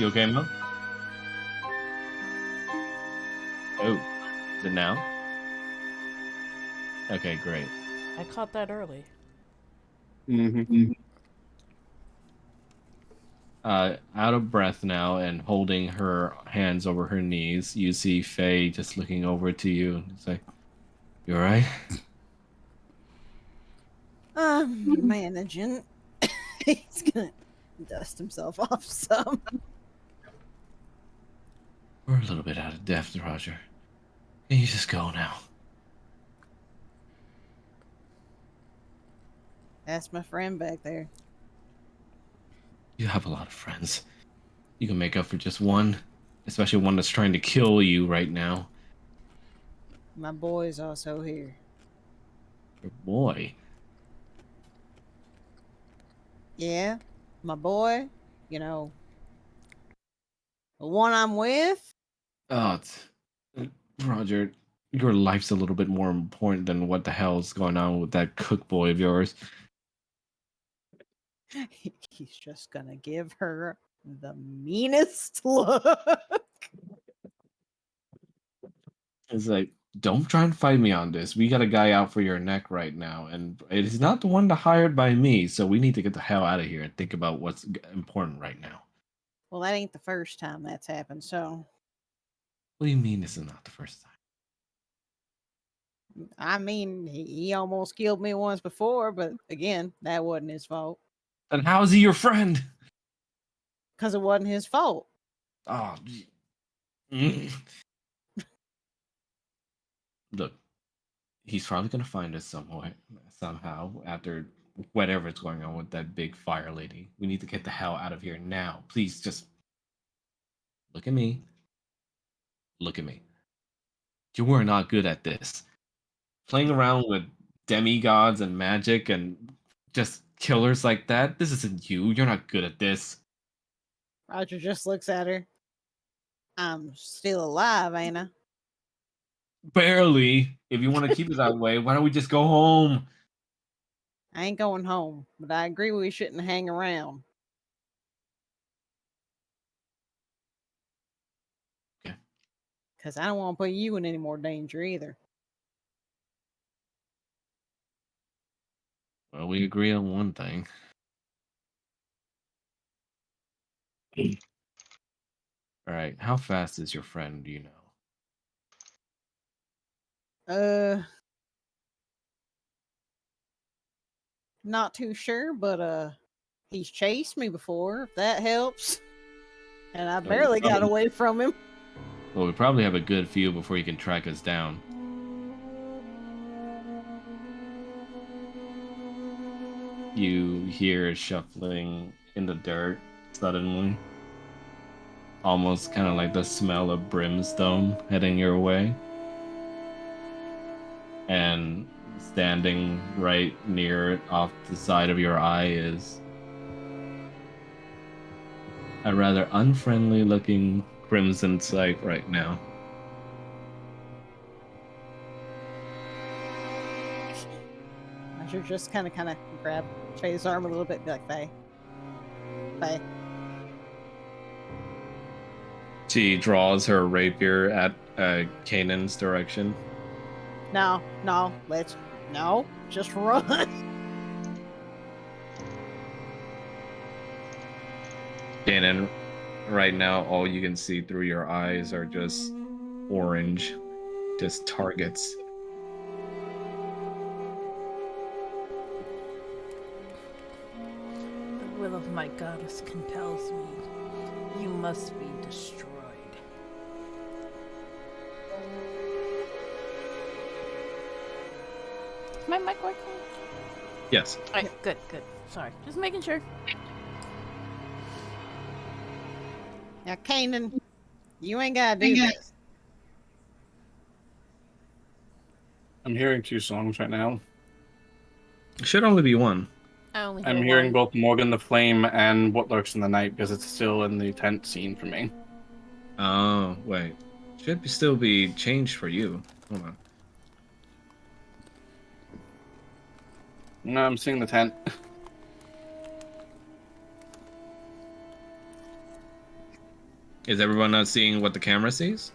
You okay, Mo? Oh, is it now? Okay, great. I caught that early. Mm-hmm. Out of breath now and holding her hands over her knees, you see Faye just looking over to you. It's like, you all right? Managing. He's gonna dust himself off some. We're a little bit out of depth, Roger. Can you just go now? That's my friend back there. You have a lot of friends. You can make up for just one, especially one that's trying to kill you right now. My boy's also here. Your boy. Yeah, my boy. You know, the one I'm with. Oh, Roger, your life's a little bit more important than what the hell's going on with that cook boy of yours. He's just gonna give her the meanest look. It's like, don't try and fight me on this. We got a guy out for your neck right now, and it is not the one that hired by me. So we need to get the hell out of here and think about what's important right now. Well, that ain't the first time that's happened. So, What do you mean this is not the first time? I mean, he almost killed me once before, but again, that wasn't his fault. Then how is he your friend? Because it wasn't his fault. Oh, mm. Look, he's probably gonna find us somewhere, somehow, after whatever's going on with that big fire lady. We need to get the hell out of here now. Please, just look at me. Look at me. You were not good at this. Playing around with demigods and magic and just killers like that. This isn't you. You're not good at this. Roger just looks at her. I'm still alive, ain't I? Barely. If you want to keep it that way, why don't we just go home? I ain't going home, but I agree we shouldn't hang around. Okay. Because I don't want to put you in any more danger either. Well, we agree on one thing. All right. How fast is your friend? Do you know? Not too sure, but he's chased me before, if that helps. And I barely got away from him. Well, we probably have a good feel before he can track us down. You hear shuffling in the dirt suddenly. Almost kind of like the smell of brimstone heading your way. And standing right near it off the side of your eye is a rather unfriendly looking crimson sight right now. I should just kind of grab Faye's arm a little bit, be like, Faye. Faye. She draws her rapier at Kanan's direction. No, just run. Kanan, right now, all you can see through your eyes are just orange, just targets. The will of my goddess compels me. You must be destroyed. Is my mic working? Yes. Alright, good. Sorry. Just making sure. Now, Kanan, you ain't gotta do this. I'm hearing two songs right now. It should only be one. I only I'm hear hearing one. both Morgan the Flame and What Lurks in the Night because it's still in the tent scene for me. Oh, wait. Should still be changed for you. Hold on. No, I'm seeing the tent. Is everyone not seeing what the camera sees?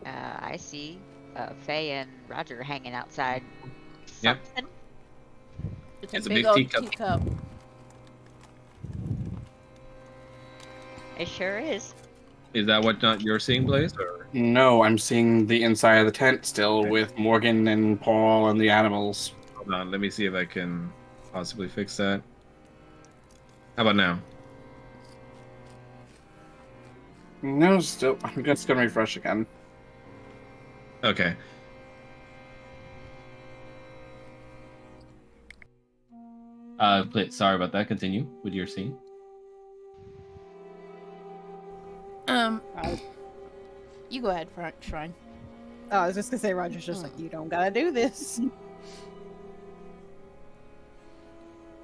I see Faye and Roger hanging outside Yep. something. It's It's a a big big old teacup. teacup. It sure is. Is that what not you're seeing, Blaze? Or No, I'm seeing the inside of the tent still Okay. with Morgan and Paul and the animals. hold on, let me see if I can possibly fix that. How about now? No, still. I'm just gonna refresh again. Okay. Sorry about that. Continue with your scene. You go ahead, Shrine. Oh, I was just gonna say, Roger's just like, you don't gotta do this.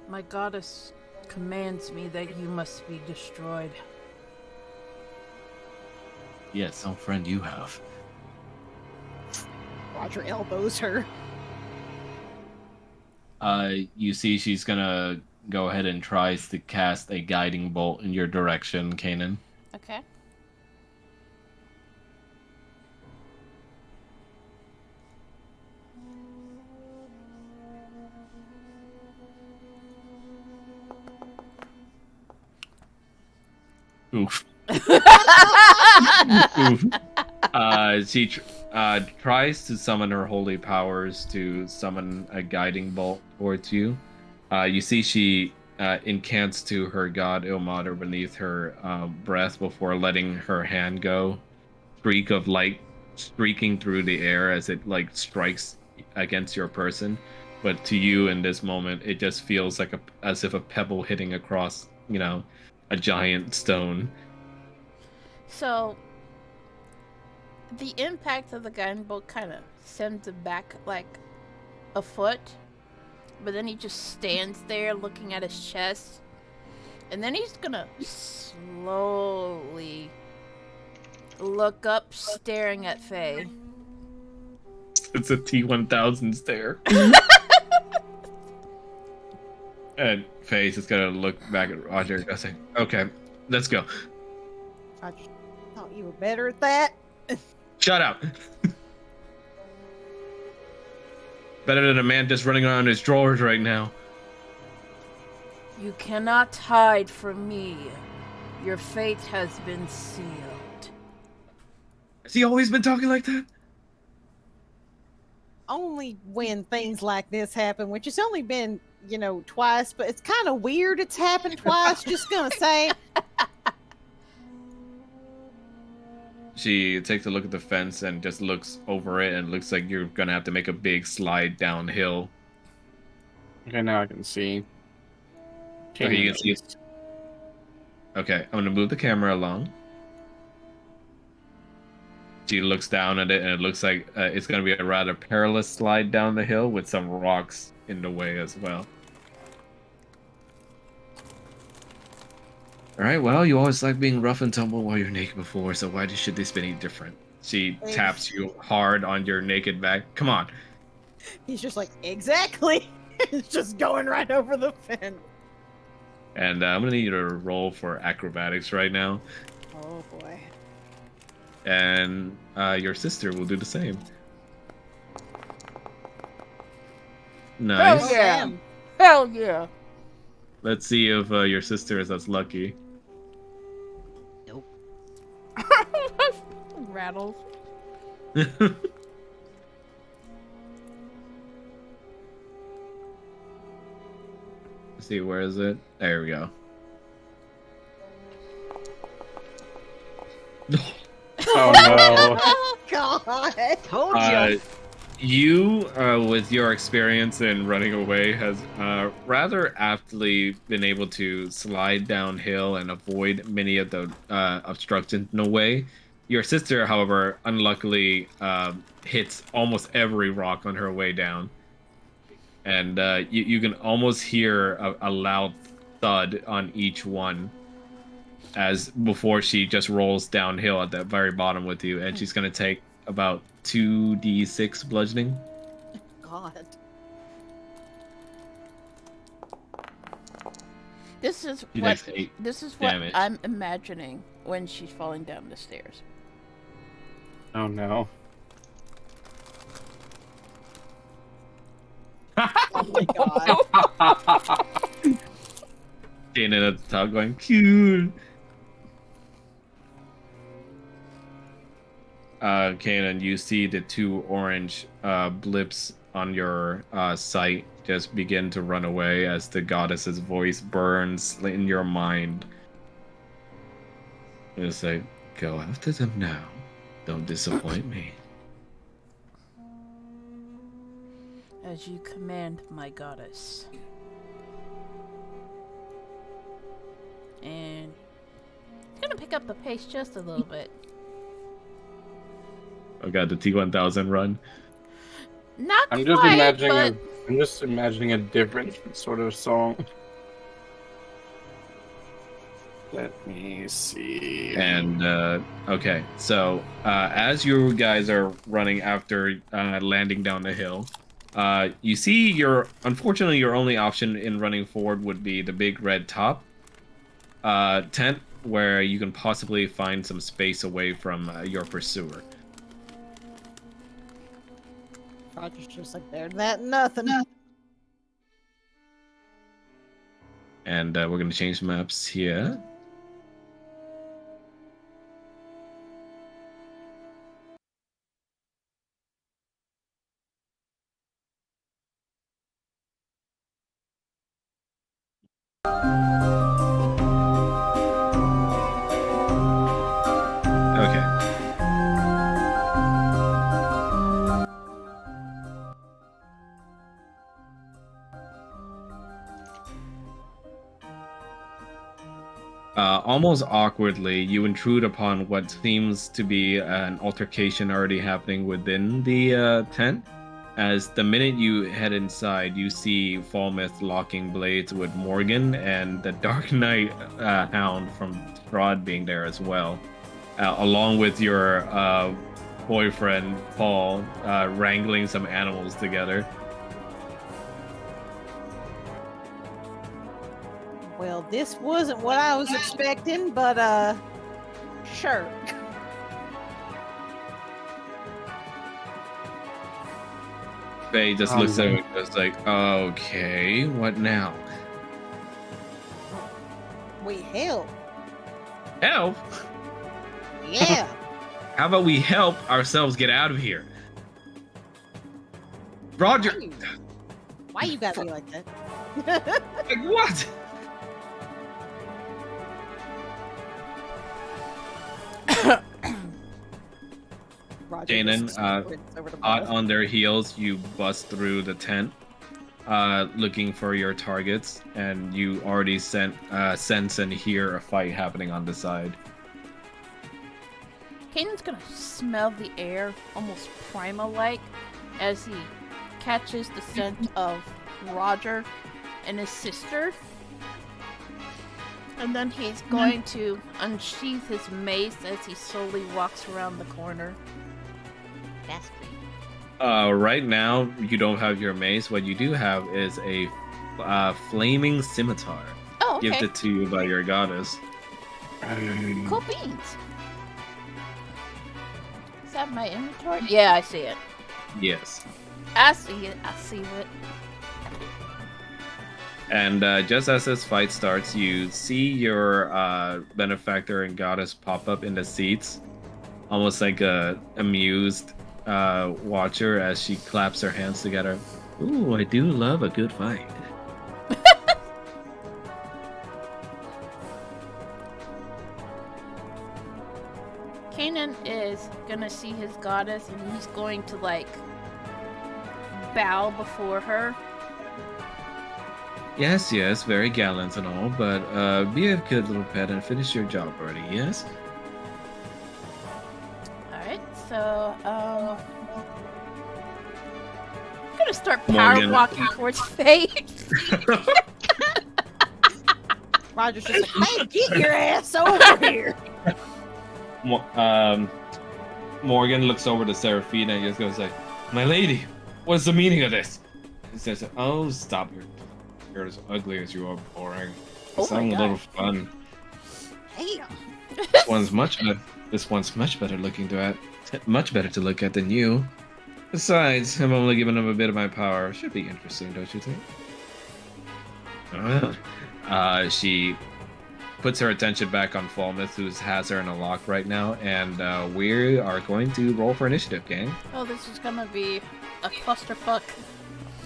My goddess commands me that you must be destroyed. Yes, some friend you have. Roger elbows her. You see she's gonna go ahead and tries to cast a guiding bolt in your direction, Kanan. Okay. Oof. Oof. She tries to summon her holy powers to summon a guiding bolt towards you. You see she incants to her god Ilmater beneath her breath before letting her hand go. Streak of light streaking through the air as it like strikes against your person. But to you in this moment, it just feels like as if a pebble hitting across, a giant stone. So, the impact of the guiding bolt kind of sends him back like a foot, but then he just stands there looking at his chest, and then he's gonna slowly look up, staring at Faye. It's a T-1000 stare. And Faye's just gonna look back at Roger and say, "Okay, let's go." I just thought you were better at that. Shut up. Better than a man just running around his drawers right now. You cannot hide from me. Your fate has been sealed. Has he always been talking like that? Only when things like this happen, which has only been, twice, but it's kind of weird it's happened twice, just gonna say. She takes a look at the fence and just looks over it and looks like you're gonna have to make a big slide downhill. Okay, now I can see. Okay, you can see. Okay, I'm gonna move the camera along. She looks down at it and it looks like it's gonna be a rather perilous slide down the hill with some rocks in the way as well. Alright, well, you always like being rough and tumble while you're naked before, so why should this be any different? She taps you hard on your naked back. Come on. He's just like, exactly. It's just going right over the fence. And I'm gonna need you to roll for acrobatics right now. Oh boy. And your sister will do the same. Nice. Hell yeah! Hell yeah! Let's see if your sister is as lucky. Nope. Rattles. Let's see, where is it? There we go. Oh no. Oh god. Told you. You, with your experience in running away, has rather aptly been able to slide downhill and avoid many of the obstructions in a way. Your sister, however, unluckily hits almost every rock on her way down. And you can almost hear a loud thud on each one as before she just rolls downhill at the very bottom with you, and she's going to take about 2d6 bludgeoning. God. This is She what takes 8 this is what damage. I'm imagining. when she's falling down the stairs. Oh no. Oh my god. Kanan at the top going, cute. Kanan, you see the two orange blips on your sight just begin to run away as the goddess's voice burns in your mind. It's like, go after them now. Don't disappoint me. As you command, my goddess. And it's gonna pick up the pace just a little bit. I got the T1000 run. Not I'm quite, just but I'm just imagining a different sort of song. Let me see. And okay, so as you guys are running after landing down the hill, you see unfortunately your only option in running forward would be the big red top tent, where you can possibly find some space away from your pursuer. Roger's just like, there's that nothing. And we're gonna change maps here. Okay. Almost awkwardly, you intrude upon what seems to be an altercation already happening within the tent. As the minute you head inside, you see Falmouth locking blades with Morgan and the Dark Knight Hound from Strahd being there as well, along with your boyfriend Paul wrangling some animals together. Well, this wasn't what I was expecting, but sure. Faye just looks at him and goes like, okay, what now? We help. Help? Yeah. How about we help ourselves get out of here? Roger! Why you gotta be like that? Like, what? Roger Kanan, just sprints over to hot Paul. on their heels, you bust through the tent, looking for your targets, and you already sense and hear a fight happening on the side. Kanan's gonna smell the air, almost primal-like, as he catches the scent of Roger and his sister. And then he's going to unsheath his mace as he slowly walks around the corner. That's creepy. Right now, you don't have your mace. What you do have is a flaming scimitar, Oh, okay. gifted to you by your goddess. Cool beans. Is that my inventory? Yeah, I see it. Yes. I see it. I see it. And just as this fight starts, you see your benefactor and goddess pop up in the seats, almost like a amused watcher as she claps her hands together. Ooh, I do love a good fight. Kanan is gonna see his goddess and he's going to like bow before her. Yes, yes, very gallant and all, but be a good little pet and finish your job already, yes? Alright, so I'm gonna start Morgan. power walking towards Faye. Roger's just like, hey, get your ass over here. Morgan looks over to Seraphina and just goes like, my lady, what's the meaning of this? He says, oh, stop your... You're as ugly as you are boring. Oh It's my having a little gosh. fun. Damn. This one's much better. This one's much better looking to at. Much better to look at than you. Besides, I'm only giving him a bit of my power. Should be interesting, don't you think? She puts her attention back on Falmouth, who has her in a lock right now, and we are going to roll for initiative, gang. Oh, this is gonna be a clusterfuck.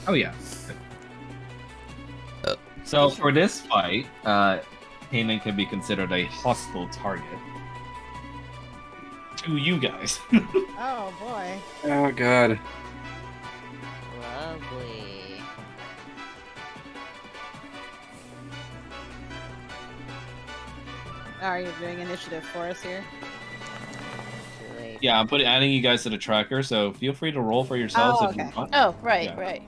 Oh yeah. So for this fight, Kanan can be considered a hostile target to you guys. Oh boy. Oh god. Lovely. Are you doing initiative for us here? Too late. Yeah, I'm adding you guys to the tracker, so feel free to roll for yourselves Oh, if you okay. want. Oh, right, Yeah. right.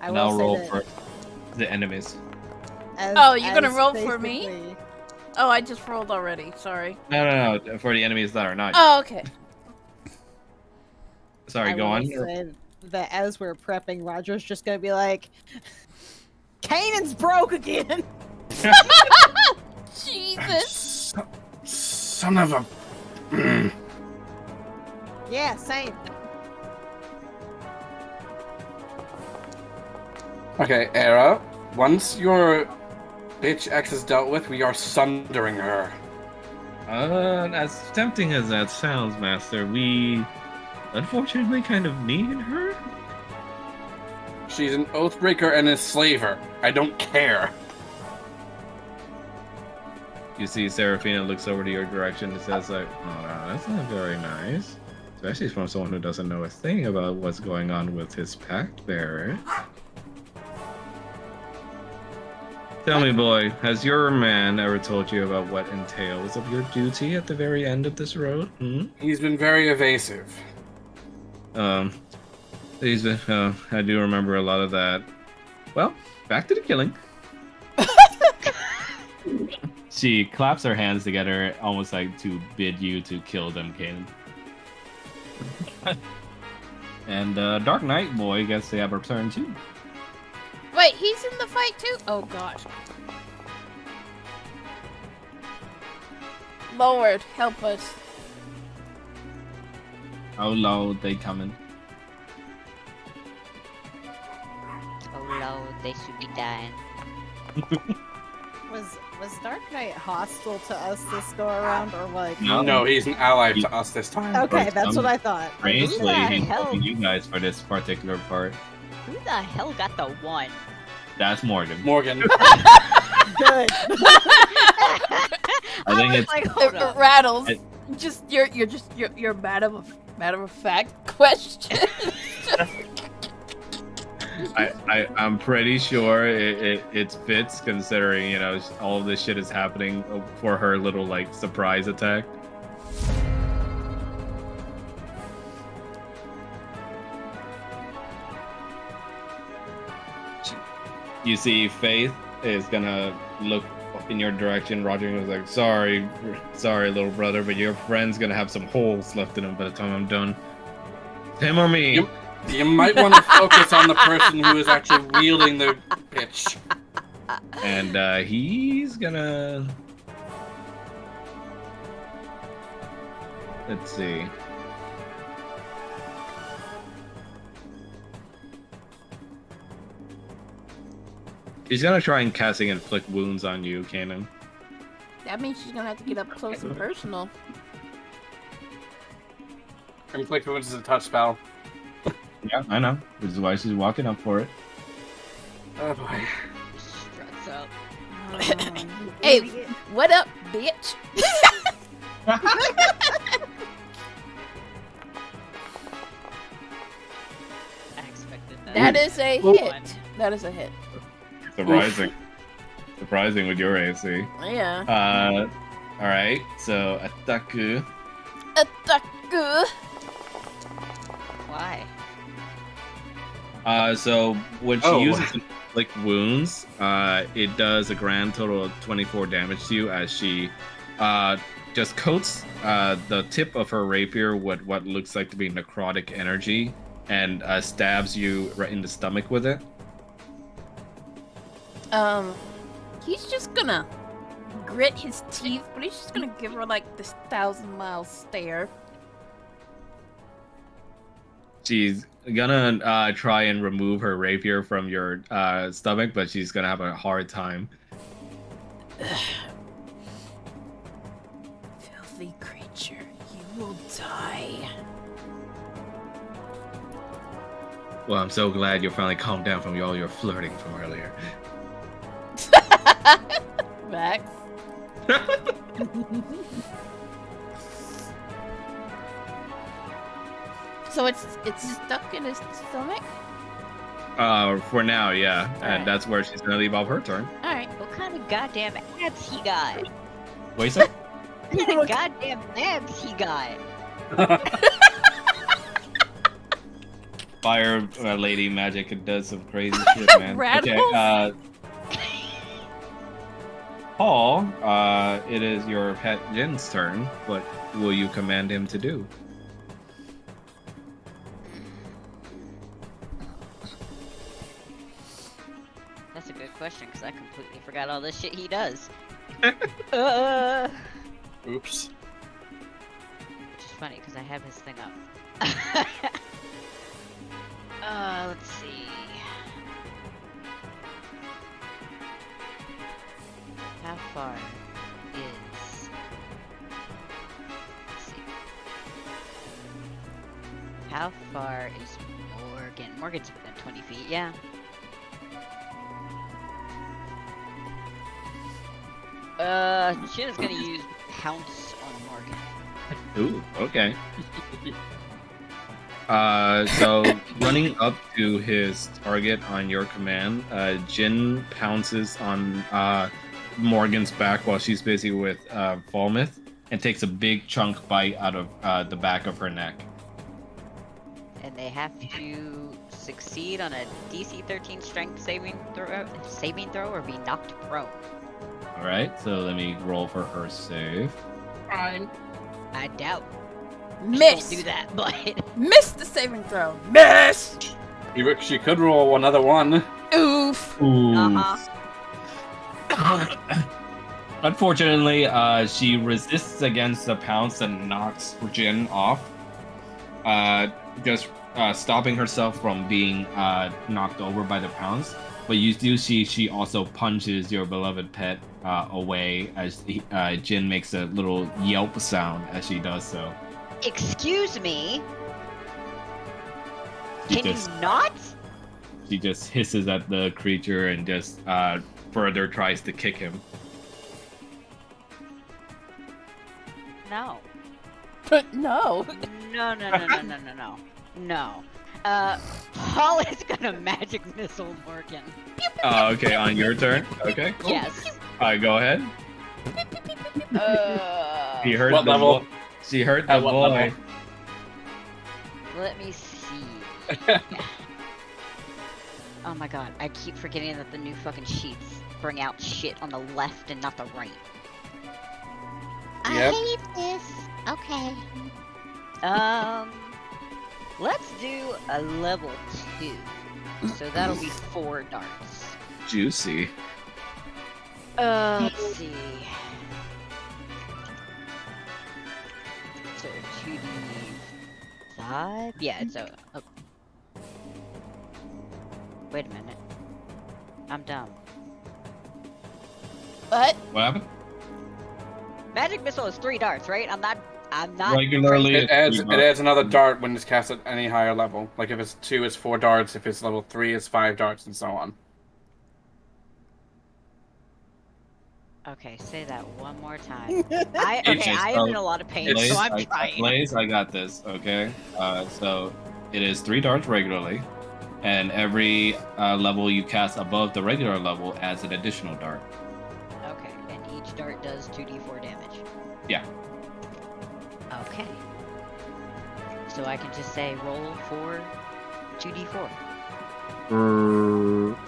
I And will I'll say roll that for the enemies. Oh, you're gonna roll for me? basically- Oh, I just rolled already. Sorry. No, for the enemies that are not. Oh, okay. Sorry, I go will on. say that as we're prepping, Roger's just gonna be like, Kanan's broke again. Jesus. Son of a. Yeah, same. Okay, Era. Once your bitch X is dealt with, we are sundering her. As tempting as that sounds, Master, we unfortunately kind of need her. She's an oathbreaker and a slaver. I don't care. You see Seraphina looks over to your direction and says like, oh wow, that's not very nice. Especially from someone who doesn't know a thing about what's going on with his pact bearer. Tell me, boy, has your man ever told you about what entails of your duty at the very end of this road? He's been very evasive. He's been, I do remember a lot of that. Well, back to the killing. She claps her hands together, almost like to bid you to kill them, Kanan. And Dark Knight boy gets to have her turn too. Wait, he's in the fight too? Oh gosh. Lord, help us. Oh Lord, they coming. Oh Lord, they should be dying. Was Dark Knight hostile to us this go around, or like? No, he's an ally to us this time. Okay, But that's what I thought. Strangely, Who the he's hell? helping you guys for this particular part. Who the hell got the one? That's Morgan. Morgan. Good. I think was it's like, hold It up. rattles. I- Just you're matter of fact question. I'm pretty sure it fits considering, you know, all of this shit is happening for her little like surprise attack. You see Faith is gonna look in your direction. Roger is like, sorry little brother, but your friend's gonna have some holes left in him by the time I'm done. Him or me? Yep. You might want to focus on the person who is actually wielding the bitch. And he's gonna... Let's see. He's gonna try and casting inflict wounds on you, Kanan. That means she's gonna have to get up close and personal. Inflict wounds is a touch spell. Yeah, I know. This is why she's walking up for it. Oh boy. Struts up. Hey, what up, bitch? I expected that. That is a Ooh. hit. That is a hit. Surprising. Surprising with your AC. Yeah. Alright, so Ataku. Attack. Why? So when she Oh. uses inflict wounds, it does a grand total of 24 damage to you as she just coats the tip of her rapier with what looks like to be necrotic energy and stabs you right in the stomach with it. He's just gonna grit his teeth, but he's just gonna give her like this 1,000-mile stare. She's gonna try and remove her rapier from your stomach, but she's gonna have a hard time. Filthy creature, you will die. Well, I'm so glad you're finally calmed down from all your flirting from earlier. Max. So it's stuck in his stomach? For now, yeah. And Alright. that's where she's gonna leave off her turn. Alright. What kind of goddamn abs he got? Wait a sec. What kind of goddamn abs he got? Fire lady magic does some crazy shit, man. Rattles? Okay, Paul, it is your pet Jin's turn. What will you command him to do? That's a good question, because I completely forgot all this shit he does. Oops. Which is funny, because I have his thing up. Let's see. How far is... Let's see. How far is Morgan? Morgan's within 20 feet, yeah. Shin is gonna use Pounce on Morgan. Ooh, okay. So running up to his target on your command, Jin pounces on Morgan's back while she's busy with Falmouth and takes a big chunk bite out of the back of her neck. And they have to succeed on a DC 13 strength saving throw or be knocked prone. All right, so let me roll for her save. Fine. I doubt Miss! she'll do that, but Miss the saving throw! Miss! She could roll another one. Oof! Ooh. uh-huh. Unfortunately, she resists against the pounce and knocks Jin off, just stopping herself from being knocked over by the pounce. But you do see she also punches your beloved pet away as Jin makes a little yelp sound as she does so. Excuse me? She Can just, you not? She just hisses at the creature and just further tries to kick him. No. No. No. Paul is gonna magic missile Morgan. Okay, on your turn. Okay, cool. Yes. Alright, go ahead. She heard What the level? She heard the At what boy. level? Let me see. Oh my god, I keep forgetting that the new fucking sheets bring out shit on the left and not the right. Yep. I hate this. Okay. Let's do a level 2. So that'll be 4 darts. Juicy. Let's see. So 2d5? Yeah, it's a... Oh. Wait a minute. I'm dumb. What? What happened? Magic missile is 3 darts, right? I'm not Regularly, It adds another dart when it's cast at any higher level. Like if it's 2, it's 4 darts. If it's level 3, it's 5 darts, and so on. Okay, say that one more time. I Patience, am in a lot of pain, Blaze, so I'm trying. Blaze, I got this. Okay. So it is 3 darts regularly, and every level you cast above the regular level adds an additional dart. Okay, and each dart does 2d4 damage. Yeah. Okay. So I can just say roll for 2d4.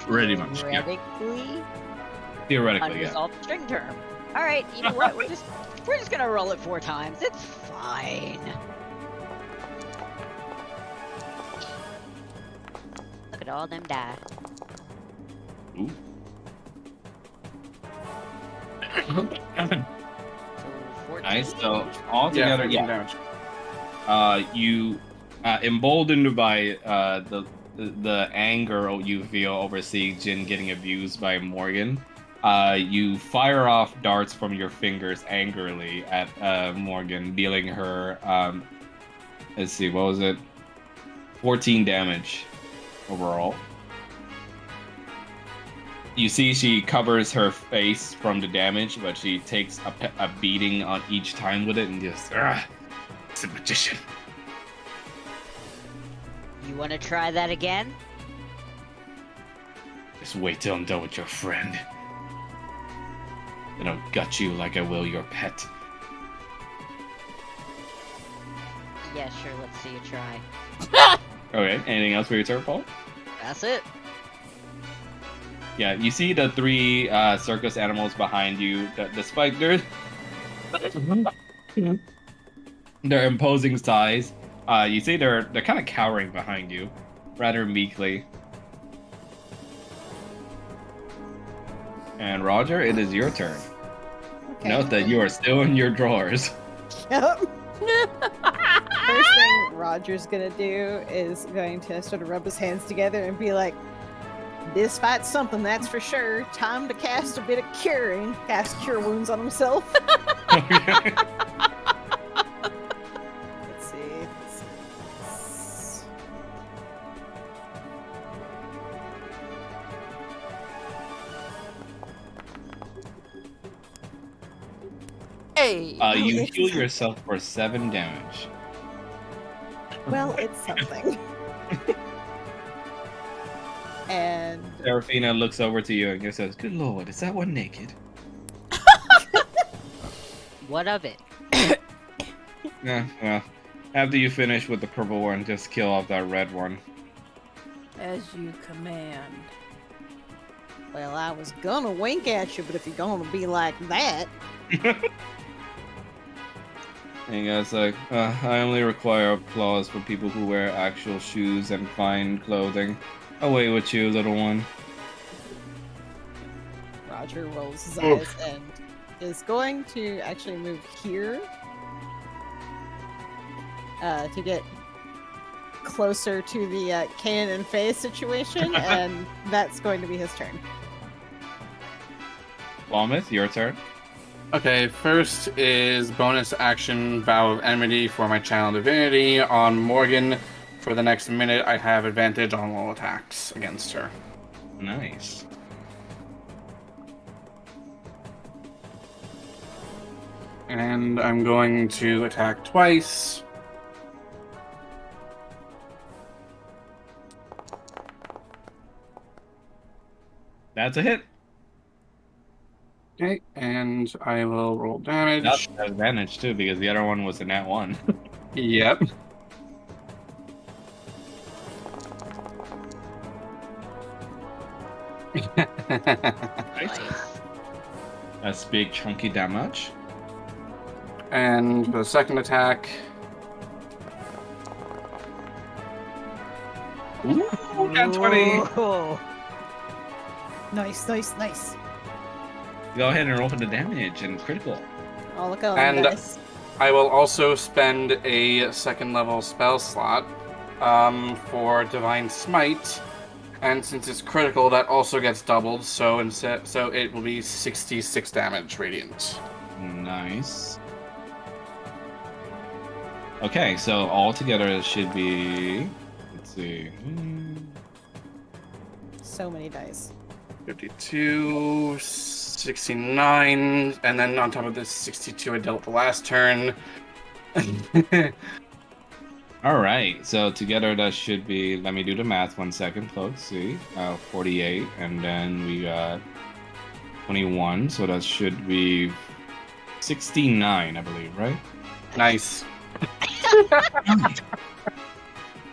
Pretty much. Yeah. Theoretically, Theoretically, yeah. unresolved string term. All right, you know what? We're just gonna roll it 4 times. It's fine. Look at all them die. Ooh. So 14. Nice. So all Yeah, together, 14 yeah. damage. You, emboldened by the anger you feel over seeing Jin getting abused by Morgan, you fire off darts from your fingers angrily at Morgan, dealing her. Let's see, what was it? 14 damage overall. You see she covers her face from the damage, but she takes a beating on each time with it and just, it's a magician. You want to try that again? Just wait till I'm done with your friend. Then I'll gut you like I will your pet. Yeah, sure. Let's see you try. Okay, anything else for your turn, Paul? That's it. Yeah, you see the three circus animals behind you. The spike, their imposing size. You see they're kind of cowering behind you, rather meekly. And Roger, it is your turn. Okay. Note that you are still in your drawers. Yep. First thing Roger's gonna do is going to sort of rub his hands together and be like, this fight's something, that's for sure. Time to cast a bit of curing. Cast Cure Wounds on himself. Okay. Let's see. Hey. You heal yourself for 7 damage. Well, it's something. And Serafina looks over to you and says, "Good lord, is that one naked?" What of it? Yeah, well, after you finish with the purple one, just kill off that red one. As you command. well, I was gonna wink at you, but if you're gonna be like that, And he goes like, I only require applause for people who wear actual shoes and fine clothing. Away with you, little one. Roger rolls his eyes and is going to actually move here to get closer to the cannon and Faye situation, and that's going to be his turn. Lomith, your turn. Okay, first is bonus action Vow of Enmity for my Channel Divinity on Morgan. For the next minute, I have advantage on all attacks against her. Nice. And I'm going to attack twice. That's a hit. Okay, and I will roll damage. That's an advantage too, because the other one was a nat 1. Yep. Right? That's big chunky damage. And for the second attack, Ooh, nat 20. Ooh. Nice, nice, nice. Go ahead and roll for the damage and critical. Oh, look at And- nice. I will also spend a second level spell slot for Divine Smite. And since it's critical, that also gets doubled, so it will be 66 damage radiant. Nice. Okay, so all together it should be. Let's see. So many dice. 52, 69, and then on top of this 62 I dealt the last turn. All right, so together that should be. Let me do the math. 1 second. Let's see. 48, and then we got 21, so that should be 69, I believe, right? Nice.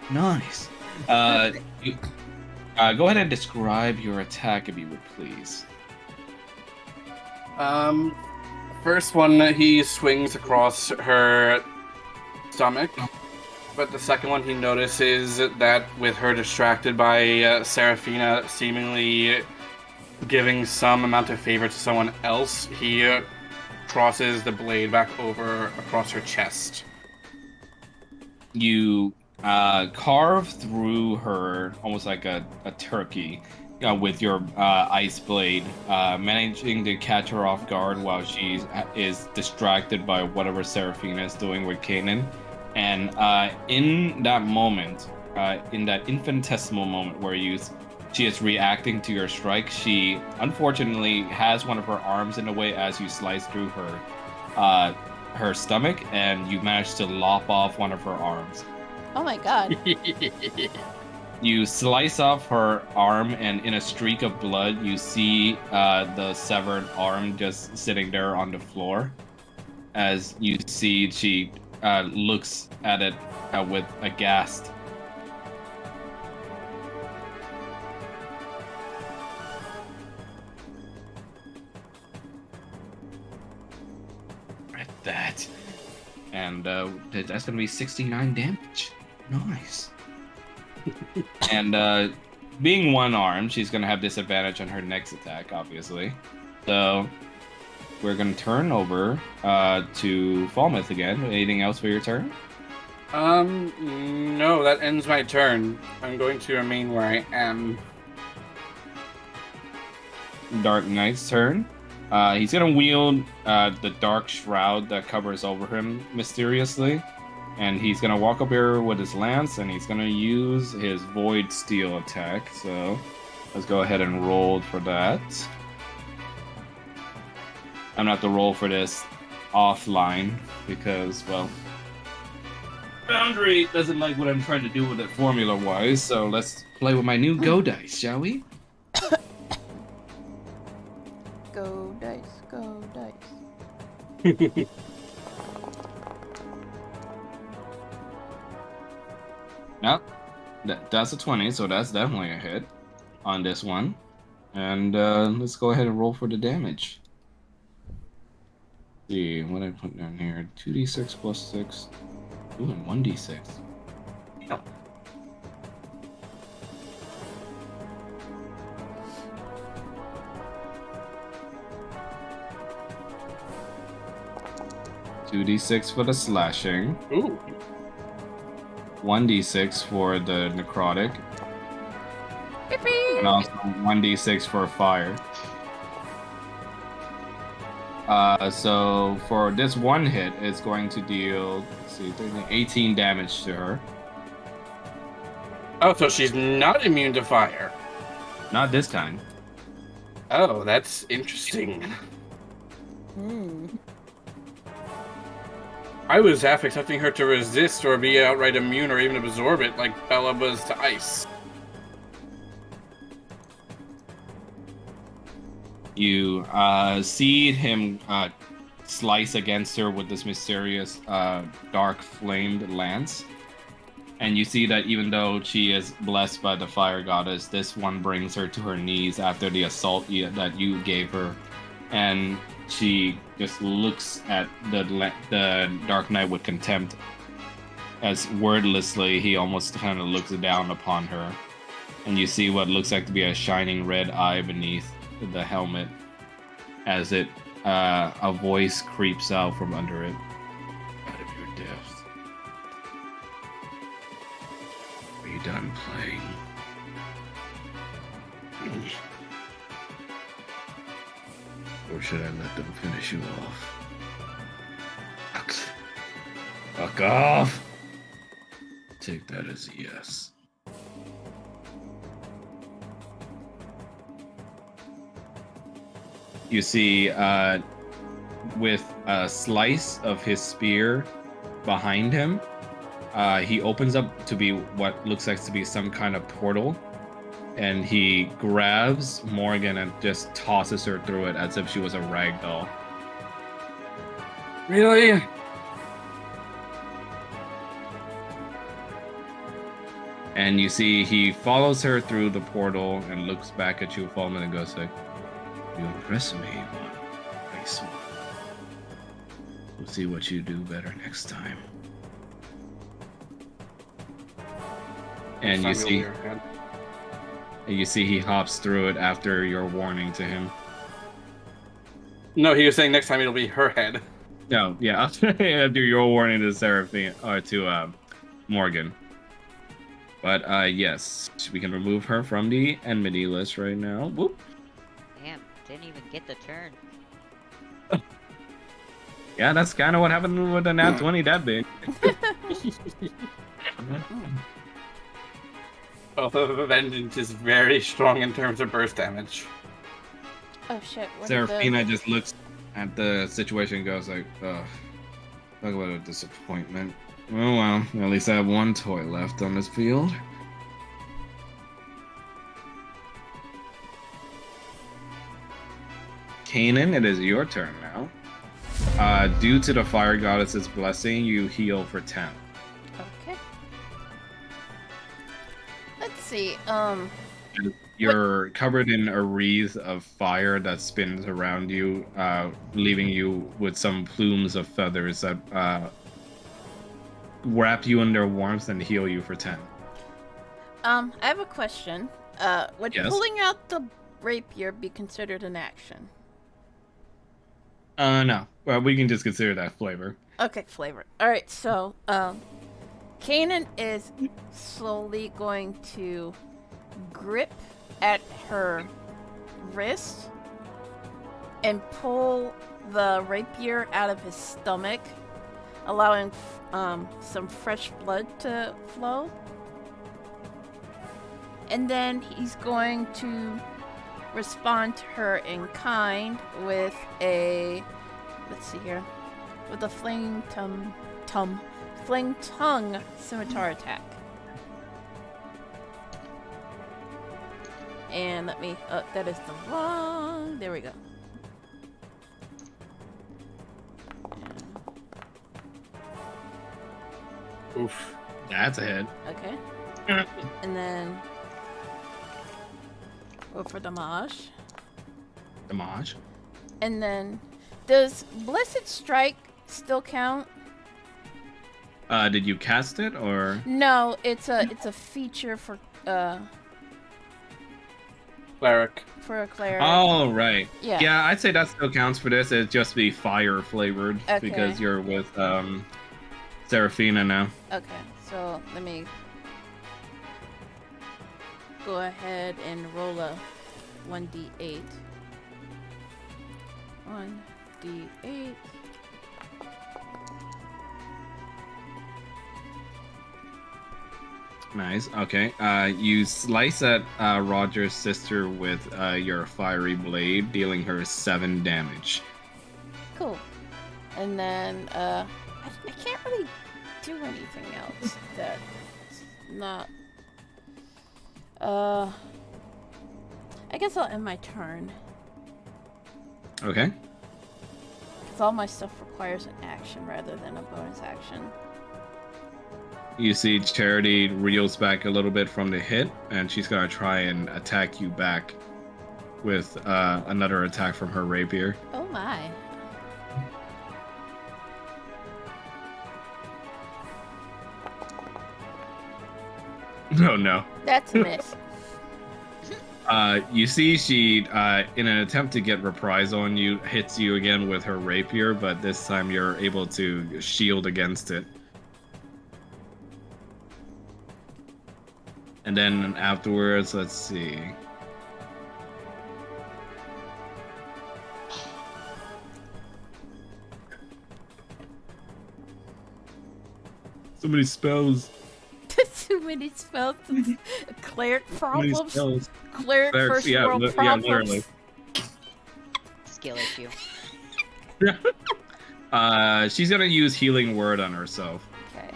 Nice. You, go ahead and describe your attack, if you would please. First one, he swings across her stomach. But the second one, he notices that with her distracted by Serafina seemingly giving some amount of favor to someone else, he crosses the blade back over across her chest. You carve through her almost like a turkey with your ice blade, managing to catch her off guard while she is distracted by whatever Seraphina is doing with Kanan. And in that moment, in that infinitesimal moment where she is reacting to your strike, she unfortunately has one of her arms in the way as you slice through her stomach, and you manage to lop off one of her arms. Oh my god. You slice off her arm, and in a streak of blood, you see the severed arm just sitting there on the floor. As you see, she looks at it with aghast. At that. And that's going to be 69 damage. Nice. And being one arm, she's going to have disadvantage on her next attack, obviously. So we're going to turn over to Falmouth again. Anything else for your turn? No, that ends my turn. I'm going to remain where I am. Dark Knight's turn. He's going to wield the dark shroud that covers over him mysteriously. And he's going to walk up here with his lance, and he's going to use his Void Steel attack. So let's go ahead and roll for that. I'm going to have to roll for this offline because, well, Boundary doesn't like what I'm trying to do with it formula-wise. So let's play with my new Go Dice, shall we? Go dice, go dice. Yep, that's a 20, so that's definitely a hit on this one. And let's go ahead and roll for the damage. Let's see, what I put down here? 2d6 plus 6. Ooh, and 1d6. Yep. $2d6 for the slashing. Ooh. 1d6 for the necrotic. And also 1d6 for fire. So for this one hit, it's going to deal, let's see, 18 damage to her. Oh, so she's not immune to fire. Not this time. Oh, that's interesting. I was half expecting her to resist or be outright immune or even absorb it like Bella was to ice. You see him slice against her with this mysterious dark flamed lance. And you see that even though she is blessed by the fire goddess, this one brings her to her knees after the assault that you gave her. And she just looks at the Dark Knight with contempt, as wordlessly he almost kind of looks down upon her. And you see what looks like to be a shining red eye beneath the helmet, as a voice creeps out from under it. Out of your depth. Are you done playing? Or should I let them finish you off? Fuck off! Take that as a yes. You see, with a slice of his spear behind him, he opens up to be what looks like to be some kind of portal. And he grabs Morgan and just tosses her through it as if she was a rag doll. Really? And you see he follows her through the portal and looks back at you for a moment and goes like, "You impress me, one. Nice one. We'll see what you do better next time." And you see... And you see he hops through it after your warning to him. No, he was saying next time it'll be her head. No, yeah, after your warning to Seraphine or to Morgan. But yes, we can remove her from the enmity list right now. Whoop. Damn, didn't even get the turn. Yeah, that's kind of what happened with the nat 20 that big. Both of Vengeance is very strong in terms of burst damage. Oh shit. What Seraphina just looks at the situation and goes like, ugh, talk about a disappointment. Oh well, at least I have one toy left on this field. Kanan, it is your turn now. Due to the fire goddess's blessing, you heal for 10. Okay. Let's see. You're covered in a wreath of fire that spins around you, leaving you with some plumes of feathers that wrap you in their warmth and heal you for 10. I have a question. Would Yes? pulling out the rapier be considered an action? No. Well, we can just consider that flavor. Okay, flavor. Alright, so, Kanan is slowly going to grip at her wrist and pull the rapier out of his stomach, allowing some fresh blood to flow. And then he's going to respond to her in kind with a, let's see here, with a fling tongue scimitar attack. And let me, that is the wrong, there we go. Oof. That's a hit. Okay. And then go for damage. Damage. And then does Blessed Strike still count? Did you cast it or? No, it's a feature for Cleric. a cleric. Oh, right. Yeah. Yeah, I'd say that still counts for this. It'd just be fire flavored because Okay. you're with Seraphina now. Okay, so let me go ahead and roll a 1d8. 1d8. Nice. Okay. You slice at Roger's sister with your fiery blade, dealing her 7 damage. Cool. And then I can't really do anything else that's not. I guess I'll end my turn Okay. because all my stuff requires an action rather than a bonus action. You see Charity reels back a little bit from the hit, and she's gonna try and attack you back with another attack from her rapier. Oh my. Oh no. That's a miss. You see she, in an attempt to get reprisal on you, hits you again with her rapier, but this time you're able to shield against it. And then afterwards, let's see. So many spells. Too many spells. Cleric So many problems. spells. Cleric Cleric- first yeah, world yeah, problems. literally. Skill issue. She's gonna use healing word on herself. Okay.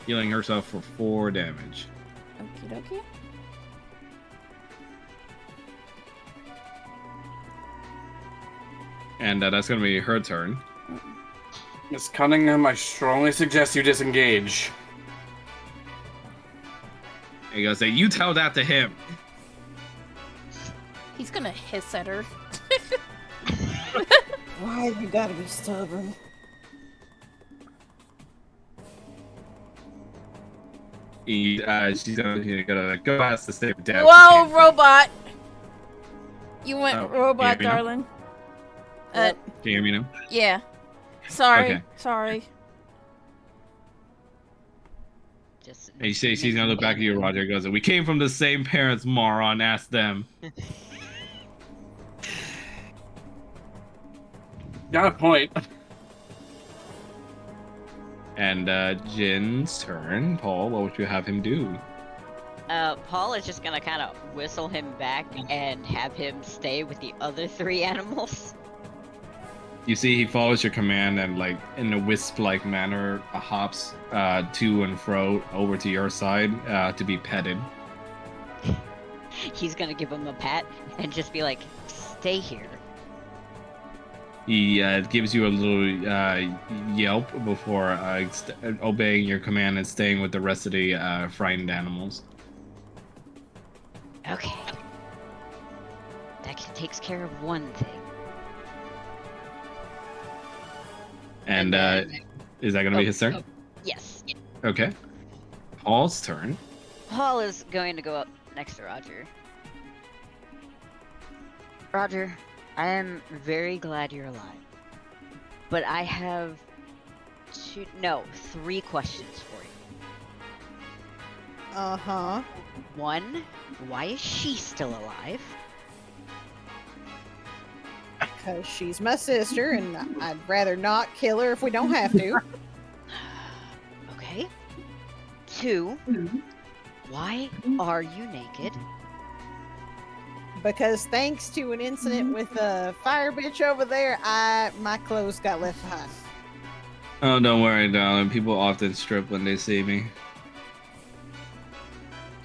Healing herself for 4 damage. Okie dokie. And that's gonna be her turn. Miss Cunningham, I strongly suggest you disengage. And you gotta say, you tell that to him. He's gonna hiss at her. Why you gotta be stubborn? She's gonna go ask to save Dad. Whoa, robot! You went Oh, robot, can you hear me now? darling. Yep. Can you hear me now? Yeah. Sorry. Okay. Sorry. Just And she's gonna look back at you, Roger. And goes, "We came from the same parents, moron. Ask them." Got a point. And Jin's turn. Paul, what would you have him do? Paul is just gonna kind of whistle him back and have him stay with the other 3 animals. You see, he follows your command and, like, in a wisp-like manner, hops to and fro over to your side to be petted. He's gonna give him a pat and just be like, "Stay here." He gives you a little yelp before obeying your command and staying with the rest of the frightened animals. Okay. That takes care of one thing. And is that going to be his turn? Yes. Okay. Paul's turn. Paul is going to go up next to Roger. Roger, I am very glad you're alive. But I have 3 questions for you. Uh-huh. 1, why is she still alive? Because she's my sister, and I'd rather not kill her if we don't have to. Okay. 2, why are you naked? Because thanks to an incident with the fire bitch over there, my clothes got left behind. Oh, don't worry, darling. People often strip when they see me.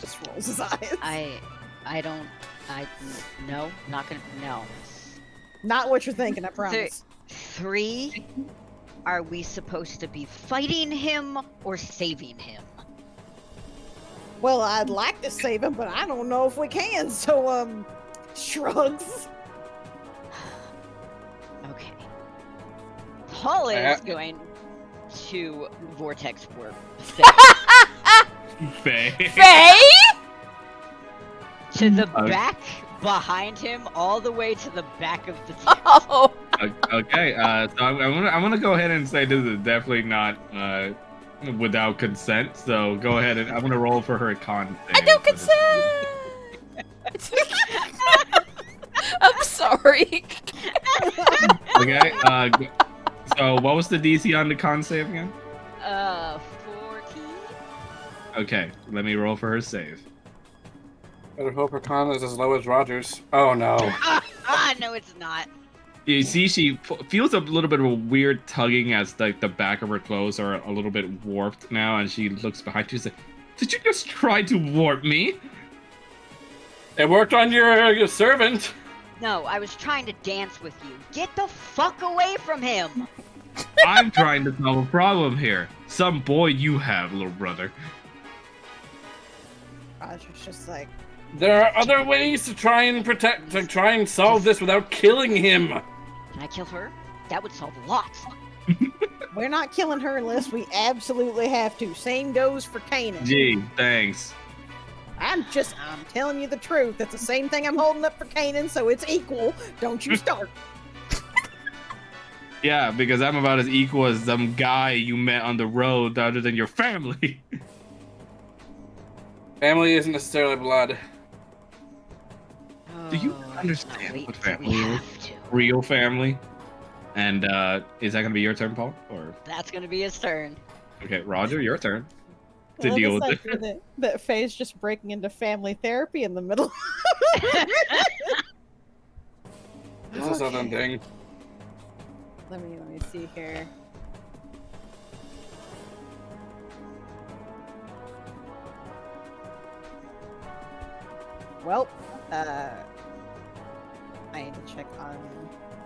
Just rolls his eyes. No, not gonna, no. Not what you're thinking, I promise. 3, are we supposed to be fighting him or saving him? Well, I'd like to save him, but I don't know if we can, so, shrugs. Okay. Paul is going to vortex warp. Faye. Faye? To the back behind him, all the way to the back of the tent. Oh. Okay, so I'm gonna go ahead and say this is definitely not without consent. So go ahead and I'm gonna roll for her con. I don't consent. I'm sorry. Okay. So what was the DC on the con save again? 14. Okay, let me roll for her save. Better hope her con is as low as Roger's. Oh no. No, it's not. You see, she feels a little bit of a weird tugging as like the back of her clothes are a little bit warped now, and she looks behind you and says, "Did you just try to warp me?" It worked on your servant. No, I was trying to dance with you. Get the fuck away from him! I'm trying to solve a problem here. Some boy you have, little brother. Roger's just like, There are other ways to try and solve this without killing him. Can I kill her? That would solve a lot. we're not killing her unless we absolutely have to. Same goes for Kanan. Gee, thanks. I'm telling you the truth. That's the same thing I'm holding up for Kanan, so it's equal. Don't you start. Yeah, because I'm about as equal as some guy you met on the road other than your family. Family isn't necessarily blood. Do you Oh, understand wait what till family we is? have to. Real family? And is that going to be your turn, Paul? Or That's gonna be his turn. okay, Roger, your turn to I love deal this with it. idea that Faye's just breaking into family therapy in the middle. It's a southern Okay. thing. Let me see here. Well, I need to check on.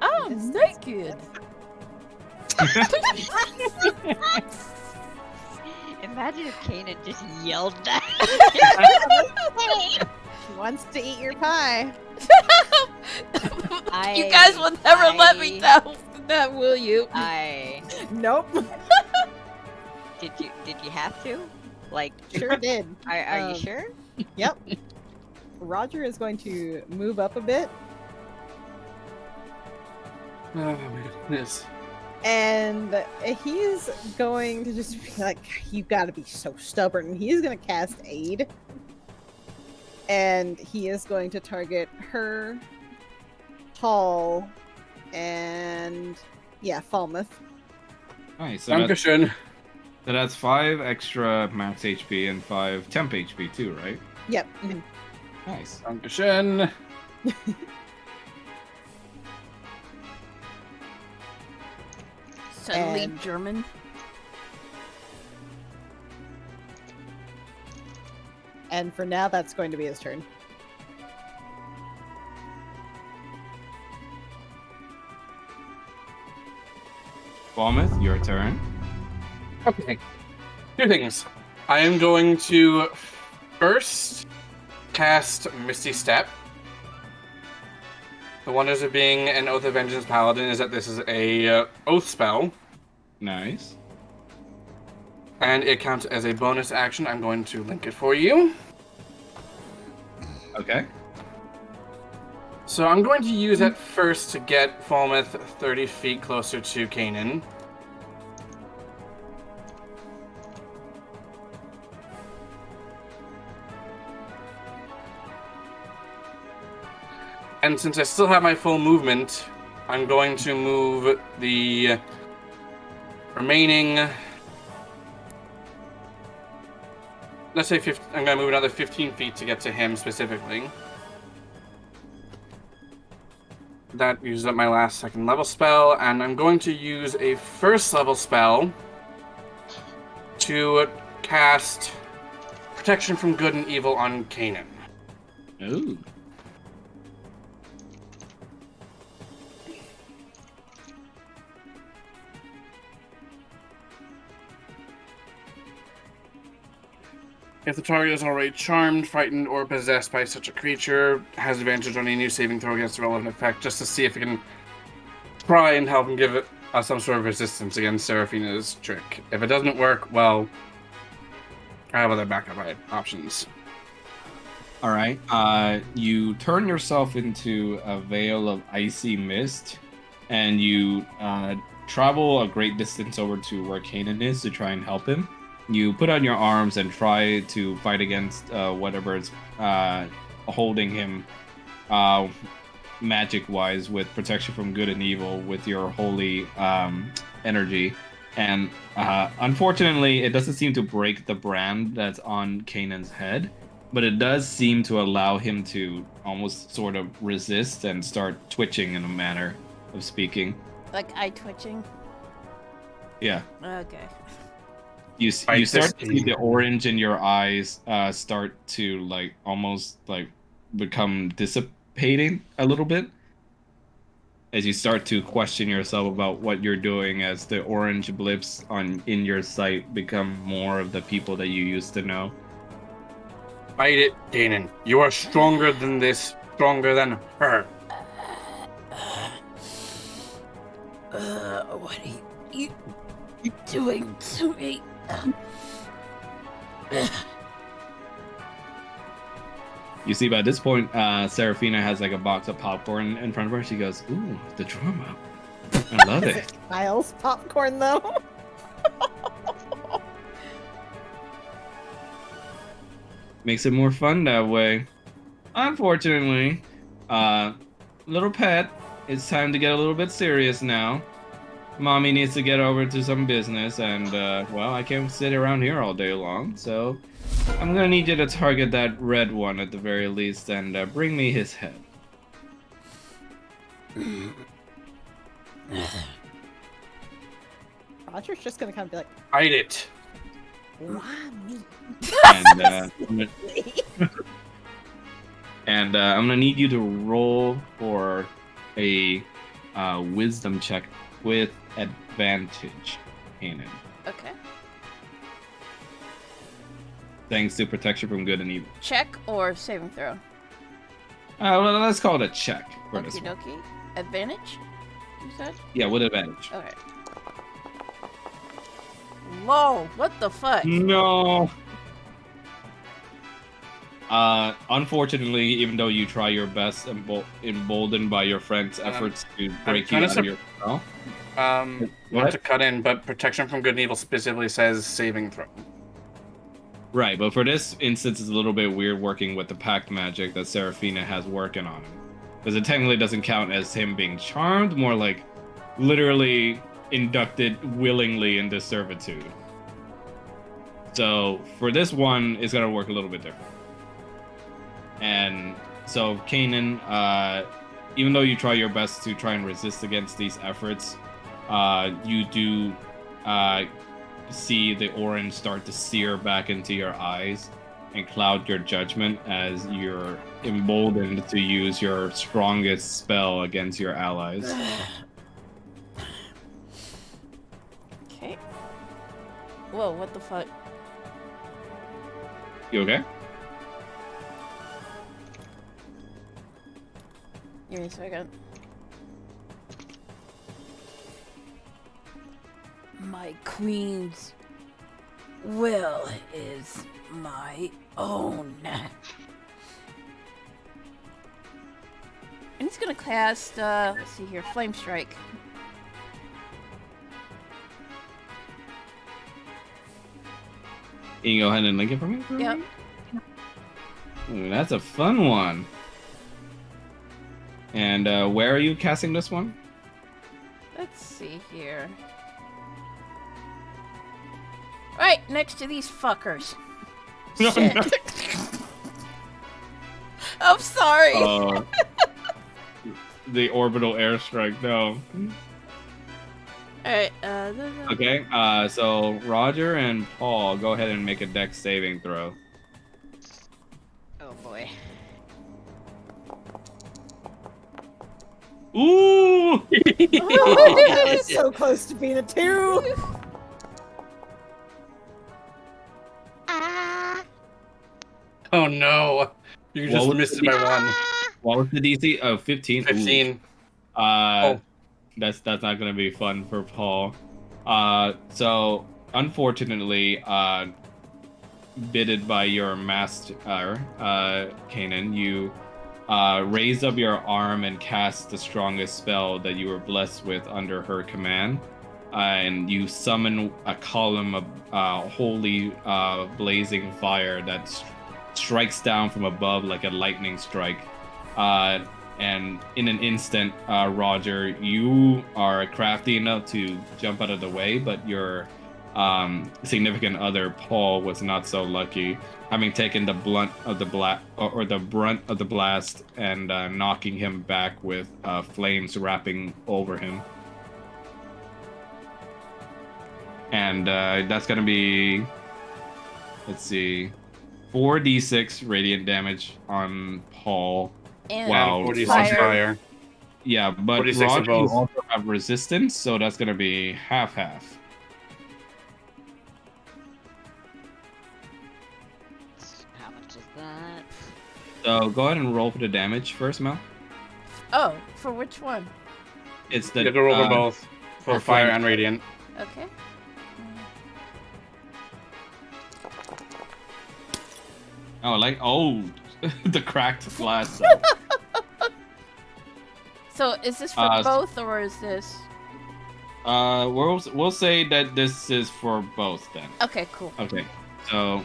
I'm Yes. naked. Imagine if Kanan just yelled that. She wants to eat your pie. You guys will never let me down. Will you? Nope. Did you have to? Like, Sure did. are you sure? Yep. Roger is going to move up a bit, Oh my goodness. and he's going to just be like, "You've got to be so stubborn." And he's going to cast Aid, and he is going to target her, Paul, and Falmouth. Nice. So that's, Dankeschön. so that's 5 extra max HP and 5 temp HP too, right? Yep. Nice. Dankeschön. Suddenly And- German. And for now, that's going to be his turn. Falmouth, your turn. Okay. 2 things. I am going to first cast Misty Step. The wonders of being an Oath of Vengeance Paladin is that this is a oath spell, Nice. and it counts as a bonus action. I'm going to link it for you. Okay. So I'm going to use that first to get Falmouth 30 feet closer to Kanan. And since I still have my full movement, I'm going to move the remaining... Let's say 50, I'm going to move another 15 feet to get to him specifically. That uses up my last 2nd level spell, and I'm going to use a 1st level spell to cast Protection from Good and Evil on Kanan. Ooh. If the target is already charmed, frightened, or possessed by such a creature, has advantage on any new saving throw against the relevant effect, just to see if it can try and help him give it some sort of resistance against Seraphina's trick. If it doesn't work, well, I have other backup options. All right. You turn yourself into a veil of icy mist, and you travel a great distance over to where Kanan is to try and help him. You put out your arms and try to fight against whatever is holding him magic-wise with protection from good and evil with your holy energy. And unfortunately, it doesn't seem to break the brand that's on Kanan's head, but it does seem to allow him to almost sort of resist and start twitching in a manner of speaking. Like eye twitching. Yeah. Okay. You Fight start this to see the orange in your eyes start to like almost like become dissipating a little bit as you start to question yourself about what you're doing, as the orange blips in your sight become more of the people that you used to know. Fight it, Kanan. You are stronger than this, stronger than her. What are you doing to me? You see, by this point, Seraphina has like a box of popcorn in front of her. She goes, "Ooh, the drama! I love Is it." it Kyle's popcorn, though? Makes it more fun that way. Unfortunately, little pet, it's time to get a little bit serious now. Mommy needs to get over to some business, and well, I can't sit around here all day long, so I'm gonna need you to target that red one at the very least, and bring me his head. Roger's just gonna kind of be like, Fight it. "Why me?" And I'm gonna need you to roll for a wisdom check with advantage, Kanan. Okay. Thanks to protection from good and evil. Check or saving throw? Well, let's call it a check for this Okie one. dokie. Advantage? you said? Yeah, with advantage. Okay. Whoa, what the fuck? No. Unfortunately, even though you try your best, emboldened by your friend's efforts to break you kinda out of your spell. Not What? to cut in, but protection from good and evil specifically says saving throw. Right, but for this instance, it's a little bit weird working with the pact magic that Seraphina has working on him. Because it technically doesn't count as him being charmed, more like literally inducted willingly into servitude. So for this one, it's going to work a little bit different. And so Kanan, even though you try your best to try and resist against these efforts, you do see the orange start to sear back into your eyes and cloud your judgment as you're emboldened to use your strongest spell against your allies. Okay. Whoa, what the fuck? You okay? Give me a second. My queen's will is my own. And he's gonna cast, let's see here, Flame Strike. Can you go ahead and link it for me? Yep. Ooh, that's a fun one. And where are you casting this one? Let's see here. Right next to these fuckers. Shit. I'm sorry. The orbital airstrike, no. Alright, Okay, so Roger and Paul, go ahead and make a dex saving throw. Oh boy. Ooh! Oh, that was so close to being a 2. Oh no! You What just was missed it the- by 1. What was the DC? Oh, 15? Ooh. 15. That's not gonna be fun for Paul. So unfortunately, bitted by your master, Kanan, you raise up your arm and cast the strongest spell that you were blessed with under her command. And you summon a column of holy blazing fire that strikes down from above like a lightning strike. And in an instant, Roger, you are crafty enough to jump out of the way, but your significant other, Paul, was not so lucky, having taken the brunt of the blast and knocking him back with flames wrapping over him. And that's gonna be, let's see, 4d6 radiant damage on Paul. and Wow. 46 fire. Yeah, but 46 of Roger, you both. also have resistance, so that's gonna be half-half. How much is that? So go ahead and roll for the damage first, Mel. oh, for which one? It's You the have to roll for both. For for fire flame. and radiant. Okay. the cracked glass. So is this for both or is this? We'll say that this is for both then. Okay, cool. Okay, so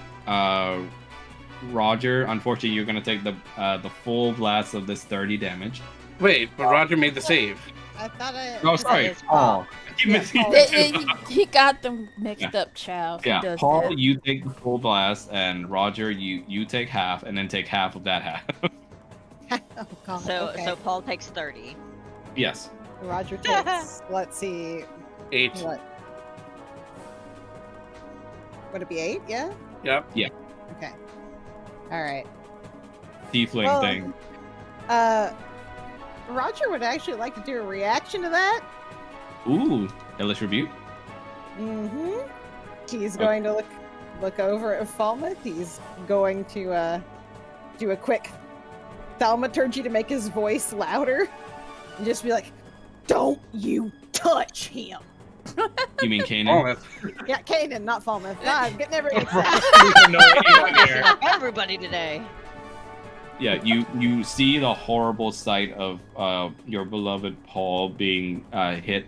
Roger, unfortunately, you're gonna take the full blast of this 30 damage. Wait, but Roger made the save. I thought I. Oh, sorry, is Paul. Yeah, Paul. He got them mixed up, child. He Yeah, does Paul, that. you take the full blast, and Roger, you take half, and then take half of that half. Oh, God. So okay. so Paul takes 30. Yes. Roger takes. Let's see. 8. What? Would it be 8? Yeah. Yep. Okay. All right. Tiefling Well, thing. Roger would actually like to do a reaction to that. Ooh, Hellish Rebuke. Mm-hmm. He's going to look over at Falmouth. He's going to do a quick thaumaturgy to make his voice louder, and just be like, Don't you touch him. You mean Kanan? Falmouth. Yeah, Kanan, not Falmouth. God, get never gets Everybody today. Yeah, you see the horrible sight of your beloved Paul being hit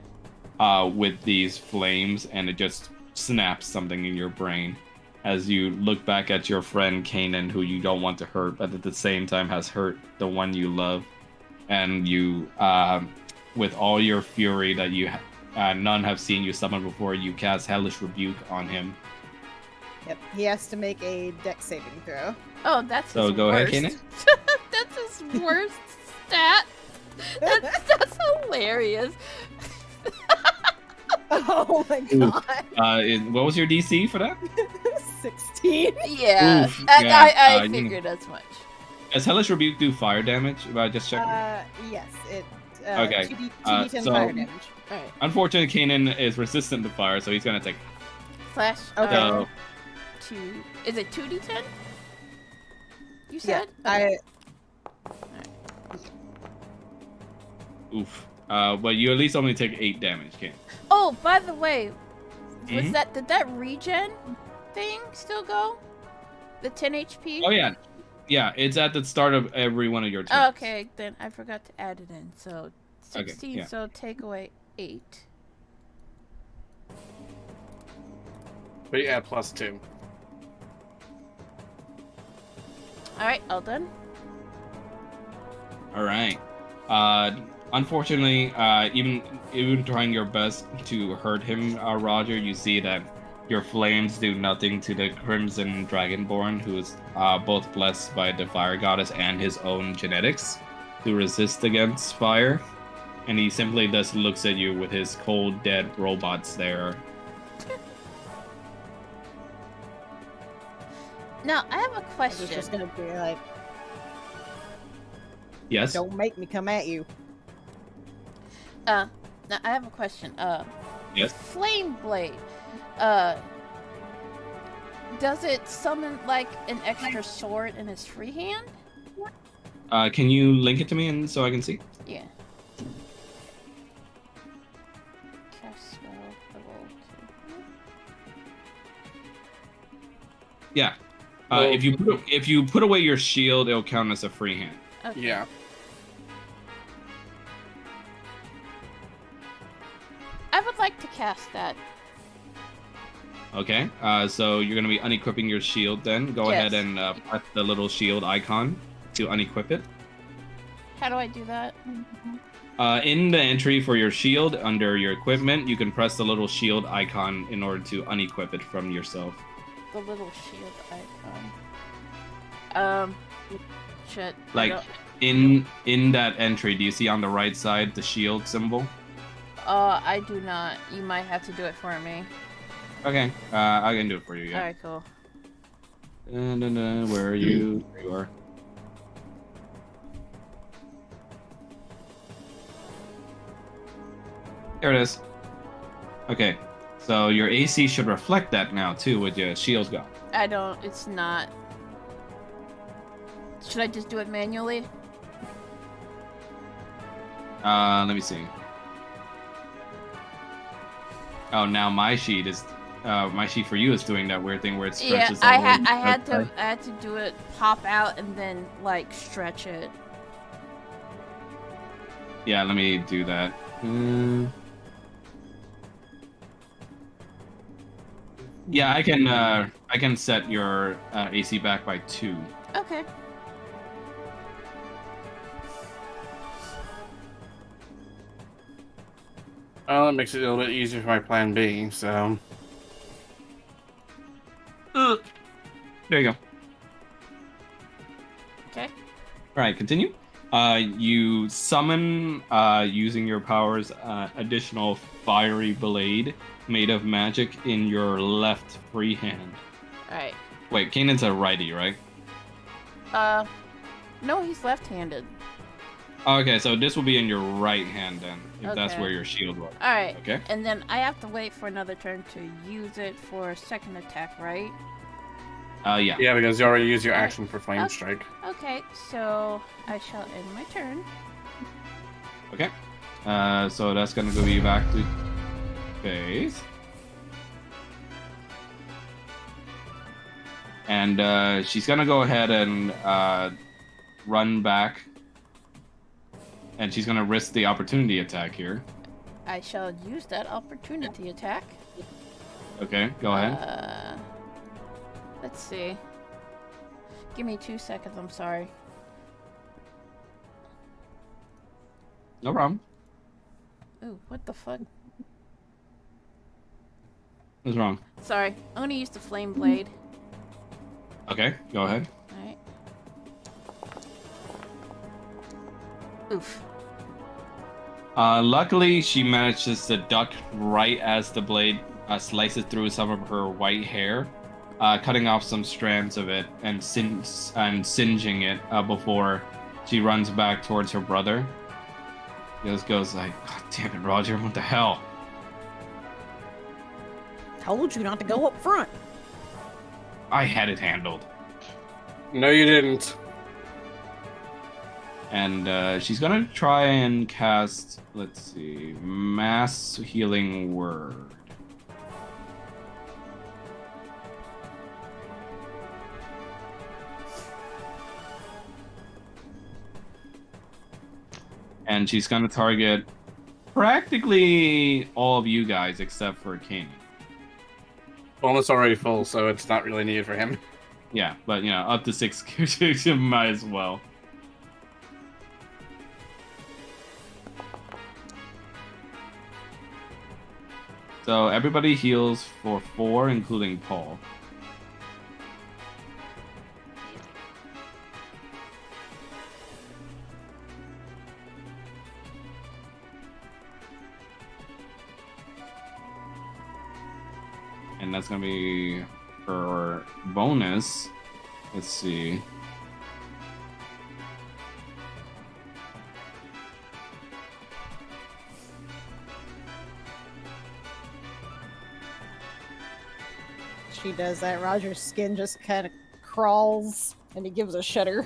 with these flames, and it just snaps something in your brain as you look back at your friend Kanan, who you don't want to hurt, but at the same time has hurt the one you love, and you, with all your fury that you none have seen you summon before, you cast Hellish Rebuke on him. Yep, he has to make a dex saving throw. Oh, that's So his go ahead, worst. Kanan. That's his worst stat. That's hilarious. Oh my Ooh. god. What was your DC for that? 16. Yeah, Oof, I, yeah, I you know. figured as much. Does Hellish Rebuke do fire damage? If I just check. Yes, it. Okay, 2d10 so- fire damage. Alright. Unfortunately, Kanan is resistant to fire, so he's gonna take. Slash. Okay. So, Two. Is it 2d10? You Yeah, said? I. oof. But you at least only take 8 damage, Kanan. Oh, by the way, was Mhm. did that regen thing still go? The 10 HP? Oh yeah, yeah. It's at the start of every one of your turns. Oh, okay, then I forgot to add it in. So 16, yeah. so take away 8. But yeah, +2. Alright, all done. All right. Unfortunately, even trying your best to hurt him, Roger, you see that your flames do nothing to the Crimson Dragonborn, who is both blessed by the Fire Goddess and his own genetics to resist against fire. And he simply just looks at you with his cold, dead robot stare. Now, I have a I was question. just gonna be like, Yes. don't make me come at you. Now I have a question. Yes. Flame Blade. Does it summon like an extra sword in his free hand? Can you link it to me and so I can see? Yeah. Cast spell level 2. Yeah. Well- If you put away your shield, it'll count as a free hand. Okay. Yeah. I would like to cast that. Okay. So you're gonna be unequipping your shield. Then go Yes. ahead and press the little shield icon to unequip it. How do I do that? In the entry for your shield under your equipment, you can press the little shield icon in order to unequip it from yourself. The little shield icon. Shit. I Like in that entry, do you see on the right side the shield symbol? I do not. You might have to do it for me. Okay. I can do it for you. Yeah. Alright, cool. Where are you? There you are. There it is. Okay. So your AC should reflect that now too with your shields go. I don't. It's not. Should I just do it manually? Let me see. Oh, now my sheet is my sheet for you is doing that weird thing where it Yeah, stretches. I all the way had to the to. I had to do it. Pop out and then like stretch it. Yeah, let me do that. Yeah, I can set your AC back by 2. Okay. Well, it makes it a little bit easier for my plan B, so... There you go. Okay. All right, continue. You summon, using your powers, additional fiery blade made of magic in your left free hand. All right. Wait, Kanan's a righty, right? No, he's left-handed. Okay, so this will be in your right hand then, if that's Okay. where your shield was. All right. Okay. And then I have to wait for another turn to use it for a second attack, right? Yeah. Yeah, because you already used your Alright. action for Flame Strike. Okay. So I shall end my turn. Okay. So that's gonna go be back to Faith. And she's gonna go ahead and run back. And she's gonna risk the opportunity attack here. I shall use that opportunity attack. Okay, go ahead. Let's see. Give me 2 seconds, I'm sorry. No problem. Ooh, what the fuck? What's wrong? Sorry, I'm gonna use the flame blade. Okay, go ahead. Alright. Oof. Luckily, she manages to duck right as the blade slices through some of her white hair, cutting off some strands of it and singeing it before she runs back towards her brother. He just goes like, "God damn it, Roger! What the hell?" Told you not to go up front. I had it handled. No, you didn't. And she's gonna try and cast, let's see, Mass Healing Word. And she's gonna target practically all of you guys except for Kane. Bonus already full, so it's not really needed for him. Yeah, but you know, up to 6 characters, you might as well. So everybody heals for 4, including Paul. And that's gonna be her bonus. Let's see. She does that. Roger's skin just kind of crawls, and he gives a shudder.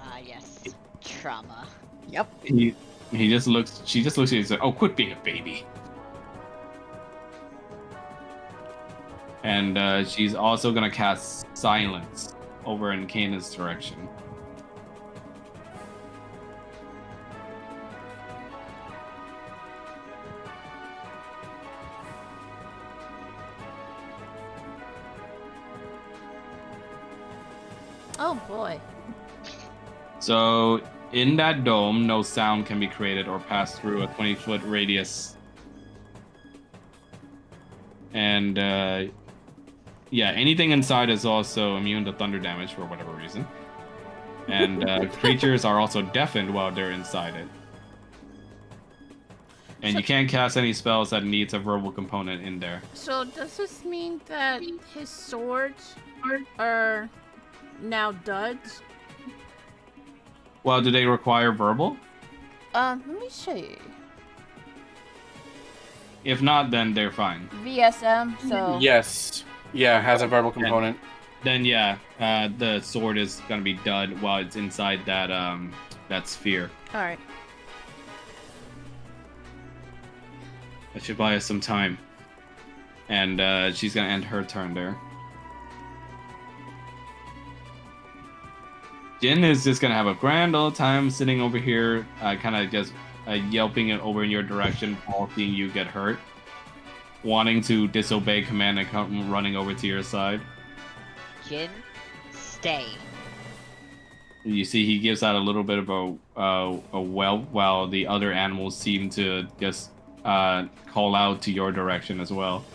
Ah, yes. Trauma. Yep. He just looks. She just looks at you and says, "Oh, quit being a baby." And she's also gonna cast Silence over in Kana's direction. Oh boy. So in that dome, no sound can be created or pass through a 20-foot radius. And yeah, anything inside is also immune to thunder damage for whatever reason. And creatures are also deafened while they're inside it. And you can't cast any spells that needs a verbal component in there. So does this mean that his swords are now duds? Well, do they require verbal? Let me see. If not, then they're fine. VSM, so... Yes. Yeah, has a verbal component. Then yeah, the sword is gonna be dud while it's inside that that sphere. Alright. That should buy us some time. And she's gonna end her turn there. Jin is just gonna have a grand old time sitting over here, kind of just yelping it over in your direction, all seeing you get hurt, wanting to disobey command and come running over to your side. Jin, stay. You see, he gives out a little bit of a whelp, while the other animals seem to just call out to your direction as well.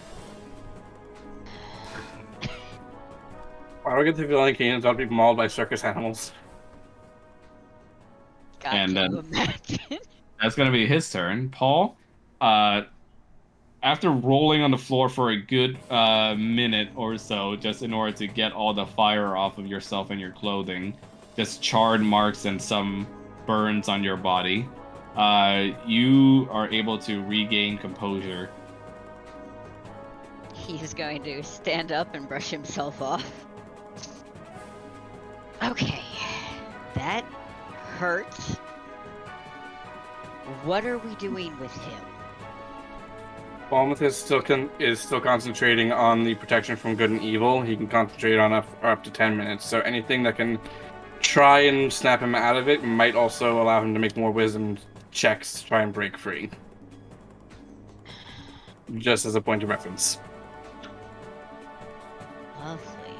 Why do I get the feeling canids ought to be mauled by circus animals? God, And can then- you imagine? That's gonna be his turn. Paul, after rolling on the floor for a good minute or so, just in order to get all the fire off of yourself and your clothing, just charred marks and some burns on your body, you are able to regain composure. He's going to stand up and brush himself off. Okay. That hurt. What are we doing with him? Falmouth is still concentrating on the protection from good and evil. He can concentrate on up to 10 minutes. So anything that can try and snap him out of it might also allow him to make more wisdom checks to try and break free. Just as a point of reference. Lovely.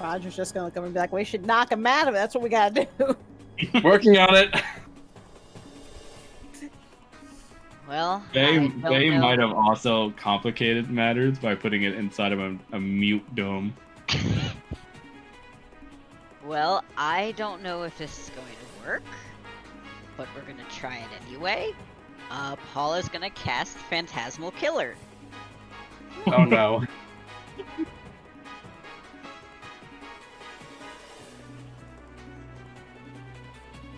Roger's just gonna come and be like, we should knock him out of it. That's what we gotta do. Working on it. Well, They I don't know. might have also complicated matters by putting it inside of a mute dome. Well, I don't know if this is going to work, but we're gonna try it anyway. Paul is gonna cast Phantasmal Killer. Oh no.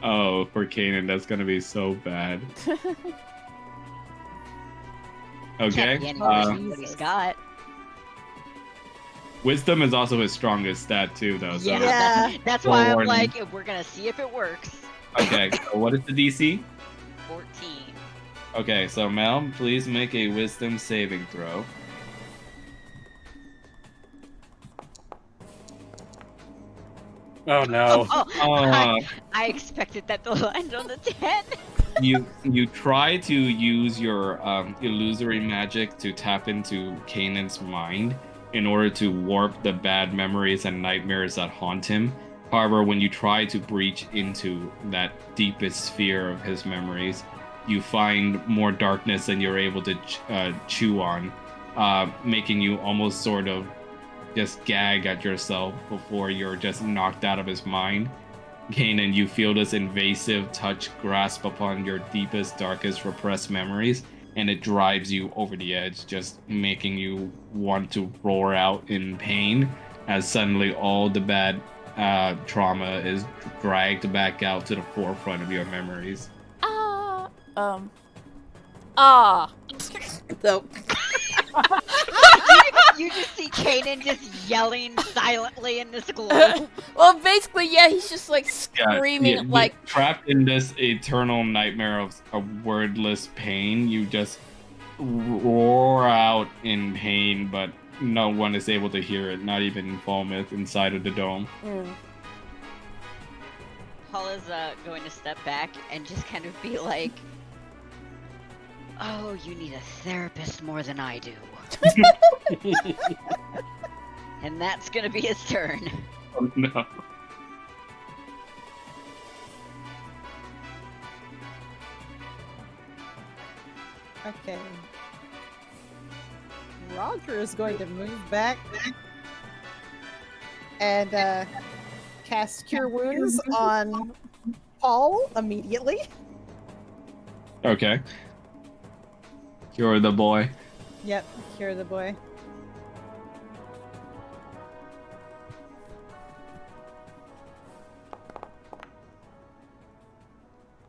Oh, for Kanan, that's gonna be so bad. Okay. Can't be any worse Uh, than what he's got. wisdom is also his strongest stat too, though. So. Yeah, Yeah. that's why I'm Warning. like, we're gonna see if it works. Okay. So what is the DC? 14. Okay. So Mel, please make a wisdom saving throw. Oh no. Uh, I expected that to land on the 10. you try to use your illusory magic to tap into Kanan's mind in order to warp the bad memories and nightmares that haunt him. However, when you try to breach into that deepest sphere of his memories, you find more darkness than you're able to chew on, making you almost sort of just gag at yourself before you're just knocked out of his mind. Kanan, you feel this invasive touch grasp upon your deepest, darkest repressed memories, and it drives you over the edge, just making you want to roar out in pain as suddenly all the bad trauma is dragged back out to the forefront of your memories. So, You just see Kanan just yelling silently in this glow. well, basically, yeah, he's just like Yeah, screaming, you're like, trapped in this eternal nightmare of wordless pain. You just roar out in pain, but no one is able to hear it, not even Falmouth inside of the dome. Paul is going to step back and just kind of be like, oh, you need a therapist more than I do. And that's gonna be his turn. Oh, no. Okay. Roger is going to move back and cast Cure Wounds on Paul immediately. Okay. You're the boy. Yep, cure the boy.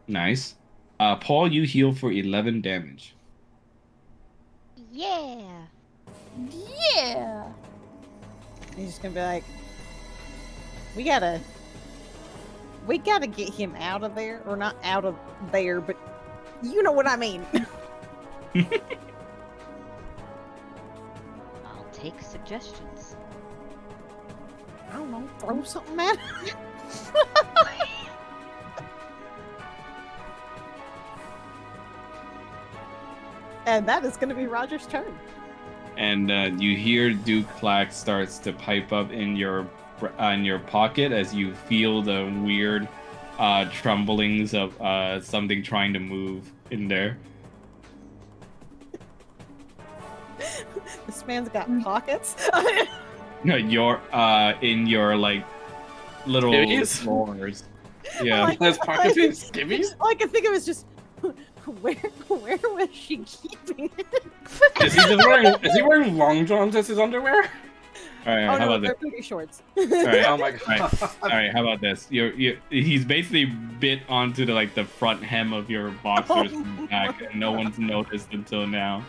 Nice. Paul, you heal for 11 damage. Yeah. yeah. He's just gonna be like, we gotta get him out of there, or not out of there, but you know what I mean. I'll take suggestions. I don't know, throw something at him. And that is gonna be Roger's turn. And you hear Duke Clack starts to pipe up in your pocket as you feel the weird tremblings of something trying to move in there. This man's got pockets. No, you're in your like little Skivvies? drawers. Yeah. Like- There's pocket skivvies? All I can think of is just where was she keeping it? Is he wearing long johns as his underwear? All right. Oh How no, about they're this? booty shorts. All right. Oh my god. All right. How about this? He's basically bit onto the front hem of your boxers from the back, and no one's noticed until now.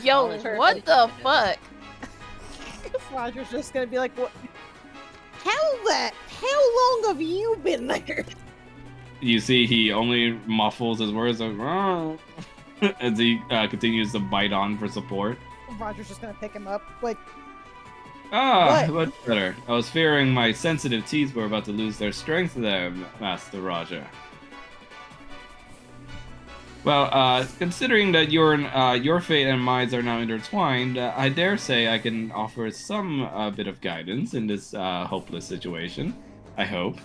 Yo, Perfect. what the fuck? Roger's just gonna be like, "What? How long have you been there?" You see, he only muffles his words like, as he continues to bite on for support. Roger's just gonna pick him up. Like, Ah, What? much better. I was fearing my sensitive teeth were about to lose their strength there, Master Roger. Well, considering that your fate and mine are now intertwined, I dare say I can offer some bit of guidance in this hopeless situation. I hope.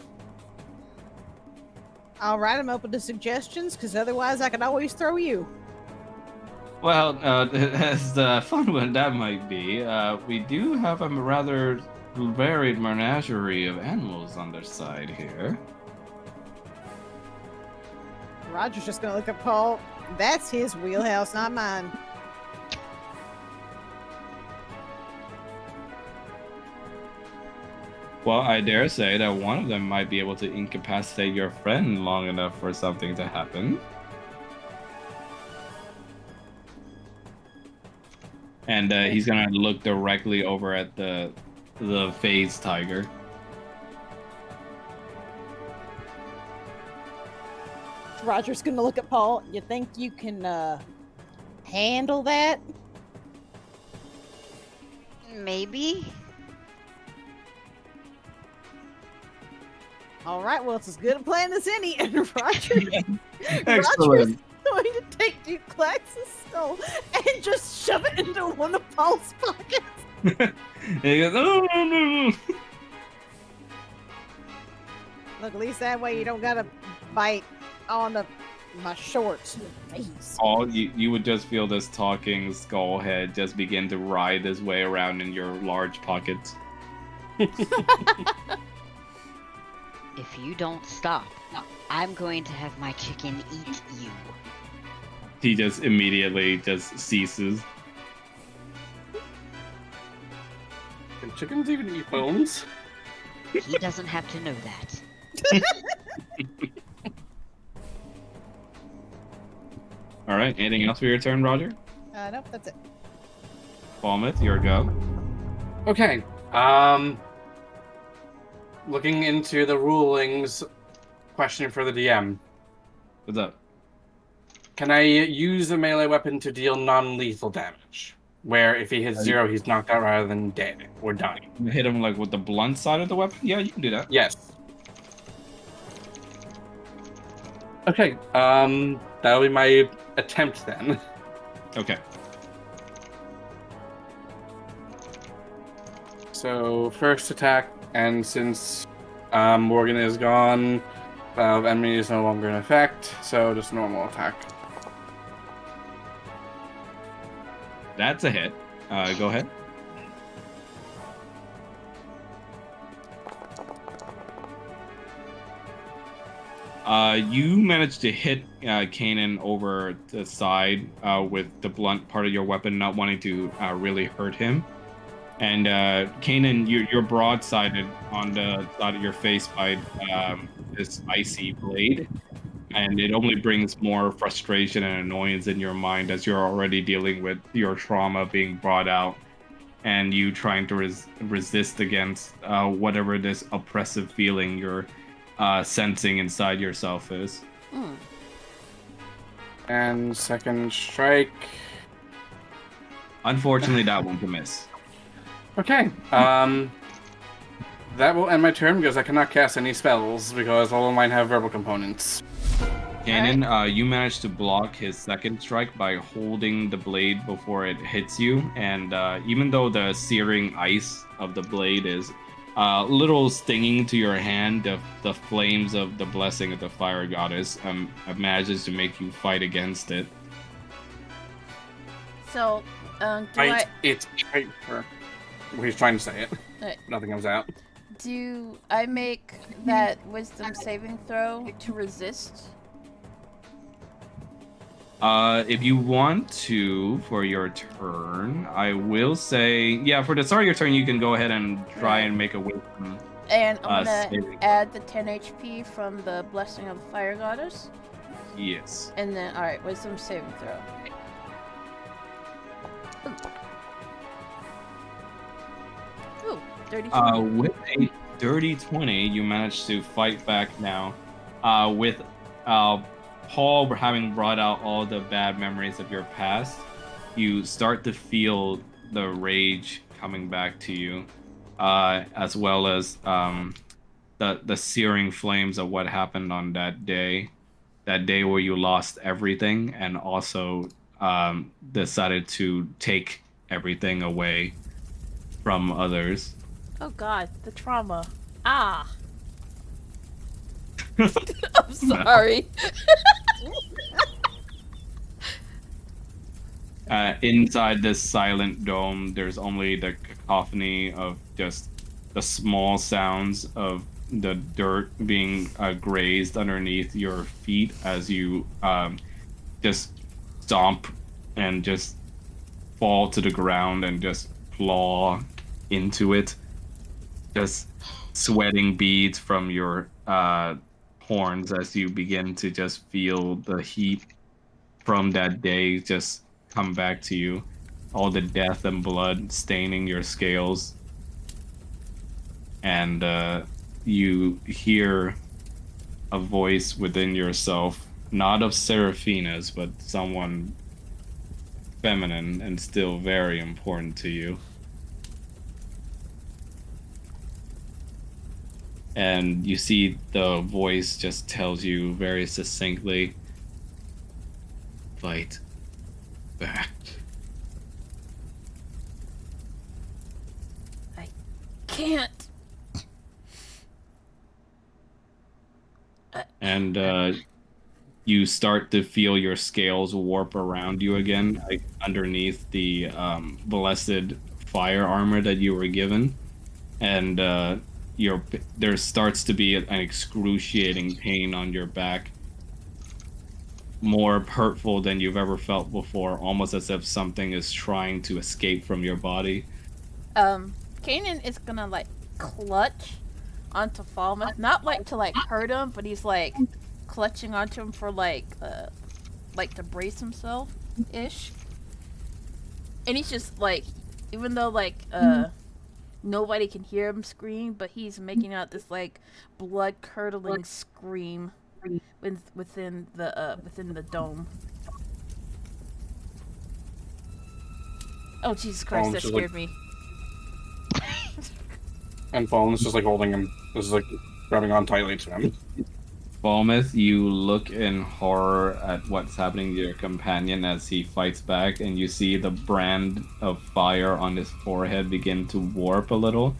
all right, I'm open to suggestions, because otherwise I can always throw you. Well, as fun one that might be, we do have a rather varied menagerie of animals on their side here. Roger's just gonna look at Paul. That's his wheelhouse, not mine. Well, I dare say that one of them might be able to incapacitate your friend long enough for something to happen. And he's gonna look directly over at the phase tiger. Roger's gonna look at Paul. You think you can handle that? Maybe. All right, well, it's as good a plan as any. And Roger, Roger's Excellent. going to take Duklax's skull and just shove it into one of Paul's pockets. And he goes, "Oh, no, no, no." Look, at least that way you don't gotta bite on my shorts. Jeez. All you would just feel this talking skull head just begin to ride his way around in your large pockets. If you don't stop, I'm going to have my chicken eat you. He just immediately just ceases. Can chickens even eat bones? He doesn't have to know that. All right. Anything else for your turn, Roger? Nope, that's it. Falmouth, your go. Okay. Looking into the rulings, question for the DM. What's up? Can I use a melee weapon to deal non-lethal damage? Where if he hits 0, he's knocked out rather than dead or dying. Hit him like with the blunt side of the weapon? Yeah, you can do that. Yes. Okay. That'll be my attempt then. Okay. So first attack, and since Morgan is gone, enemy is no longer in effect, so just normal attack. That's a hit. Go ahead. You managed to hit Kanan over the side with the blunt part of your weapon, not wanting to really hurt him. And Kanan, you're broadsided on the side of your face by this icy blade. And it only brings more frustration and annoyance in your mind as you're already dealing with your trauma being brought out and you trying to resist against whatever this oppressive feeling you're sensing inside yourself is. And second strike. Unfortunately, that one's a miss. Okay. That will end my turn because I cannot cast any spells because all of mine have verbal components. Kanan, you managed to block his second strike by holding the blade before it hits you, and even though the searing ice of the blade is a little stinging to your hand, the flames of the blessing of the fire goddess manages to make you fight against it. So, Fight its paper. He's trying to say it. Right. Nothing comes out. do I make that wisdom saving throw to resist? If you want to, for your turn, I will say, yeah, for the start of your turn, you can go ahead and try and make a wisdom. And I'm saving gonna throw. add the 10 HP from the blessing of the fire goddess. Yes. And then, alright, wisdom saving throw. Ooh, 32. With a dirty 20, you manage to fight back now. With Paul having brought out all the bad memories of your past, you start to feel the rage coming back to you, as well as the searing flames of what happened on that day where you lost everything, and also decided to take everything away from others. Oh God, the trauma. Ah, I'm sorry. Inside this silent dome, there's only the cacophony of just the small sounds of the dirt being grazed underneath your feet as you just stomp and just fall to the ground and just claw into it. Just sweating beads from your horns as you begin to just feel the heat from that day just come back to you. All the death and blood staining your scales. And you hear a voice within yourself, not of Seraphina's, but someone feminine and still very important to you. And you see the voice just tells you very succinctly, fight back. Can't. And you start to feel your scales warp around you again, like underneath the blessed fire armor that you were given. And there starts to be an excruciating pain on your back, more hurtful than you've ever felt before, almost as if something is trying to escape from your body. Kanan is gonna like clutch onto Falmouth, not like to like hurt him, but he's like clutching onto him for like to brace himself ish. And he's just like, even though like nobody can hear him scream, but he's making out this like blood curdling scream within the dome. Oh Jesus Christ, that scared me. And Fallen's just like holding him. This is like grabbing on tightly to him. Falmouth, you look in horror at what's happening to your companion as he fights back, and you see the brand of fire on his forehead begin to warp a little.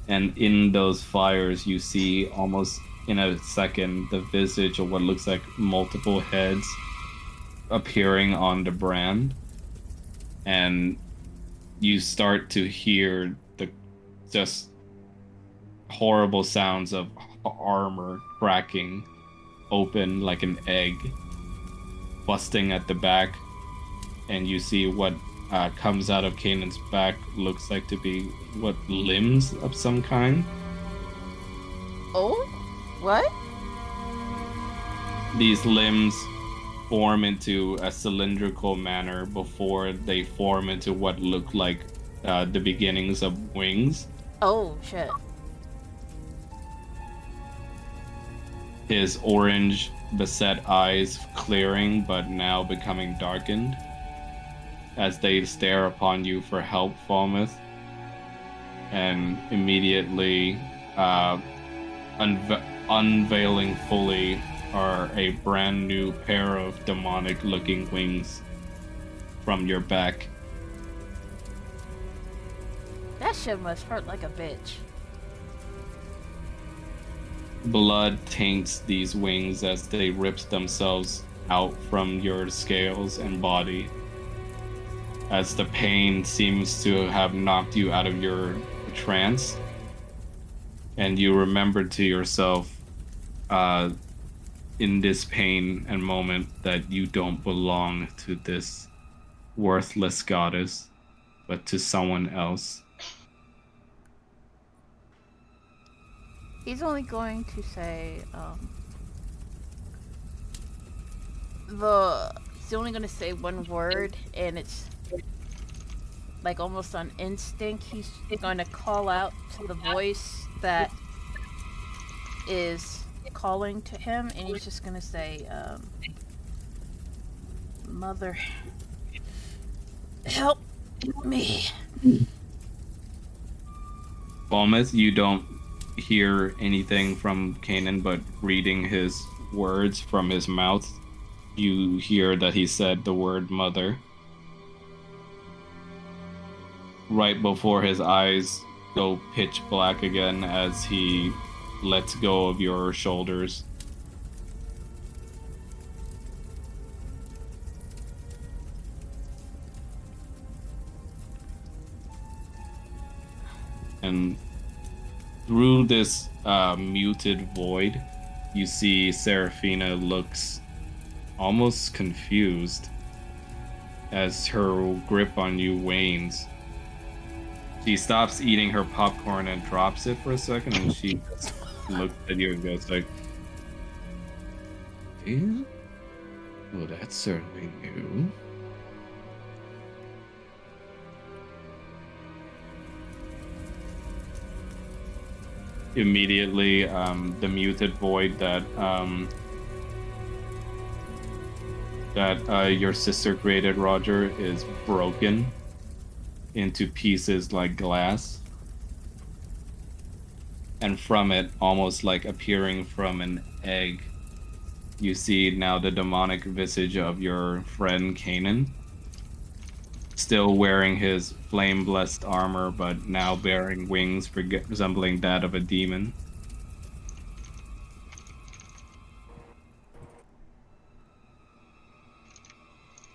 And in those fires, you see almost in a second the visage of what looks like multiple heads appearing on the brand. And you start to hear the just horrible sounds of armor cracking open like an egg, busting at the back, and you see what comes out of Kanan's back looks like to be what limbs of some kind. Oh? What? These limbs form into a cylindrical manner before they form into what look like the beginnings of wings. Oh shit. His orange beset eyes clearing but now becoming darkened as they stare upon you for help, Falmouth. And immediately unveiling fully are a brand new pair of demonic looking wings from your back. That shit must hurt like a bitch. Blood taints these wings as they rip themselves out from your scales and body, as the pain seems to have knocked you out of your trance, and you remember to yourself in this pain and moment that you don't belong to this worthless goddess, but to someone else. He's only going to say, he's only going to say one word, and it's like almost on instinct. He's going to call out to the voice that is calling to him, and he's just gonna say, "Mother, help me." Balmeth, you don't hear anything from Kanan, but reading his words from his mouth, you hear that he said the word mother. Right before his eyes go pitch black again as he lets go of your shoulders. And through this muted void, you see Seraphina looks almost confused as her grip on you wanes. She stops eating her popcorn and drops it for a second, and she just looks at you and goes like, "Yeah? Well, that's certainly new." Immediately, the muted void that your sister created, Roger, is broken into pieces like glass. And from it, almost like appearing from an egg, you see now the demonic visage of your friend Kanan, still wearing his flame-blessed armor, but now bearing wings resembling that of a demon.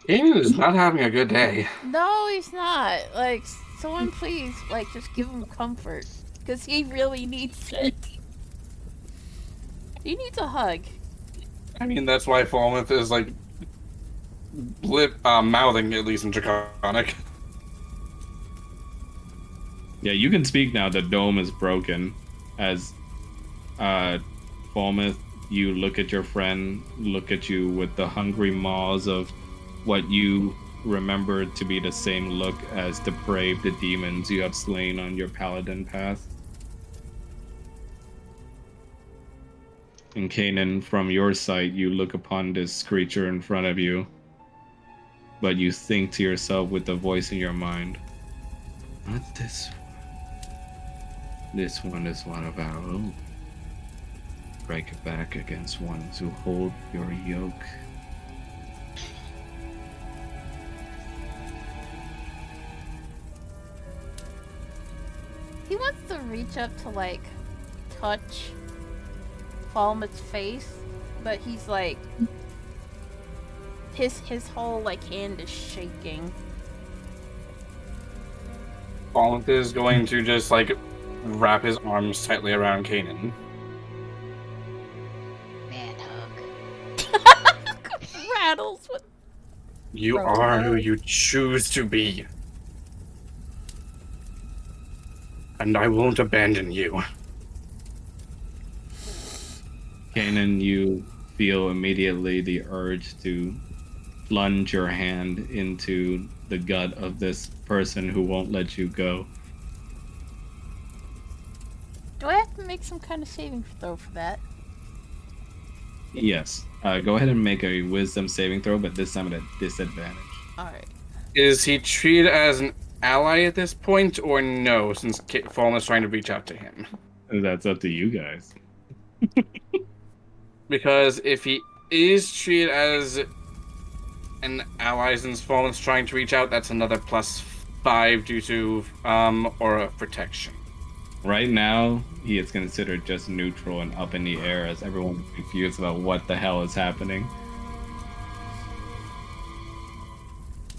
Kanan is not having a good day. No, he's not. Like, someone please, like, just give him comfort. Because he really needs it. He needs a hug. I mean, that's why Falmouth is like mouthing at least in Draconic. Yeah, you can speak now. The dome is broken. As Falmouth, you look at your friend, look at you with the hungry maws of what you remember to be the same look as depraved demons you have slain on your paladin path. And Kanan, from your sight, you look upon this creature in front of you, but you think to yourself with the voice in your mind, "Not this one. This one is one of our own. Strike back against ones who hold your yoke." He wants to reach up to, like, touch Falmouth's face, but he's like, his whole, like, hand is shaking. Falmouth is going to just like wrap his arms tightly around Kanan. Man hug. Rattles with. You are who you choose to be. And I won't abandon you. Kanan, you feel immediately the urge to plunge your hand into the gut of this person who won't let you go. Do I have to make some kind of saving throw for that? Yes. Go ahead and make a wisdom saving throw, but this time at a disadvantage. Alright. Is he treated as an ally at this point, or no, since Fallen is trying to reach out to him? That's up to you guys. Because if he is treated as an ally since Fallen's trying to reach out, that's another +5 due to aura of protection. Right now, he is considered just neutral and up in the air as everyone is confused about what the hell is happening.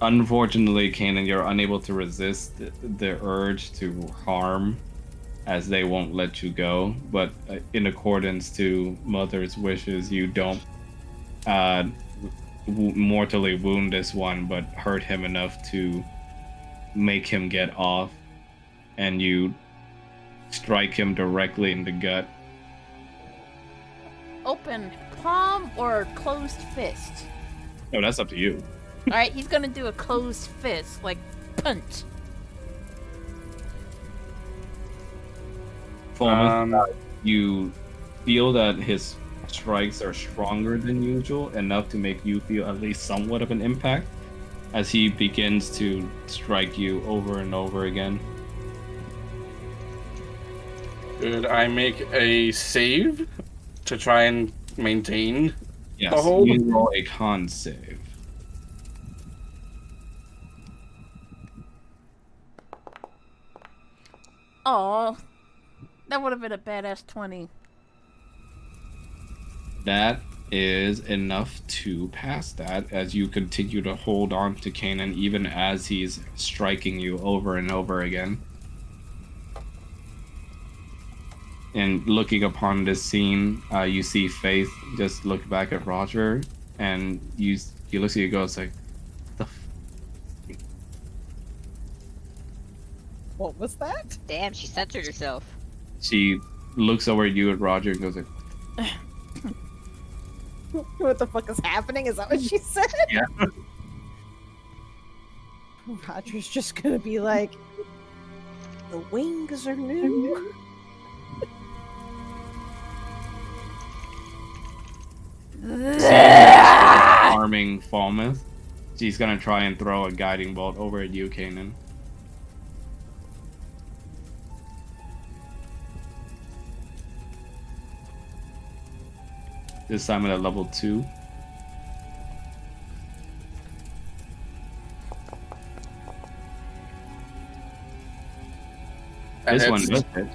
Unfortunately, Kanan, you're unable to resist the urge to harm as they won't let you go. But in accordance to Mother's wishes, you don't mortally wound this one, but hurt him enough to make him get off. And you strike him directly in the gut. Open palm or closed fist? Oh, that's up to you. Alright, he's gonna do a closed fist, like punch. Falmouth, you feel that his strikes are stronger than usual, enough to make you feel at least somewhat of an impact as he begins to strike you over and over again. Could I make a save to try and maintain Yes, the hold? you roll a con save. Oh, that would have been a badass 20. That is enough to pass that as you continue to hold on to Kanan even as he's striking you over and over again. And looking upon this scene, you see Faith just look back at Roger, and he looks at you and goes like, "The What was that? Damn, she censored herself. She looks over at you and Roger and goes like, What the fuck is happening? Is that what she said? yeah. Roger's just gonna be like, the wings are new. Arming Falmouth. She's gonna try and throw a guiding bolt over at you, Kanan. This time at a level 2. This one does hit.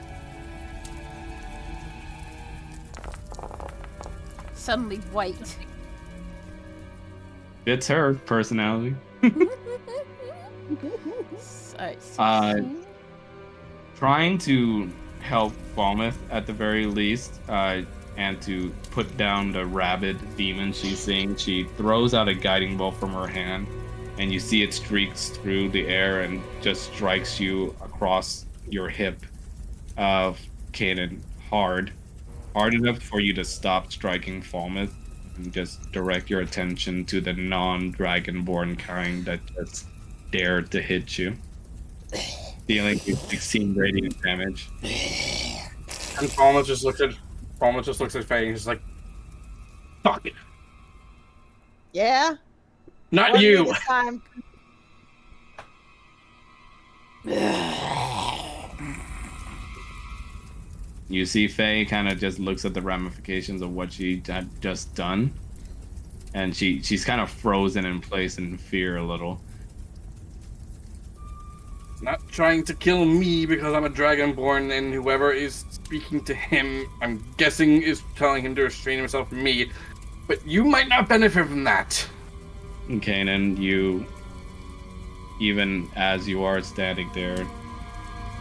Suddenly white. It's her personality. Trying to help Falmouth at the very least, and to put down the rabid demon she's seeing, she throws out a guiding bolt from her hand, and you see it streaks through the air and just strikes you across your hip of Kanan hard enough for you to stop striking Falmouth and just direct your attention to the non-dragonborn kind that just dared to hit you, dealing with 16 radiant damage. And Falmouth just looks at Faye and he's like, "Fuck it, Yeah. not One you." this time. You see Faye kind of just looks at the ramifications of what she had just done, and she's kind of frozen in place in fear a little. Not trying to kill me because I'm a dragonborn, and whoever is speaking to him, I'm guessing, is telling him to restrain himself from me. But you might not benefit from that. Okay, and you, even as you are standing there,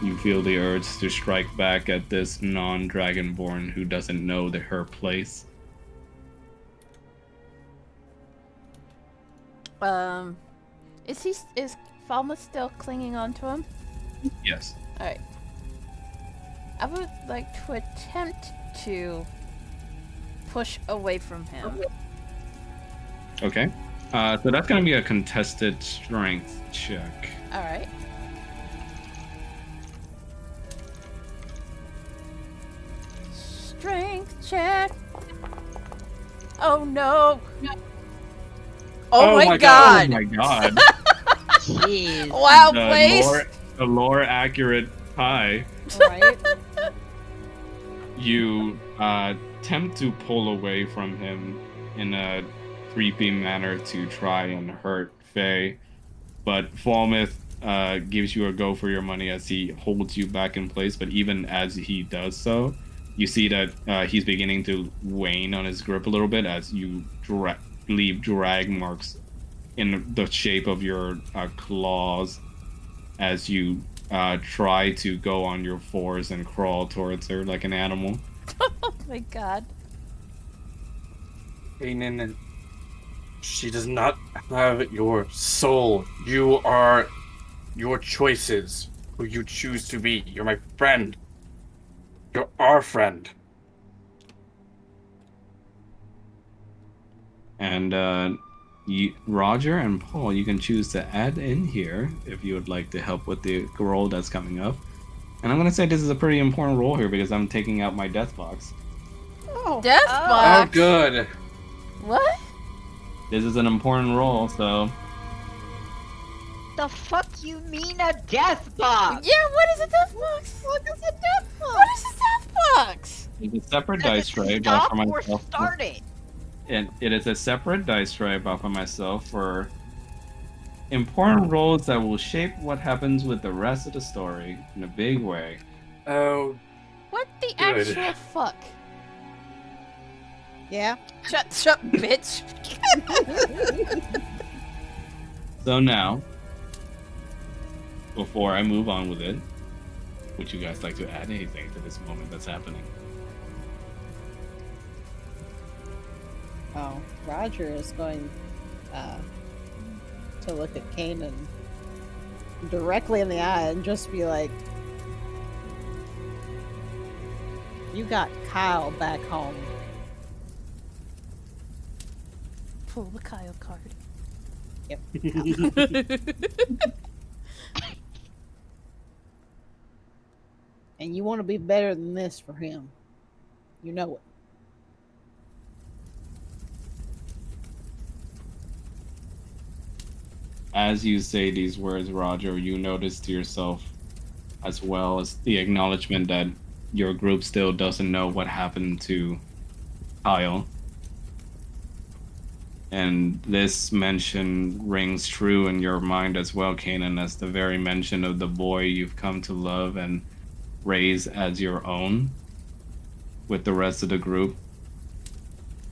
you feel the urge to strike back at this non-dragonborn who doesn't know her place. Is Falmouth still clinging on to him? Yes. Alright. I would like to attempt to push away from him. Okay. So that's going to be a contested strength check. Alright. Strength check. Oh no. Oh, my god. Oh my god. Jeez. Wow, place. The lore accurate tie. Right? You attempt to pull away from him in a creepy manner to try and hurt Faye, but Falmouth gives you a go for your money as he holds you back in place. But even as he does so, you see that he's beginning to wane on his grip a little bit as you leave drag marks in the shape of your claws as you try to go on your fours and crawl towards her like an animal. Oh my god. Kanan, she does not have your soul. You are your choices, who you choose to be. You're my friend. You're our friend. And Roger and Paul, you can choose to add in here if you would like to help with the roll that's coming up. And I'm going to say this is a pretty important roll here because I'm taking out my death box. Oh, Death Oh. Oh, box. good. What? This is an important role, so The fuck you mean a death box? Yeah, what is a death box? what is a death What is a death box? it's a separate Does dice it tray bought stop for or myself. start it? And it is a separate dice tray I bought for myself for important roles that will shape what happens with the rest of the story in a big way. Oh, What the Good. actual fuck? Yeah. Shut, bitch. So now, before I move on with it, would you guys like to add anything to this moment that's happening? Oh, Roger is going to look at Kanan directly in the eye and just be like, "You got Kyle back home." Pull the Kyle card. Yep. And you want to be better than this for him. You know it. As you say these words, Roger, you notice to yourself, as well as the acknowledgement that your group still doesn't know what happened to Kyle. And this mention rings true in your mind as well, Kanan, as the very mention of the boy you've come to love and raise as your own with the rest of the group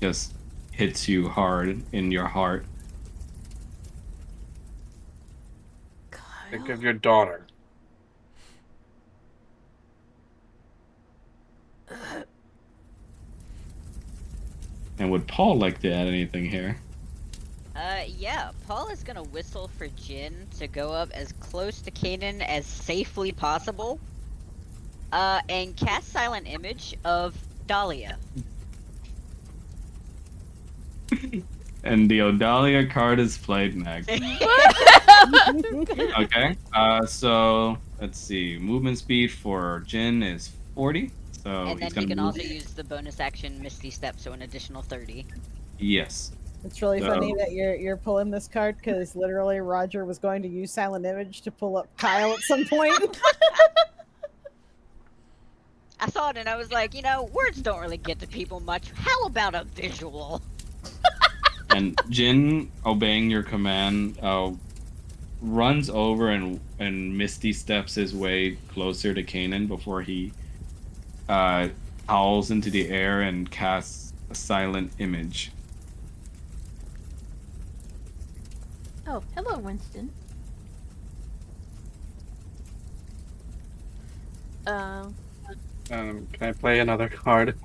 just hits you hard in your heart. think of your daughter. And would Paul like to add anything here? Yeah, Paul is gonna whistle for Jin to go up as close to Kanan as safely possible. And cast Silent Image of Dahlia. And the Odalia card is played next. Okay. So let's see. Movement speed for Jin is 40. So And he's then gonna you can move. also use the bonus action Misty Step, so an additional 30. Yes. It's really So- funny that you're pulling this card because literally Roger was going to use Silent Image to pull up Kyle at some point. I saw it and I was like, you know, words don't really get to people much. How about a visual? And Jin, obeying your command, runs over and Misty steps his way closer to Kanan before he howls into the air and casts a silent image. Oh, hello, Winston. Can I play another card?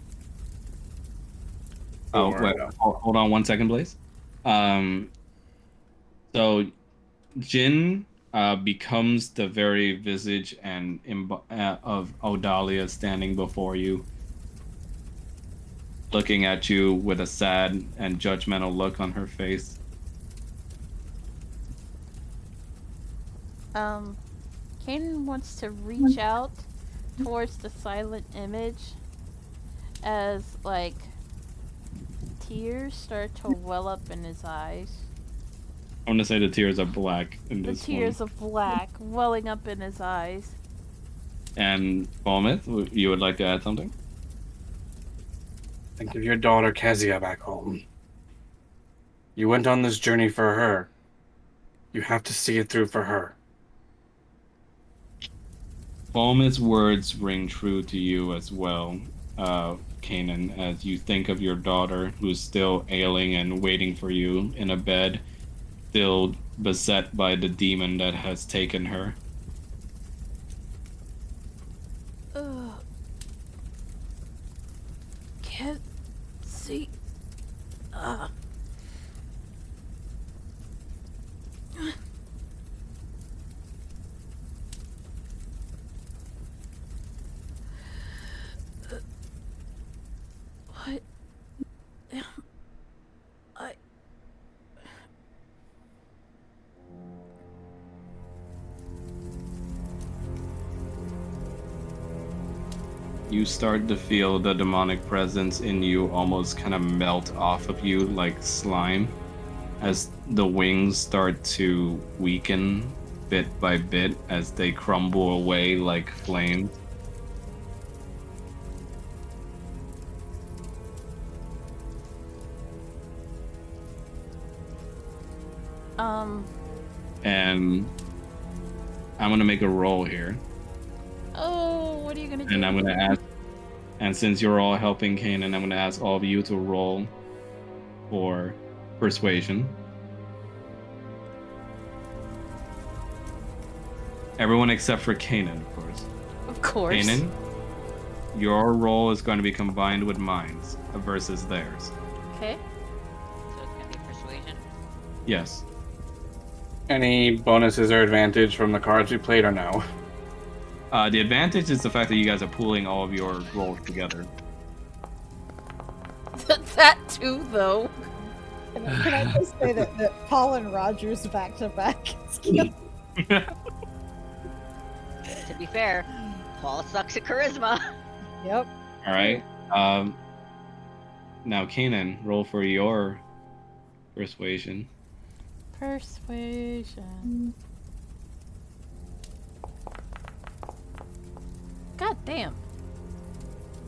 Oh, Or, wait, hold on 1 second, please. So Jin becomes the very visage and of Odalia standing before you, looking at you with a sad and judgmental look on her face. Kanan wants to reach out towards the silent image as, like, tears start to well up in his eyes. I'm gonna say the tears are black in The this tears one. of black welling up in his eyes. And Balmith, you would like to add something? think of your daughter Kezia back home. You went on this journey for her. You have to see it through for her. Balmith's words ring true to you as well, Kanan, as you think of your daughter who's still ailing and waiting for you in a bed, still beset by the demon that has taken her. Ugh. Can't see. What am I? You you start to feel the demonic presence in you almost kind of melt off of you like slime as the wings start to weaken bit by bit as they crumble away like flames. And I'm gonna make a roll here. Oh, what are you gonna do? And I'm gonna ask, and since you're all helping Kanan, I'm gonna ask all of you to roll for persuasion. Everyone except for Kanan, of course. Of course. Kanan, your roll is going to be combined with mine's versus theirs. Okay. So it's gonna be persuasion. Yes. Any bonuses or advantage from the cards we played or no? The advantage is the fact that you guys are pooling all of your rolls together. That too, though. Can I just say that Paul and Roger's back-to-back skill? To be fair, Paul sucks at charisma. Yep. All right. Now, Kanan, roll for your persuasion. Persuasion. God damn.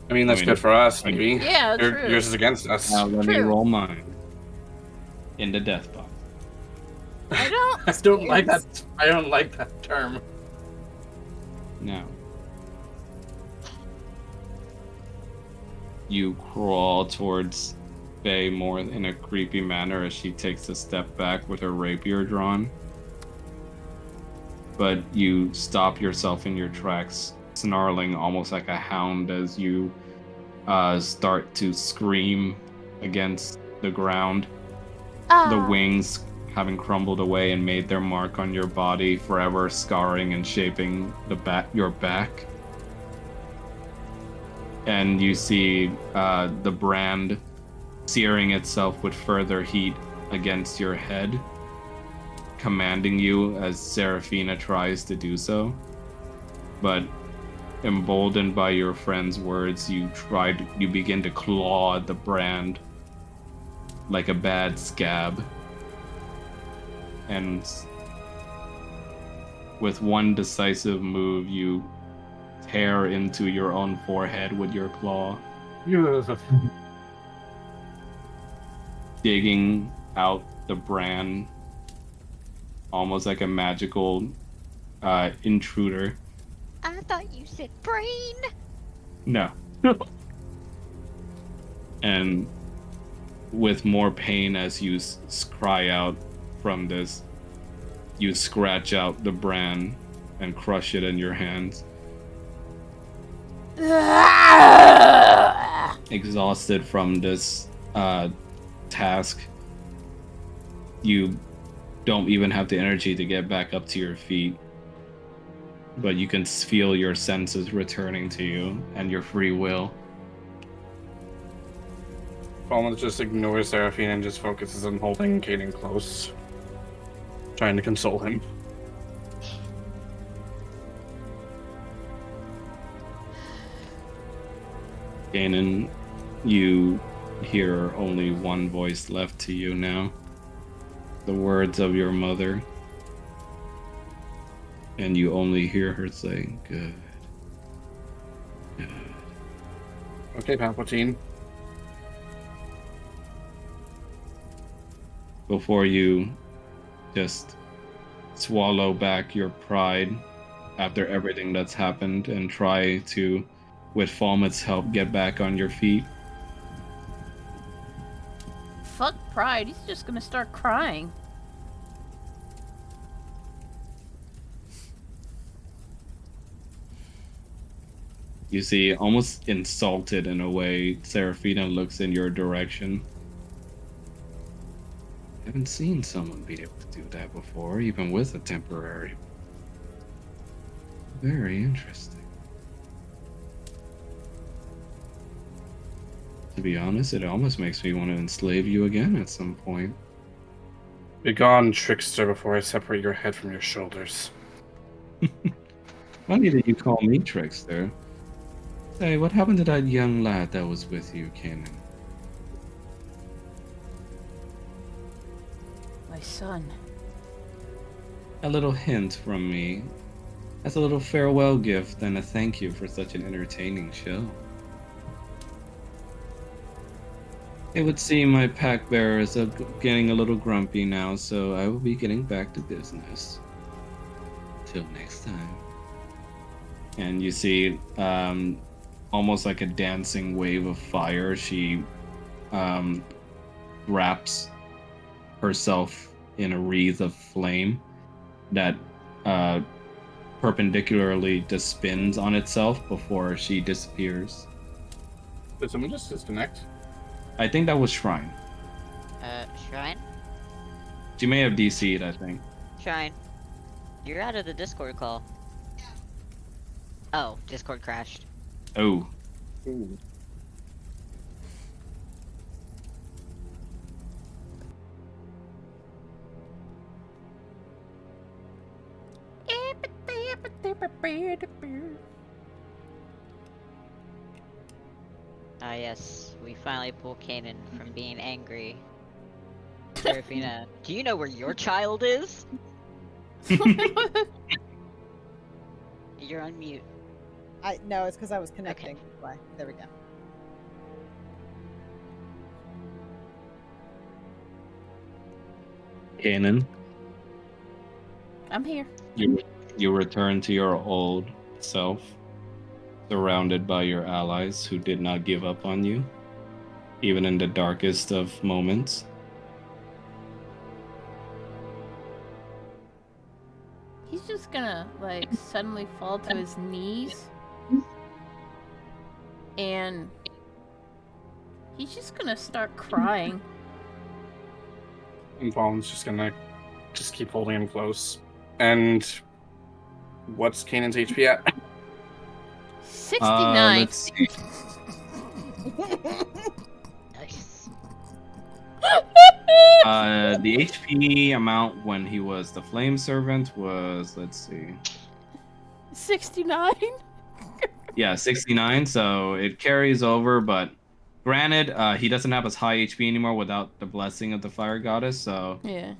I mean, that's good for us, maybe. Yeah, true. Yours is against us. Now let me True. roll mine in the death box. I don't. I don't like that. I don't like that term. Now, you crawl towards Faye more in a creepy manner as she takes a step back with her rapier drawn. But you stop yourself in your tracks, snarling almost like a hound as you start to scream against the ground. The wings having crumbled away and made their mark on your body, forever scarring and shaping your back. And you see the brand searing itself with further heat against your head, commanding you as Seraphina tries to do so. But emboldened by your friend's words, you begin to claw at the brand like a bad scab. And with one decisive move, you tear into your own forehead with your claw, digging out the brand almost like a magical intruder. I thought you said brain. No. And with more pain as you cry out from this, you scratch out the brand and crush it in your hands. Exhausted from this task, you don't even have the energy to get back up to your feet, but you can feel your senses returning to you and your free will. Paul just ignores Seraphine and just focuses on holding Kaden close, trying to console him. Kanan, you hear only one voice left to you now. The words of your mother. And you only hear her say, "Good. Good." Okay, Palpatine. Before you just swallow back your pride after everything that's happened and try to, with Falmouth's help, get back on your feet. Fuck pride. He's just gonna start crying. You see, almost insulted in a way, Seraphina looks in your direction. I haven't seen someone be able to do that before, even with a temporary. Very interesting. To be honest, it almost makes me want to enslave you again at some point. Begone, trickster, before I separate your head from your shoulders. Funny that you call me trickster. Hey, what happened to that young lad that was with you, Kanan? My son. A little hint from me. As a little farewell gift and a thank you for such an entertaining show. It would seem my pack bearer is getting a little grumpy now, so I will be getting back to business. Till next time. And you see, almost like a dancing wave of fire, she wraps herself in a wreath of flame that perpendicularly just spins on itself before she disappears. Did someone just disconnect? I think that was Shrine. Shrine? She may have DC'd, I think. Shrine. You're out of the Discord call. Oh, Discord crashed. Oh. Ooh. Ah yes, we finally pull Kanan from being angry. Serafina, do you know where your child is? You're on mute. No, it's because I was connecting. Why? There we go. Kanan, I'm here. you return to your old self, surrounded by your allies who did not give up on you, even in the darkest of moments. He's just gonna, like, suddenly fall to his knees. And he's just gonna start crying. And Fallen's just gonna keep holding him close. And what's Kanan's HP at? 69. Let's see. Nice. The HP amount when he was the Flame Servant was, let's see. 69? Yeah, 69, so it carries over, but granted, he doesn't have as high HP anymore without the blessing of the Fire Goddess, so Yeah.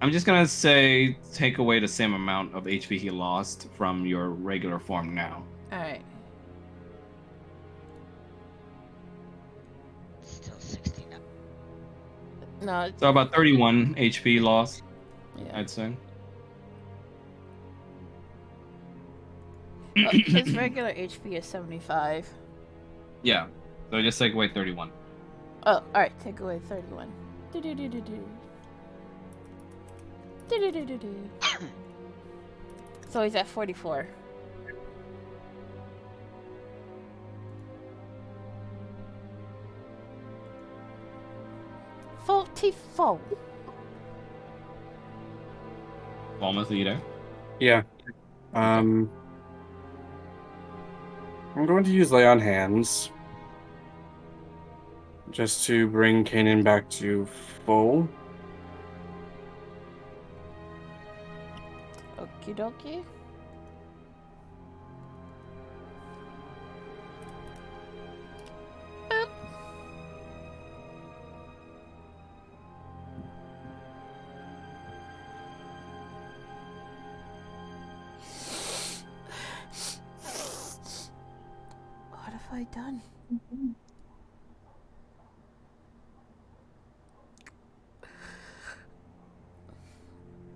I'm just gonna say take away the same amount of HP he lost from your regular form now. Alright. Still 69. No, it's, So about 31 HP loss, yeah. I'd say. His regular HP is 75. Yeah, so just take away 31. Oh, alright, take away 31. Do-do-do-do-do. Do-do-do-do-do. So he's at 44. Forty-four. Almost leader. Yeah. I'm going to use Lay on Hands. Just to bring Kanan back to full. Okie dokie. Boop. What have I done?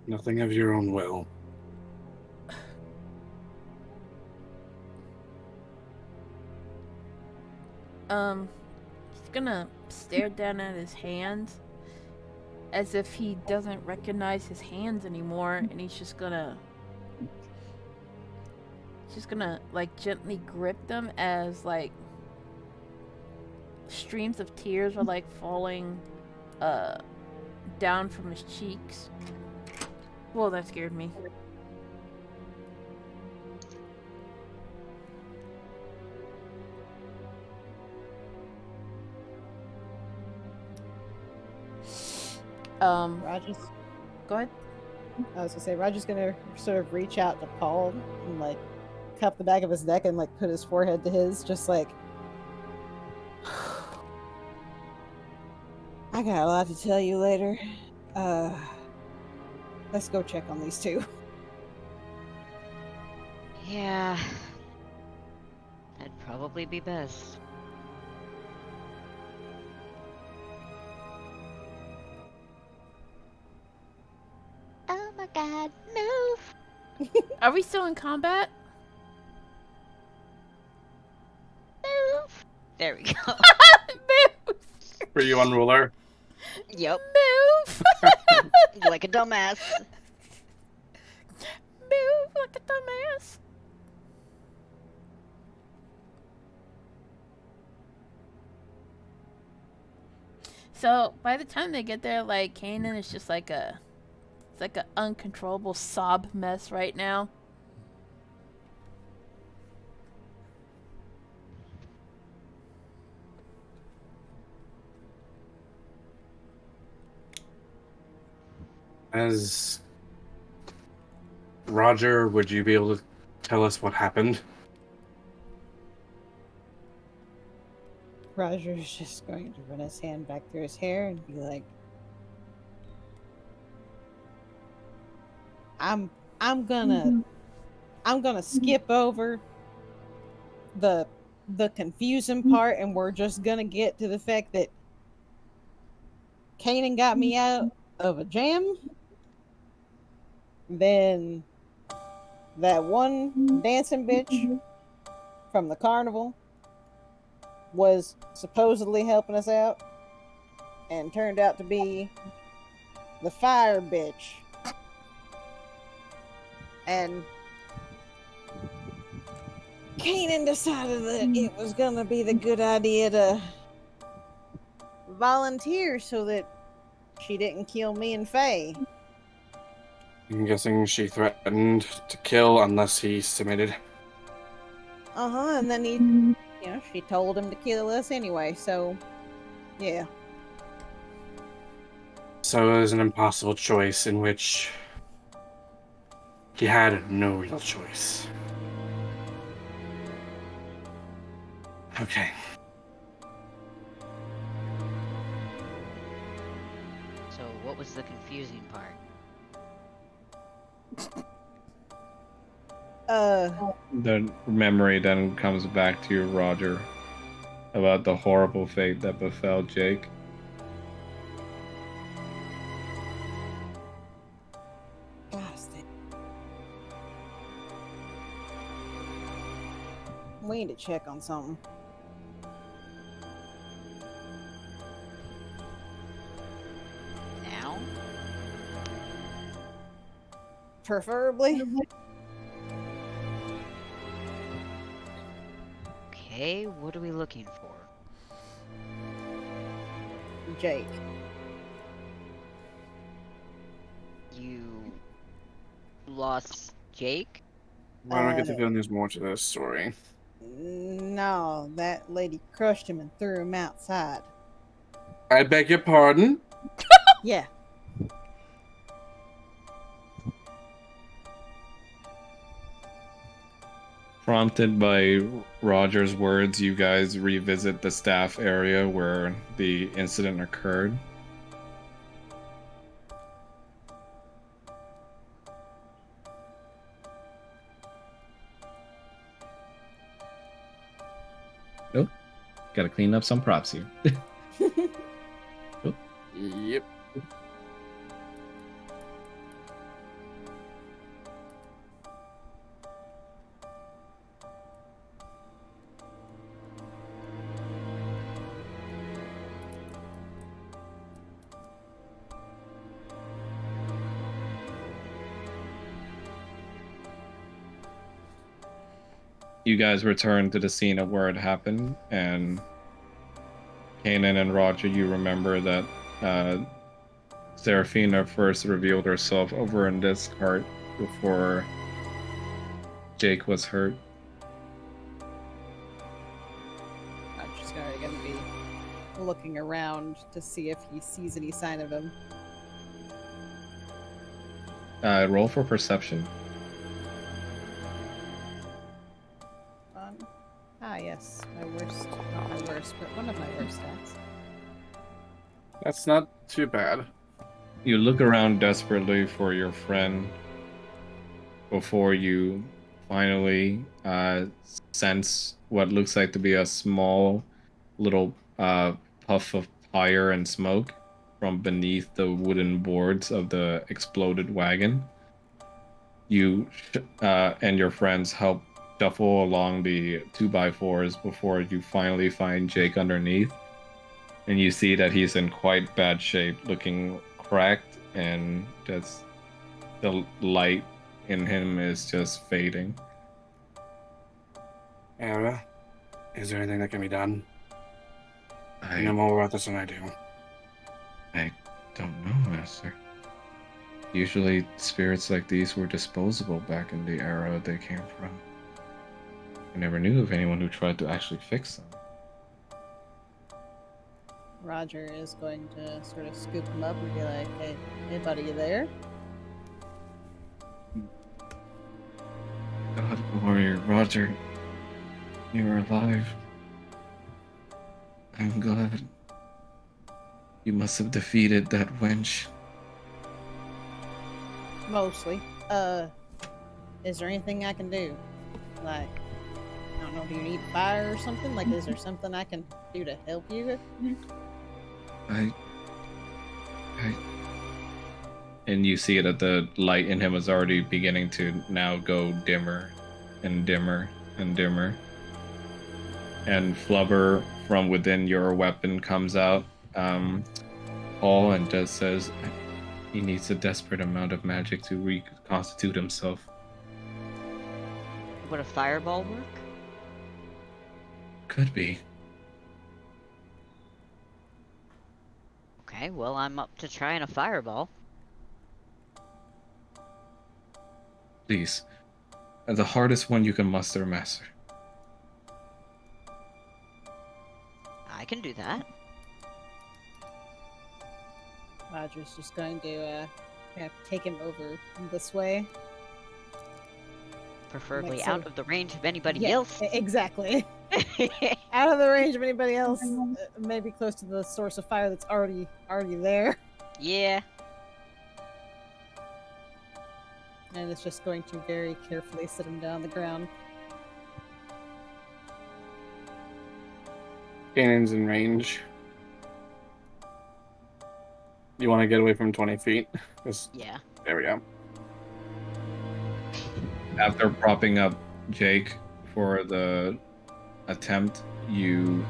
Nothing of your own will. He's gonna stare down at his hands as if he doesn't recognize his hands anymore, and he's just gonna like gently grip them as like streams of tears are like falling down from his cheeks. Whoa, that scared me. Roger's. Go ahead. I was gonna say Roger's gonna sort of reach out to Paul and like cup the back of his neck and like put his forehead to his, just like, I got a lot to tell you later. Let's go check on these two. Yeah. That'd probably be best. Oh my god, move! Are we still in combat? Move! There we go. Move! For you, Unruler. Yep. Move! Like a dumbass. Move like a dumbass. So by the time they get there, like Kanan is just like it's like an uncontrollable sob mess right now. As Roger, would you be able to tell us what happened? Roger's just going to run his hand back through his hair and be like, I'm gonna skip over the confusing part, and we're just gonna get to the fact that Kanan got me out of a jam. Then that one dancing bitch from the carnival was supposedly helping us out and turned out to be the fire bitch. And Kanan decided that it was gonna be the good idea to volunteer so that she didn't kill me and Faye. I'm guessing she threatened to kill unless he submitted. And then she told him to kill us anyway, so yeah. So it was an impossible choice in which he had no real choice. Okay. So, what was the confusing part? The memory then comes back to you, Roger, about the horrible fate that befell Jake. Gosh, we need to check on something. Now? Preferably. Okay, what are we looking for? Jake. You lost Jake? Why do I get the feeling there's more to this story? No, that lady crushed him and threw him outside. I beg your pardon? Yeah. Prompted by Roger's words, you guys revisit the staff area where the incident occurred. Oh, gotta clean up some props here. Yep. You guys return to the scene of where it happened, and Kanan and Roger, you remember that Seraphina first revealed herself over in this cart before Jake was hurt. I'm just gonna be looking around to see if he sees any sign of him. Roll for perception. That's my worst, not my worst, but one of my worst stats. That's not too bad. You look around desperately for your friend before you finally sense what looks like to be a small little puff of fire and smoke from beneath the wooden boards of the exploded wagon. You and your friends help shuffle along the 2x4s before you finally find Jake underneath. And you see that he's in quite bad shape, looking cracked, and just the light in him is just fading. Era, is there anything that can be done? You know I more about this than I do. don't know, Master. Usually spirits like these were disposable back in the era they came from. I never knew of anyone who tried to actually fix them. Roger is going to sort of scoop him up and be like, hey buddy, you there? God warrior, Roger, you're alive. I'm glad. You must have defeated that wench. Mostly. Is there anything I can do? Like, I don't know, do you need fire or something? Like, is there something I can do to help you? I... And you see that the light in him is already beginning to now go dimmer and dimmer and dimmer. And flubber from within your weapon comes out, Paul, and just says he needs a desperate amount of magic to reconstitute himself. Would a fireball work? Could be. Okay, well, I'm up to trying a fireball. Please. The hardest one you can muster, Master. I can do that. Roger's just going to take him over this way. Preferably Like, out so- of the range of anybody Yeah, else. exactly. Out of the range of anybody else, maybe close to the source of fire that's already there. Yeah. And it's just going to very carefully sit him down on the ground. Cannon's in range. You want to get away from 20 feet? Yeah. There we go. After propping up Jake for the attempt, you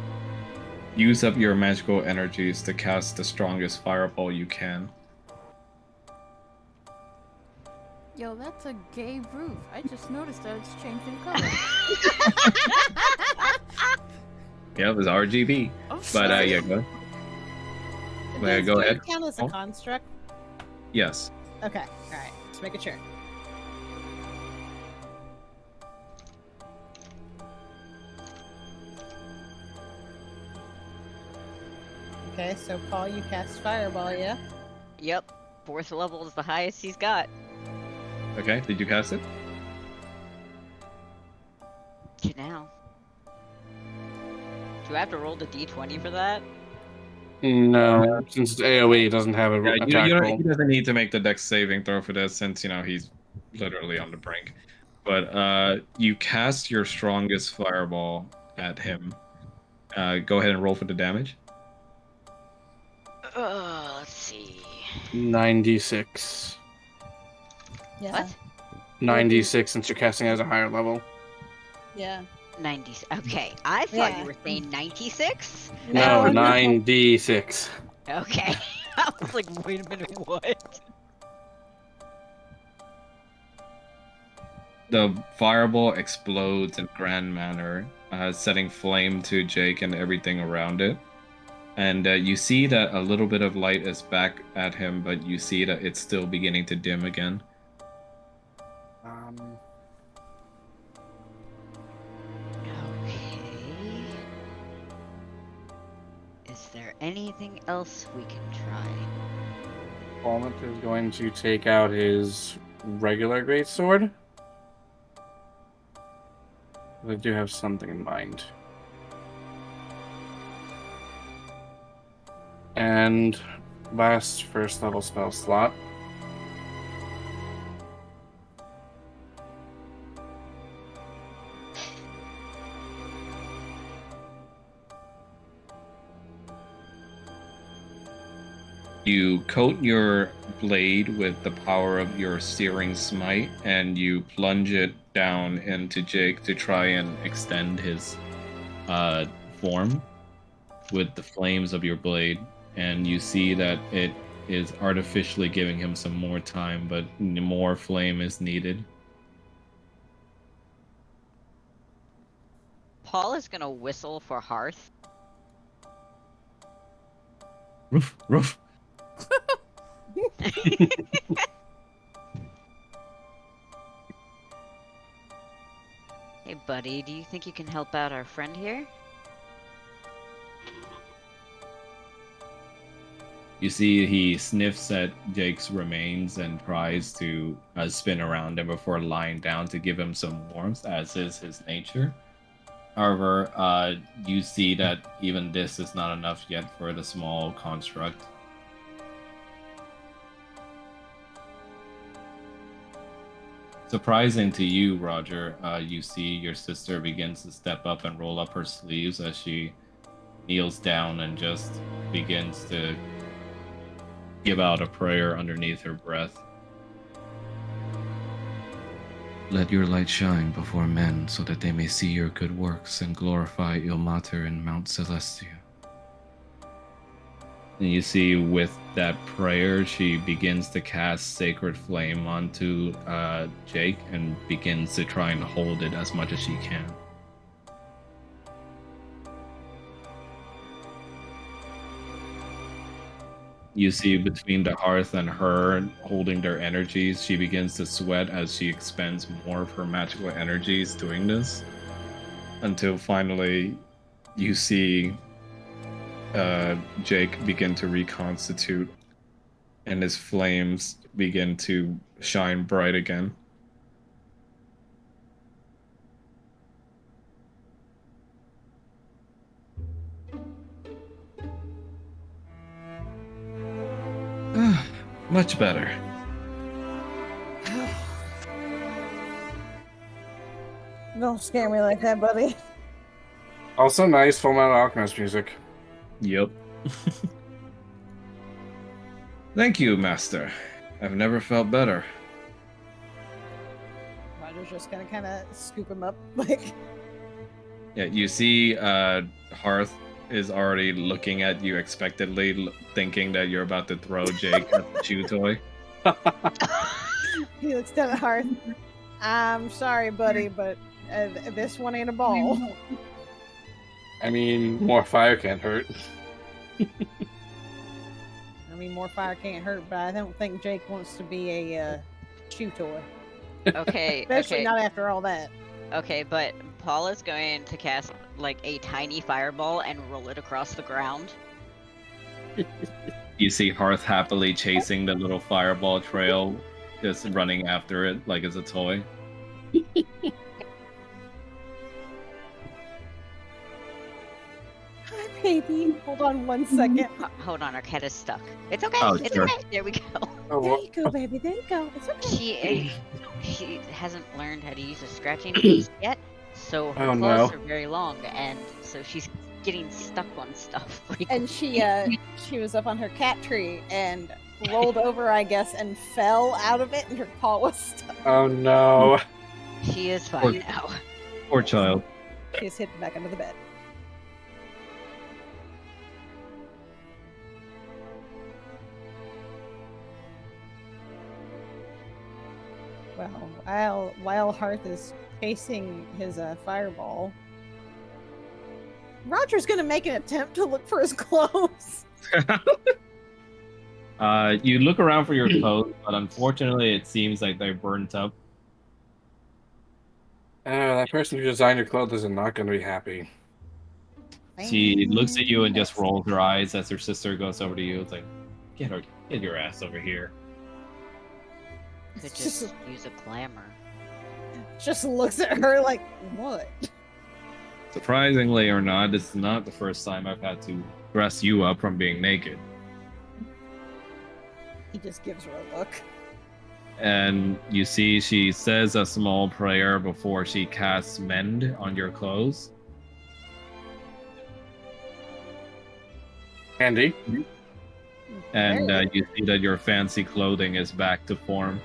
use up your magical energies to cast the strongest fireball you can. Yo, that's a gay roof. I just noticed that it's changing color. Yeah, it was RGB. I'm But sorry. yeah, go. Well, Does go Jade ahead. count as a Oh. construct? Yes. Okay, alright. Just making sure. Okay, so Paul, you cast Fireball, yeah? Yep. 4th level is the highest he's got. Okay, did you cast it? You now. Do I have to roll the d20 for that? No, since it's AoE, it doesn't have a Yeah, attack roll. he doesn't need to make the dex saving throw for this since, he's literally on the brink. But you cast your strongest fireball at him. Go ahead and roll for the damage. Let's see. 96. Yeah. What? 96 since you're casting at a higher level. Yeah. 90. Okay, I thought Yeah. you were saying 96. No, No. 96. Okay. I was like, wait a minute, what? The fireball explodes in grand manner, setting flame to Jake and everything around it. And you see that a little bit of light is back at him, but you see that it's still beginning to dim again. Okay. Is there anything else we can try? Palmet is going to take out his regular greatsword. I do have something in mind. And last first level spell slot. You coat your blade with the power of your searing smite, and you plunge it down into Jake to try and extend his form with the flames of your blade. And you see that it is artificially giving him some more time, but more flame is needed. Paul is gonna whistle for Hearth. Roof, roof. Hey, buddy, do you think you can help out our friend here? You see, he sniffs at Jake's remains and tries to spin around him before lying down to give him some warmth, as is his nature. However, you see that even this is not enough yet for the small construct. Surprising to you, Roger, you see your sister begins to step up and roll up her sleeves as she kneels down and just begins to give out a prayer underneath her breath. Let your light shine before men, so that they may see your good works and glorify Il Mater in Mount Celestia. And you see, with that prayer, she begins to cast Sacred Flame onto Jake and begins to try and hold it as much as she can. You see, between the hearth and her holding their energies, she begins to sweat as she expends more of her magical energies doing this. Until finally, you see Jake begin to reconstitute, and his flames begin to shine bright again. Much better. Don't scare me like that, buddy. Also nice Full Metal Alchemist music. Yep. Thank you, Master. I've never felt better. Roger's just gonna kind of scoop him up, like. Yeah, you see Hearth is already looking at you expectantly, thinking that you're about to throw Jake at the chew toy. He looks down at Hearth. I'm sorry, buddy, but this one ain't a ball. I mean, more fire can't hurt. I mean, more fire can't hurt, but I don't think Jake wants to be a chew toy. Okay, Especially okay. not after all that. Okay, but Paul is going to cast like a tiny fireball and roll it across the ground. You see Hearth happily chasing the little fireball trail, just running after it like it's a toy. Hi, baby. Hold on 1 second. Hold on, our cat is stuck. It's okay. Oh, it's sure. okay. There we go. There you go, baby. There you go. It's okay. She hasn't learned how to use a scratching piece yet, so her Oh, claws no. are very long, and so she's getting stuck on stuff. And she was up on her cat tree and rolled over, I guess, and fell out of it, and her paw was stuck. Oh no. She is fine now. Poor child. She's hidden back under the bed. Well, while Hearth is chasing his fireball, Roger's gonna make an attempt to look for his clothes. You look around for your clothes, but unfortunately it seems like they're burnt up. That person who designed your clothes is not going to be happy. She looks at you and just rolls her eyes as her sister goes over to you. It's like, get your ass over here. Could just use a glamour. Just looks at her like, what? Surprisingly or not, this is not the first time I've had to dress you up from being naked. He just gives her a look. And you see she says a small prayer before she casts mend on your clothes. Handy. And you see that your fancy clothing is back to form.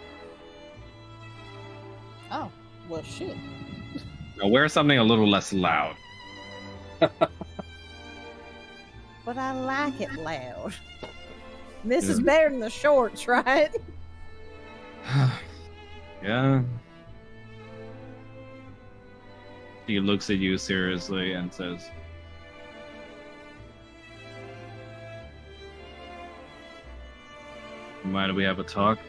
Oh, well, shit. Now wear something a little less loud. But I like it loud. This is better than the shorts, right? Yeah. He looks at you seriously and says, "Mind if we have a talk?"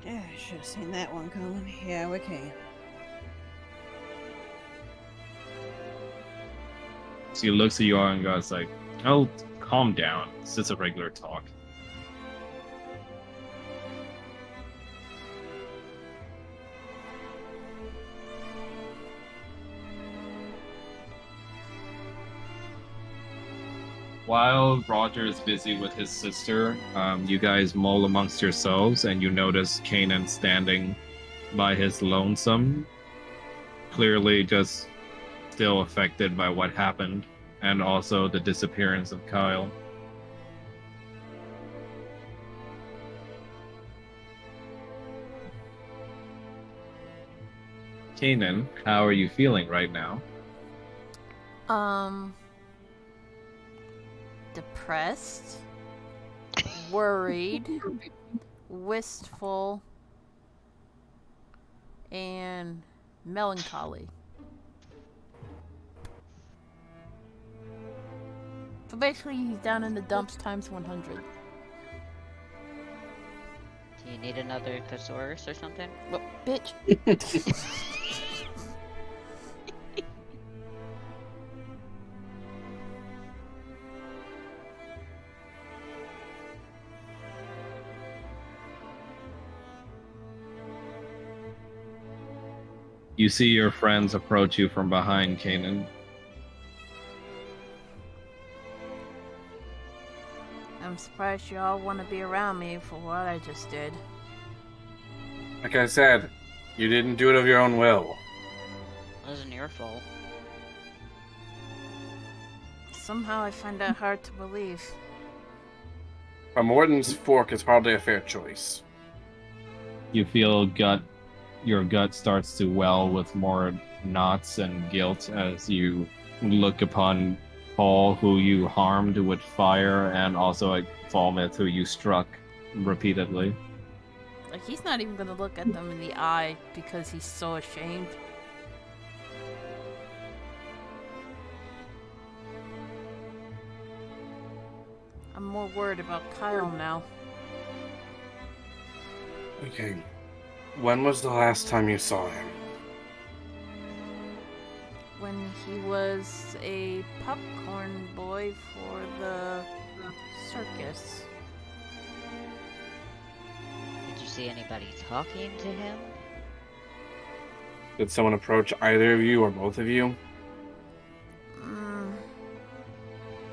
Yeah, I should have seen that one coming. Yeah, we can. So he looks at you all and goes like, "Oh, calm down. It's just a regular talk." While Roger is busy with his sister, you guys mull amongst yourselves and you notice Kanan standing by his lonesome, clearly just still affected by what happened and also the disappearance of Kyle. Kanan, how are you feeling right now? Depressed, worried, wistful, and melancholy. So basically, he's down in the dumps times 100. Do you need another thesaurus or something? Well, bitch. You see your friends approach you from behind, Kanan. I'm surprised you all want to be around me for what I just did. Like I said, you didn't do it of your own will. It wasn't your fault. Somehow I find that hard to believe. A Morton's fork is hardly a fair choice. You feel your gut starts to well with more knots and guilt as you look upon Paul, who you harmed with fire, and also like Falmouth, who you struck repeatedly. Like, he's not even gonna look at them in the eye because he's so ashamed. I'm more worried about Kyle now. Okay. When was the last time you saw him? When he was a popcorn boy for the circus. Did you see anybody talking to him? Did someone approach either of you or both of you?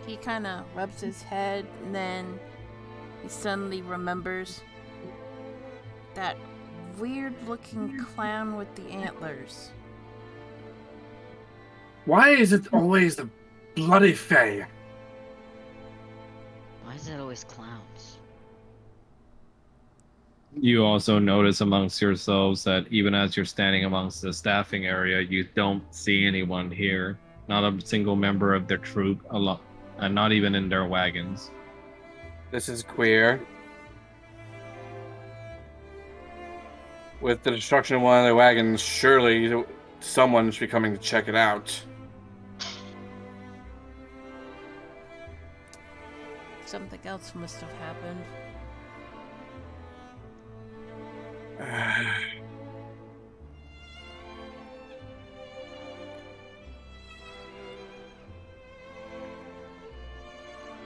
He kind of rubs his head, and then he suddenly remembers that weird-looking clown with the antlers. Why is it always the bloody Fae? Why is it always clowns? You also notice amongst yourselves that even as you're standing amongst the staffing area, you don't see anyone here. Not a single member of their troop, and not even in their wagons. This is queer. With the destruction of one of their wagons, surely someone should be coming to check it out. Something else must have happened.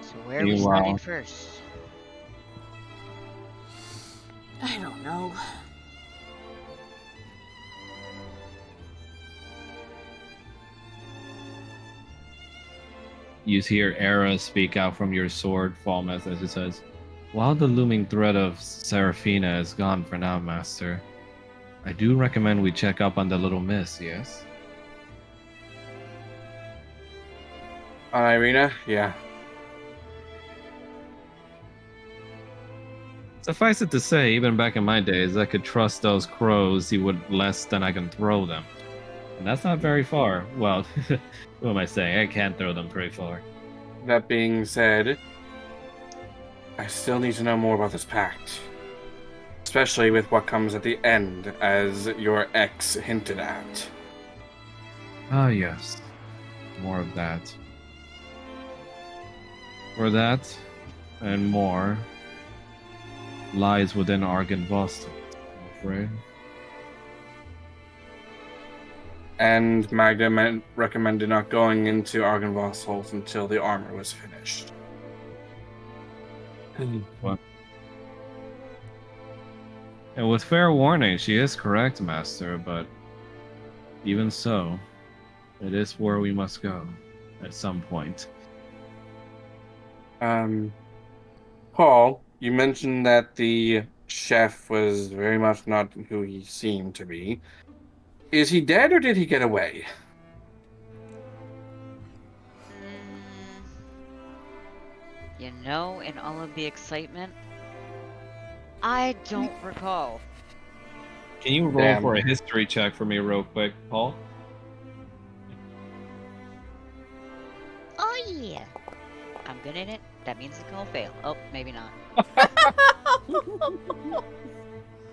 So where are we starting first? I don't know. You hear Era speak out from your sword, Falmouth, as it says, "While the looming threat of Seraphina is gone for now, Master, I do recommend we check up on the little miss, yes?" On Irina, yeah. Suffice it to say, even back in my days, I could trust those crows with less than I can throw them. And that's not very far. Well, what am I saying? I can't throw them very far. That being said, I still need to know more about this pact. Especially with what comes at the end, as your ex hinted at. Ah, yes. More of that. For that, and more, lies within Argon Boston, I'm afraid. And Magda recommended not going into Argynvost Holt until the armor was finished. What? And with fair warning, she is correct, Master, but even so, it is where we must go at some point. Paul, you mentioned that the chef was very much not who he seemed to be. Is he dead or did he get away? You know, in all of the excitement, I don't recall. Can you roll Damn. for a history check for me real quick, Paul? Oh yeah. I'm good in it. That means it's gonna fail. Oh, maybe not.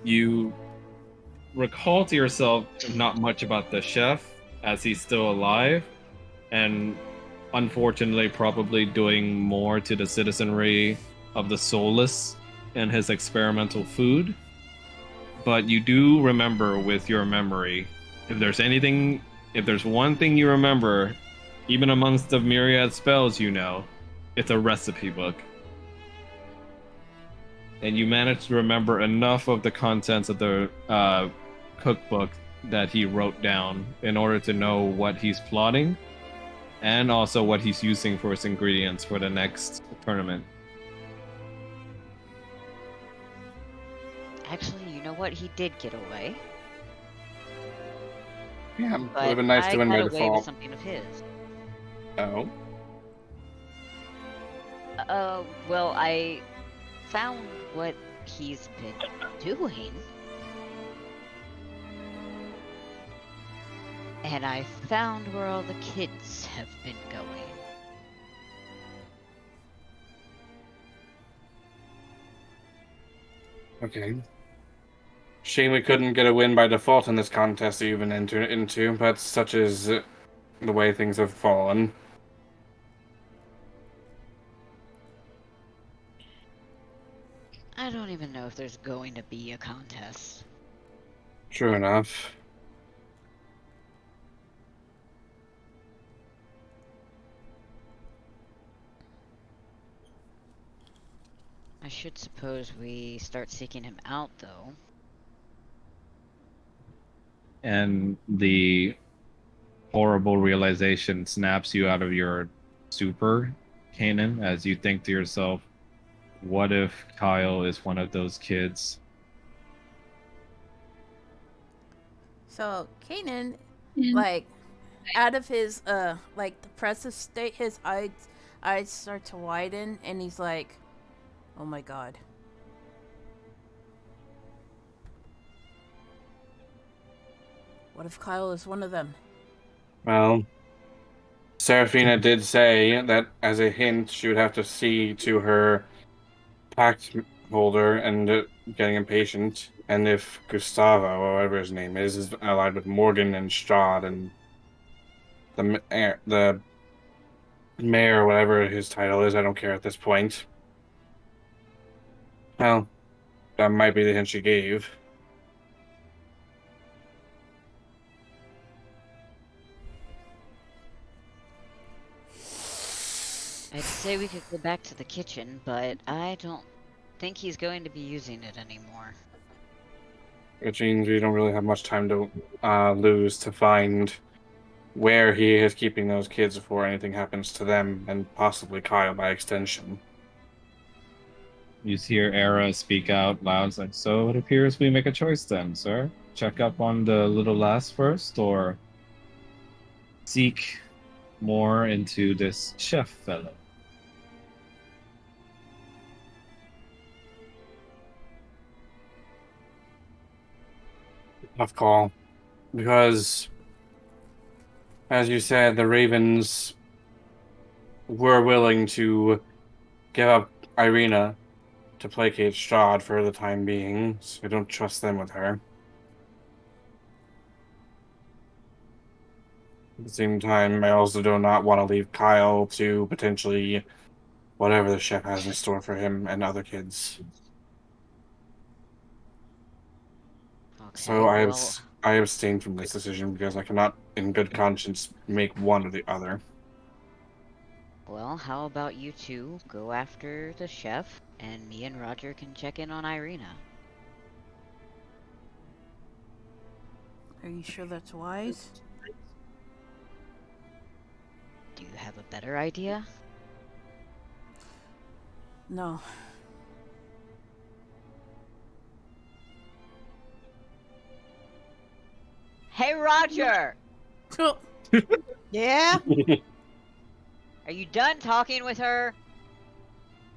You recall to yourself not much about the chef as he's still alive, and unfortunately probably doing more to the citizenry of the soulless and his experimental food. But you do remember with your memory, if there's one thing you remember, even amongst the myriad spells you know, it's a recipe book. And you manage to remember enough of the contents of the cookbook that he wrote down in order to know what he's plotting and also what he's using for his ingredients for the next tournament. Actually, you know what? He did get away. Yeah, would But have been nice I to win by got away with default. something of his. Oh. Well, I found what he's been doing. And I found where all the kids have been going. Okay. Shame we couldn't get a win by default in this contest you even entered into, but such is the way things have fallen. I don't even know if there's going to be a contest. True enough. I should suppose we start seeking him out, though. And the horrible realization snaps you out of your super, Kanan, as you think to yourself, what if Kyle is one of those kids? So Kanan, Mm. like, out of his like depressive state, his eyes start to widen, and he's like, "Oh my god." What if Kyle is one of them? Well, Seraphina did say that as a hint, she would have to see to her pact holder and getting impatient. And if Gustavo, or whatever his name is allied with Morgan and Strahd and the mayor, whatever his title is, I don't care at this point. Well, that might be the hint she gave. I'd say we could go back to the kitchen, but I don't think he's going to be using it anymore. Which means we don't really have much time to lose to find where he is keeping those kids before anything happens to them, and possibly Kyle by extension. You hear Era speak out loud, like, so it appears we make a choice then, sir. Check up on the little lass first, or seek more into this chef fellow. Tough call. Because, as you said, the Ravens were willing to give up Irina to placate Strahd for the time being, so I don't trust them with her. At the same time, I also do not want to leave Kyle to potentially whatever the chef has in store for him and other kids. So Okay, well, I abstain from this decision because I cannot, in good conscience, make one or the other. how about you two go after the chef, and me and Roger can check in on Irina? Are you sure that's wise? Do you have a better idea? No. Hey, Roger! Yeah, Are you done talking with her?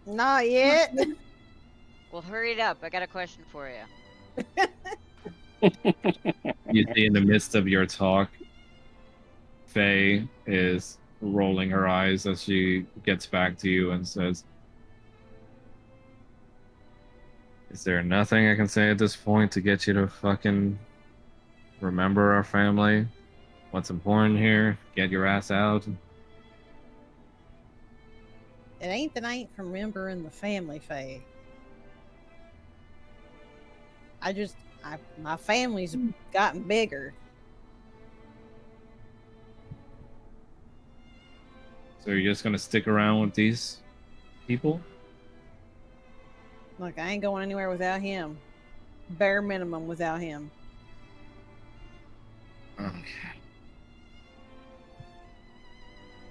not yet. Well, hurry it up. I got a question for you. You see, in the midst of your talk, Faye is rolling her eyes as she gets back to you and says, is there nothing I can say at this point to get you to fucking remember our family? What's important here? Get your ass out. It ain't that I ain't remembering the family, Faye. My family's gotten bigger. So you're just gonna stick around with these people? Look, I ain't going anywhere without him. Bare minimum without him. Okay.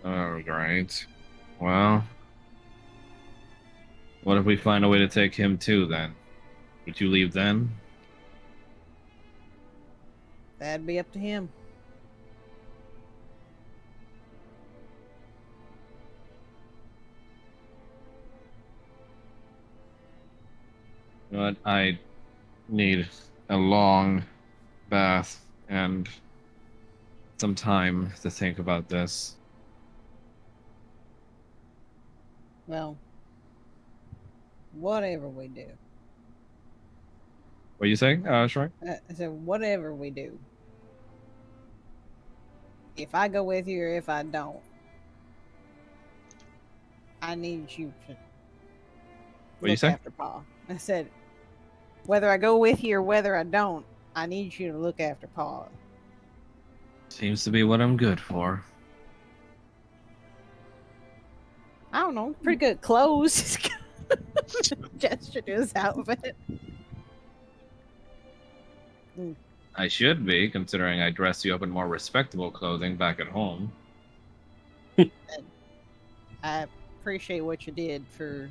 All right. Well, what if we find a way to take him too, then? Would you leave then? That'd be up to him. But I need a long bath and some time to think about this. Well, whatever we do. What are you saying, Shrek? I said, whatever we do. If I go with you or if I don't, I need you to What do you look say? after Paul. I said, whether I go with you or whether I don't, I need you to look after Paul. Seems to be what I'm good for. I don't know, pretty good clothes. Gesture to his outfit. I should be, considering I dressed you up in more respectable clothing back at home. I appreciate what you did for,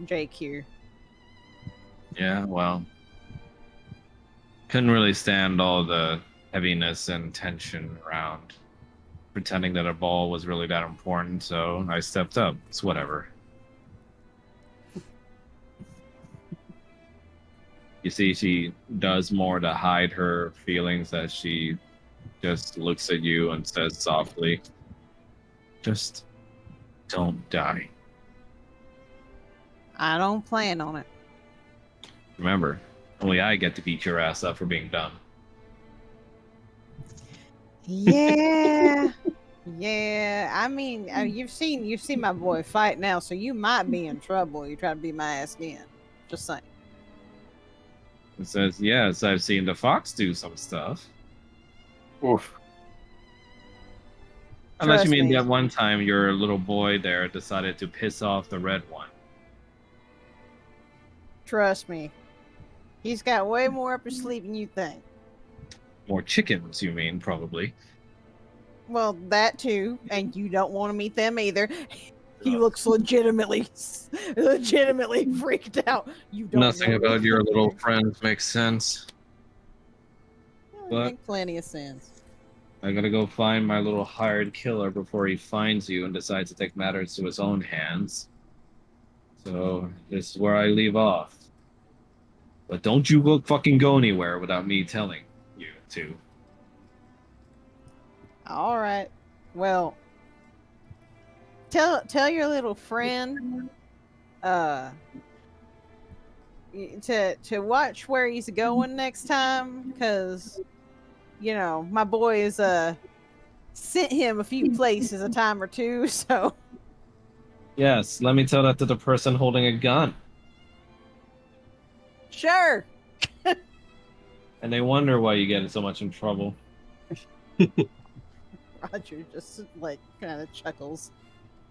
Jake here. Yeah, well, couldn't really stand all the heaviness and tension around pretending that a ball was really that important, so I stepped up. It's whatever. You see, she does more to hide her feelings as she just looks at you and says softly, just don't die. I don't plan on it. Remember, only I get to beat your ass up for being dumb. Yeah. Yeah. I mean, you've seen my boy fight now, so you might be in trouble. You try to beat my ass again. Just saying. It says, yes, I've seen the fox do some stuff. Oof. Unless you Trust mean me. that one time your little boy there decided to piss off the red one. Trust me. He's got way more up his sleeve than you think. More chickens, you mean, probably. Well, that too, and you don't want to meet them either. He looks legitimately freaked out. You don't Nothing want to about meet your them little either. friends makes sense. Well, it But makes plenty of sense. I gotta go find my little hired killer before he finds you and decides to take matters to his own hands. So this is where I leave off. But don't you fucking go anywhere without me telling you to. All right. Well, tell your little friend uh to watch where he's going next time, because my boy is sent him a few places a time or two. So Yes, let me tell that to the person holding a gun. sure. And they wonder why you get in so much in trouble. Roger just like kind of chuckles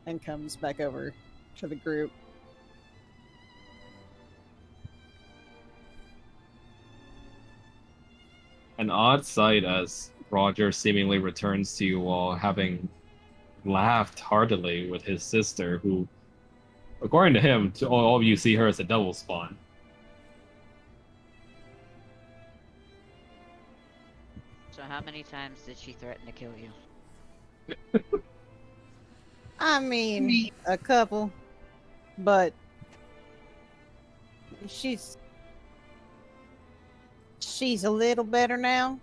and comes back over to the group. An odd sight as Roger seemingly returns to you all, having laughed heartily with his sister, who, according to him, to all of you see her as a double spawn. So how many times did she threaten to kill you? I mean, a couple, but she's a little better now.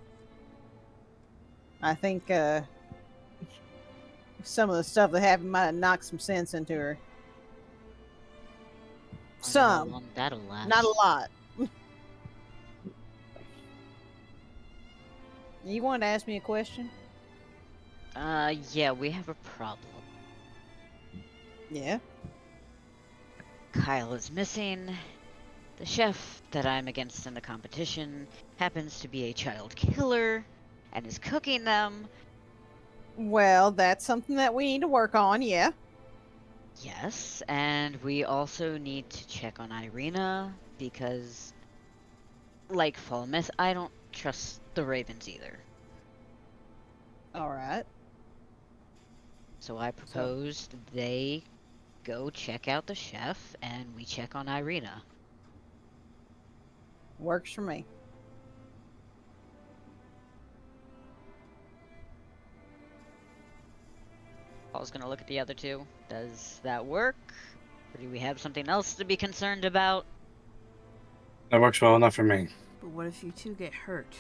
I think some of the stuff that happened might have knocked some sense into her. Wonder how Some, long that'll last. not a lot. You wanted to ask me a question? Yeah, we have a problem. Yeah. Kyle is missing. The chef that I'm against in the competition happens to be a child killer and is cooking them. Well, that's something that we need to work on, yeah. Yes, and we also need to check on Irina because, like Fall Myth, I don't trust the Ravens either. Alright. So I proposed they go check out the chef and we check on Irina. Works for me. Paul's gonna look at the other two. Does that work? Or do we have something else to be concerned about? That works well enough for me. But what if you two get hurt?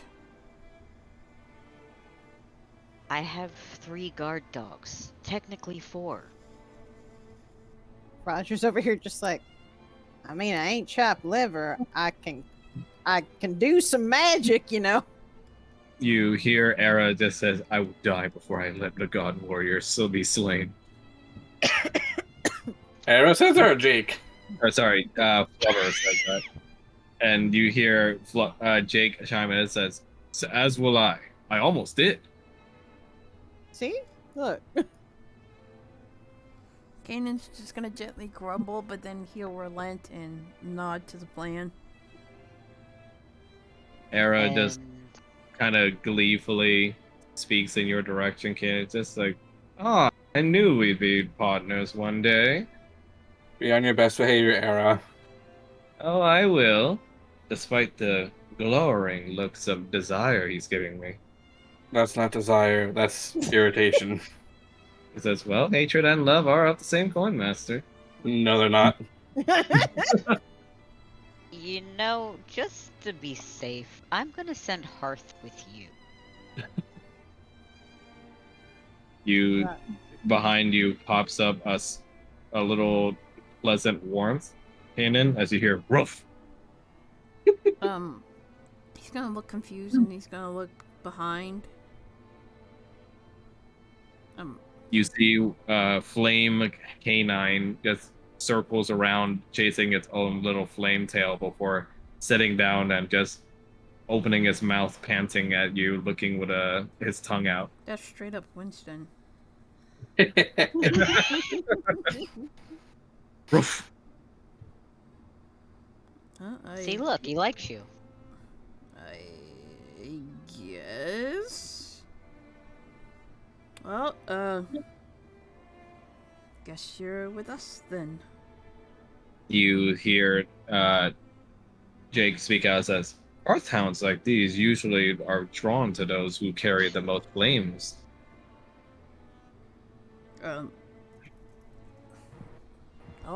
I have 3 guard dogs. Technically 4. Roger's over here just like, I mean, I ain't chopped liver. I can do some magic, You hear Era just says, I will die before I let the god warrior still be slain. Era says or Jake? Or sorry, Flubber says that. And you hear Jake chime in and says, so as will I. I almost did. See? Look. Kanan's just gonna gently grumble, but then he'll relent and nod to the plan. Era just kind of gleefully speaks in your direction, kid. Just like, oh, I knew we'd be partners one day. Be on your best behavior, Era. Oh, I will. Despite the glowering looks of desire he's giving me. That's not desire, that's irritation. He says, well, hatred and love are of the same coin, master. No, they're not. You know, just to be safe, I'm gonna send Hearth with you. Behind you pops up a little pleasant warmth, Kanan, as you hear, roof. He's gonna look confused and he's gonna look behind. You see Flame Canine just circles around, chasing its own little flame tail before sitting down and just opening his mouth, panting at you, looking with his tongue out. That's straight up Winston. Roof. See, look, he likes you. I guess. Well, guess you're with us then. You hear Jake speak out and says, Earthhounds like these usually are drawn to those who carry the most flames. All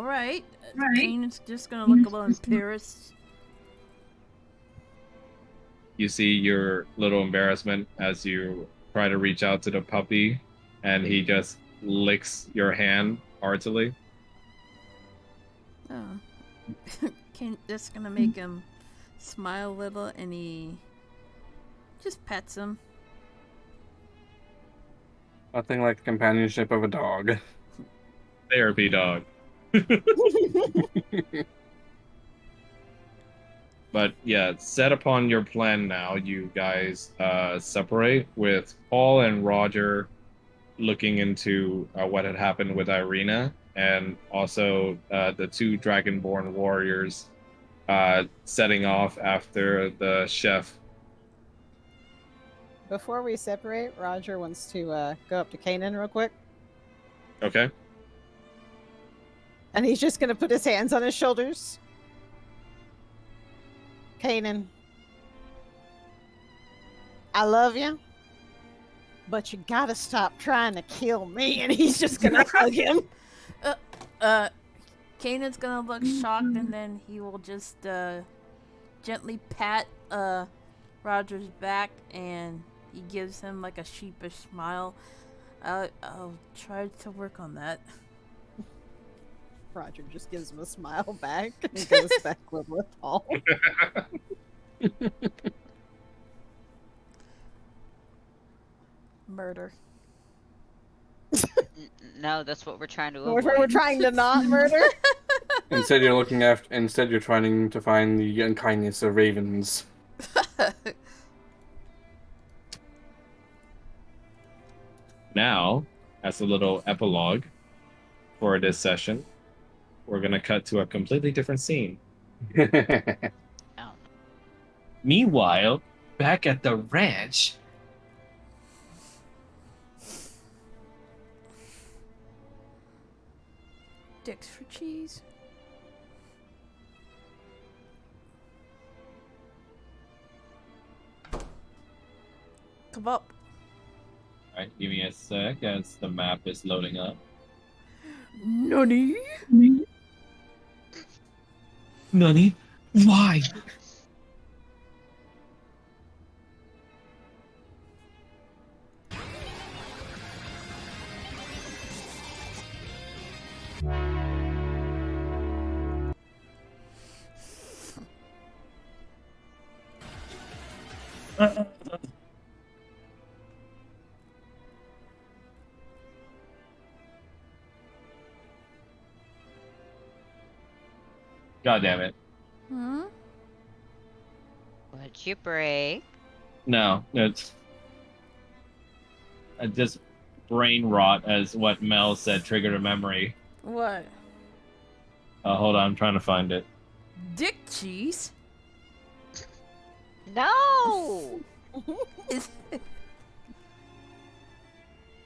right. Kanan's just gonna look a little embarrassed. You see your little embarrassment as you try to reach out to the puppy, and he just licks your hand heartily. Oh. That's gonna make him smile a little, and he just pets him. Nothing like the companionship of a dog. Therapy dog. But yeah, set upon your plan now. You guys separate with Paul and Roger looking into what had happened with Irina, and also the two Dragonborn warriors setting off after the chef. Before we separate, Roger wants to go up to Kanan real quick. Okay. And he's just going to put his hands on his shoulders. Kanan, I love you, but you gotta stop trying to kill me. And he's just gonna hug him. Kanan's gonna look shocked, and then he will just gently pat Roger's back, and he gives him like a sheepish smile. I'll try to work on that. Roger just gives him a smile back and goes back with Paul. Murder. No, that's what we're trying to We're avoid. trying to not murder. Instead, you're trying to find the unkindness of ravens. Now, as a little epilogue for this session, we're going to cut to a completely different scene. Oh. Meanwhile, back at the ranch, Dicks for cheese. Come up. Alright, give me a sec as the map is loading up. Nani? Nani? Why? God damn it. Hmm? What'd you break? No, it's just brain rot, as what Mel said triggered a memory. What? Hold on, I'm trying to find it. Dick cheese? No! Is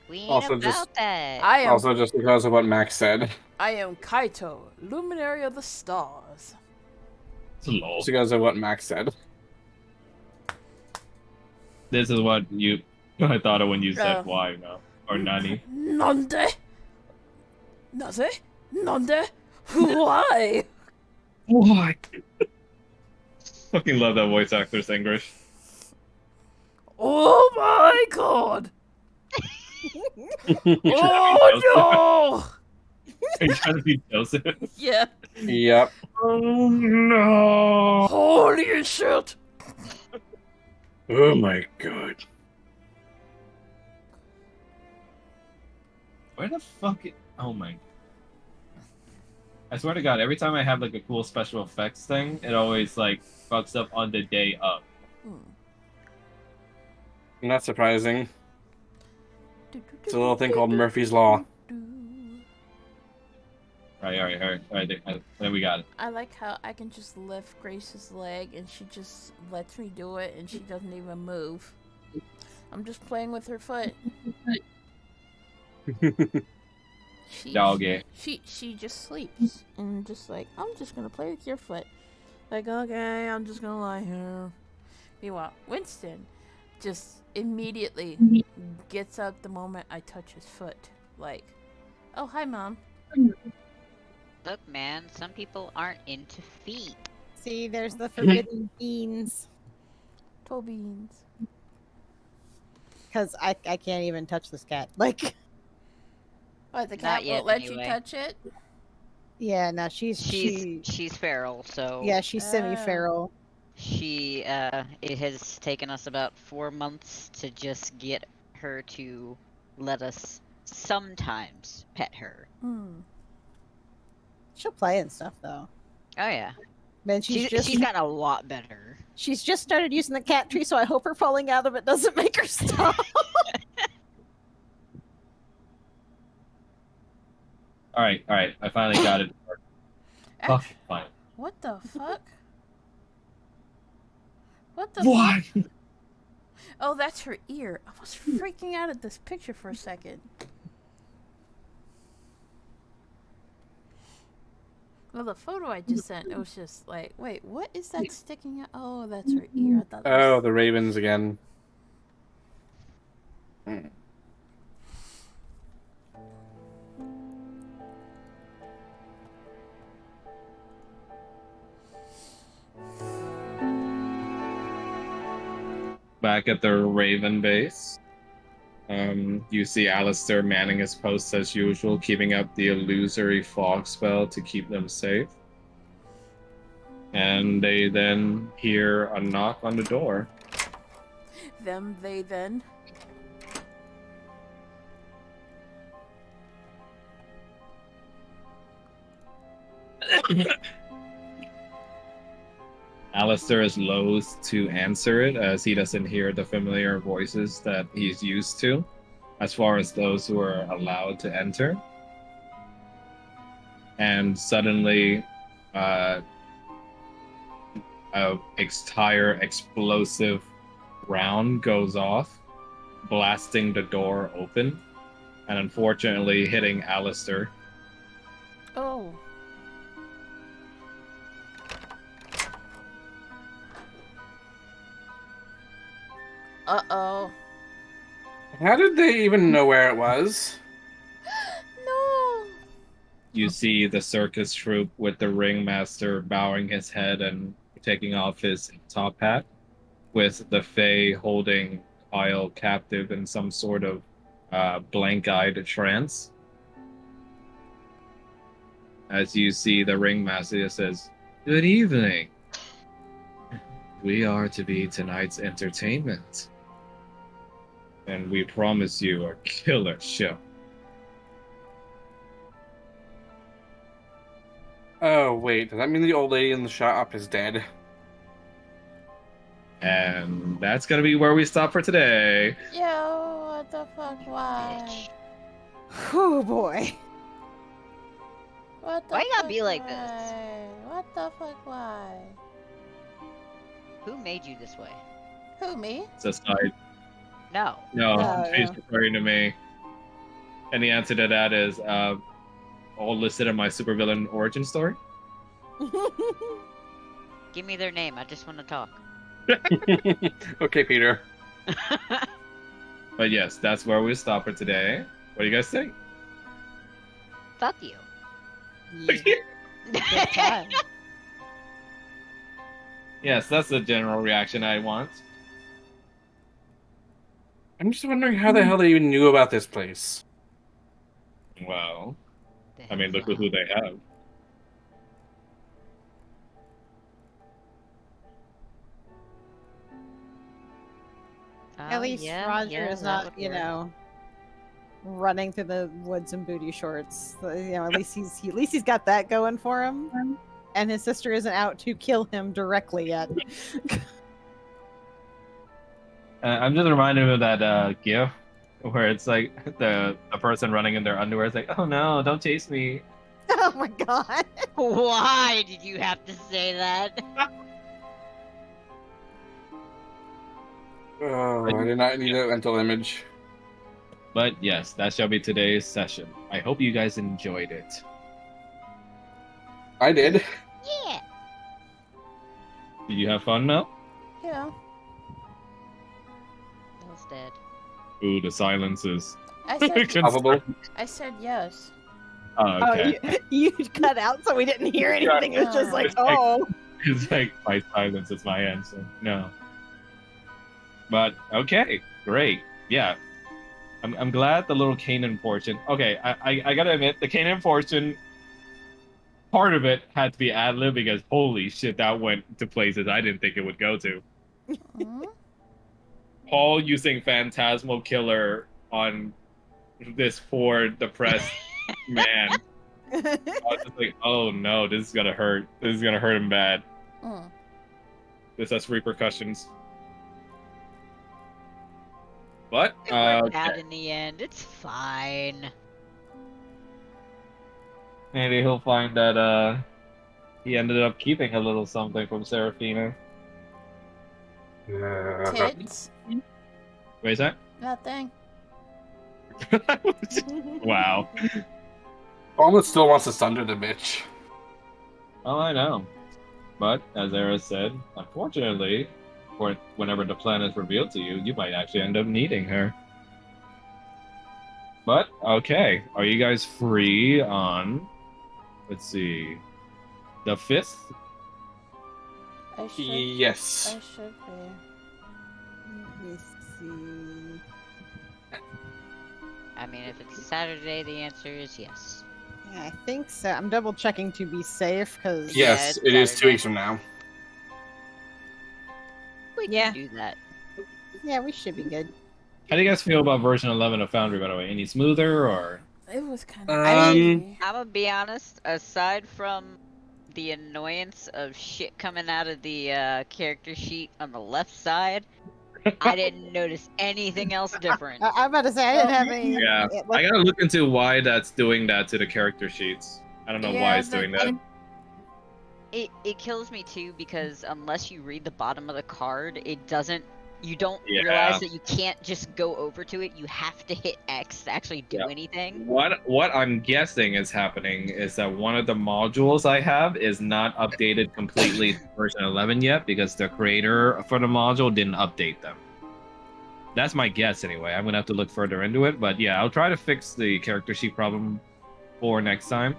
We ain't Also about just- that. I am Also, just because of what Max said. I am Kaito, luminary of the stars. It's lol. Just because of what Max said. This is what I thought of when you said Oh. why, no? Or Nani. Nande? Naze? Nande? Why? Why? Fucking love that voice actor's English. Oh my god! Are Oh you trying to be Joseph? no! Yeah. Yep. Oh no! Holy shit! Oh my god. Where the fuck? Oh my! I swear to God, every time I have like a cool special effects thing, it always like fucks up on the day of. Not surprising. It's a little thing called Murphy's Law. All right. Then we got it. I like how I can just lift Grace's leg and she just lets me do it and she doesn't even move. I'm just playing with her foot. She Doggy. she just sleeps and just like, I'm just gonna play with your foot. Like, okay, I'm just gonna lie here. Meanwhile, Winston just immediately gets up the moment I touch his foot. Like, oh, hi, Mom. Look, man, some people aren't into feet. See, there's the forbidden beans. Toe beans. Because I can't even touch this cat. Like, What, the Not cat yet, won't let you anyway. touch it? yeah, no, She's feral, so yeah, she's Oh. semi-feral. she it has taken us about 4 months to just get her to let us sometimes pet her. Hmm. She'll play and stuff though. Oh yeah, Man, she's gotten a lot better. she's just started using the cat tree, so I hope her falling out of it doesn't make her stop. All right. I finally got it. Oh, Actually, fine. what the fuck? What the What? fuck? Oh, that's her ear. I was freaking out at this picture for a second. Well, the photo I just sent, it was just like, wait, what is that sticking out? Oh, that's her ear. I thought that Oh, was... the ravens again. Back at the Raven base, you see Alistair manning his post as usual, keeping up the illusory fog spell to keep them safe. And they then hear a knock on the door. Them, they, then. Alistair is loath to answer it as he doesn't hear the familiar voices that he's used to, as far as those who are allowed to enter. And suddenly, a entire explosive round goes off, blasting the door open, and unfortunately hitting Alistair. Oh. Uh-oh. How did they even know where it was? No. You see the circus troupe with the ringmaster bowing his head and taking off his top hat, with the Fae holding Kyle captive in some sort of blank-eyed trance. As you see the ringmaster says, "Good evening. We are to be tonight's entertainment. And we promise you a killer show." Oh, wait. Does that mean the old lady in the shop is dead? And that's going to be where we stop for today. Yo, what the fuck? Why? Oh boy. What the Why you gotta fuck, be like why? this? What the fuck? Why? Who made you this way? Who, me? It's a side. No. No, she's no. referring to me. And the answer to that is all listed in my supervillain origin story. Give me their name. I just want to talk. Okay, Peter. But yes, that's where we stop for today. What do you guys think? Fuck you. Good time. Yes, that's the general reaction I want. I'm just wondering how the hell they even knew about this place. Well, The I mean, look at hell? who they have. At least Yeah, Roger yeah, is that not, would you work. know, running through the woods in booty shorts. So, you know, at least he's got that going for him. And his sister isn't out to kill him directly yet. I'm just reminded of that GIF where it's like the person running in their underwear is like, "Oh no, don't chase me." Oh my god. Why did you have to say that? Oh, I did not need a mental image. But yes, that shall be today's session. I hope you guys enjoyed it. I did. Yeah. Did you have fun, Mel? Yeah. Bill's dead. Ooh, the silence is I said Lovable. I said yes. Oh, okay. you cut out so we didn't hear anything. It was just like, It's like- oh. It's like my silence is my answer. No. But okay, great. Yeah. I'm glad the little Canaan portion. Okay, I gotta admit, the Canaan portion, part of it had to be ad lib because holy shit, that went to places I didn't think it would go to. Mhm. Paul using Phantasmal Killer on this poor depressed man. I was just like, oh no, this is gonna hurt. This is gonna hurt him bad. Mm. This has repercussions. But It worked okay. out in the end. It's fine. Maybe he'll find that he ended up keeping a little something from Serafina. Tits. Wait, is that? Nothing. Wow. Almost still wants to sunder the bitch. Well, I know. But as Era said, unfortunately, for whenever the plan is revealed to you, you might actually end up needing her. But okay, are you guys free on? Let's see, the 5th? I should. Yes. I should be. Let me see. I mean, if it's Saturday, the answer is yes. Yeah, I think so. I'm double checking to be safe because Yeah, Yes, it's it is 2 Saturday. weeks from now. We Yeah. can do that. yeah, we should be good. How do you guys feel about version 11 of Foundry, by the way? Any smoother or? It was kind of. I'm gonna be honest. Aside from the annoyance of shit coming out of the character sheet on the left side, I didn't notice anything else different. I'm about to say I didn't have any. Yeah, I gotta look into why that's doing that to the character sheets. I don't know why it's doing that. It kills me too because unless you read the bottom of the card, it doesn't. You don't Yeah. realize that you can't just go over to it. You have to hit X to actually do Yeah. anything. What I'm guessing is happening is that one of the modules I have is not updated completely to version 11 yet because the creator for the module didn't update them. That's my guess anyway. I'm gonna have to look further into it, but yeah, I'll try to fix the character sheet problem for next time.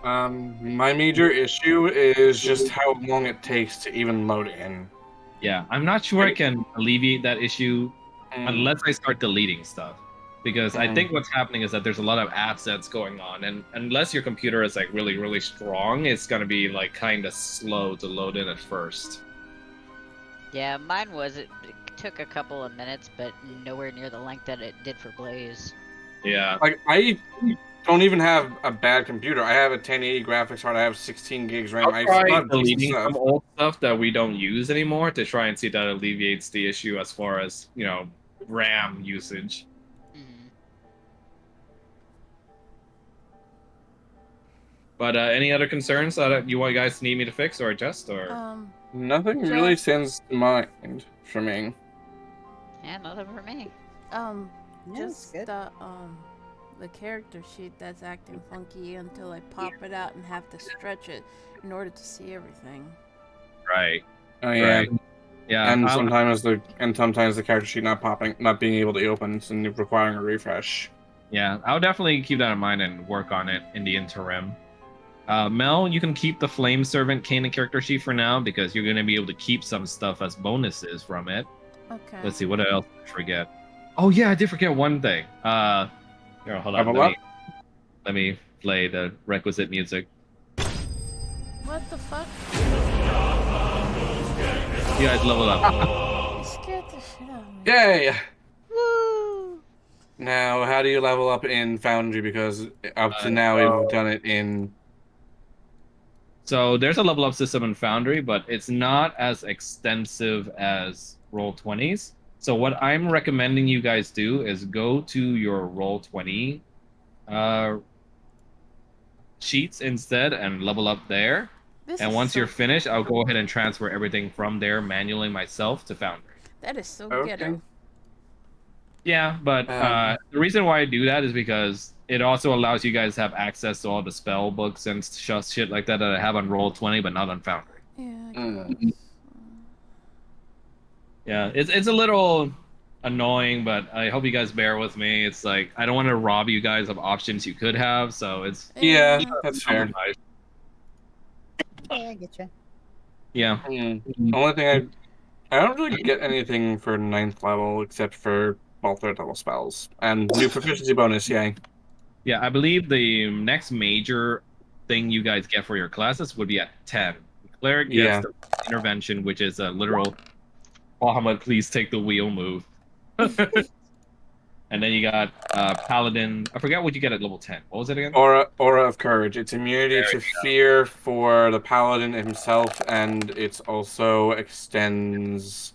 My major issue is just how long it takes to even load in. Yeah, I'm not sure I can alleviate that issue unless I start deleting stuff. Because I think what's happening is that there's a lot of assets going on, and unless your computer is like really, really strong, it's gonna be like kind of slow to load in at first. Yeah, mine was. It took a couple of minutes, but nowhere near the length that it did for Blaze. Yeah. Like, I don't even have a bad computer. I have a 1080 graphics card. I have 16 gigs RAM. I'll I try still have decent deleting stuff. some old stuff that we don't use anymore to try and see if that alleviates the issue as far as, RAM usage. Mhm. But any other concerns that you guys need me to fix or adjust or? Nothing really Just- stands to mind for me. Yeah, nothing for me. Yeah, it's Just good. the character sheet that's acting funky until I pop it out and have to stretch it in order to see everything. Right. Oh yeah. Right. Yeah. And I'll- sometimes the character sheet not being able to open and requiring a refresh. Yeah, I'll definitely keep that in mind and work on it in the interim. Mel, you can keep the Flame Servant Kanan character sheet for now because you're going to be able to keep some stuff as bonuses from it. Okay. Let's see, what else did I forget? Oh yeah, I did forget one thing. Here, hold on. Level Let me play the requisite music. What the fuck? You guys level up. You scared the shit out of me. Yay! Woo! Now, how do you level up in Foundry? Because up to now we've done it in. So there's a level up system in Foundry, but it's not as extensive as Roll20s. So what I'm recommending you guys do is go to your Roll20 sheets instead and level up there. This And is once so you're finished, I'll go ahead and transfer everything from there manually myself to Foundry. That is so Okay. ghetto. Yeah, but the reason why I do that is because it also allows you guys to have access to all the spell books and shit like that I have on Roll20, but not on Foundry. Yeah, I Mm. guess. Yeah, it's a little annoying, but I hope you guys bear with me. It's like I don't want to rob you guys of options you could have, so it's Yeah, that's fair. compromise. Yeah, I get you. Yeah. Only thing I don't really get anything for 9th level except for 3rd level spells and new proficiency bonus. Yay! Yeah, I believe the next major thing you guys get for your classes would be at 10. Cleric gets Yeah. the intervention, which is a literal Muhammad, please take the wheel move. And then you got Paladin. I forgot what you get at level 10. What was it again? Aura of Courage. It's immunity to fear for the paladin himself, and it also extends.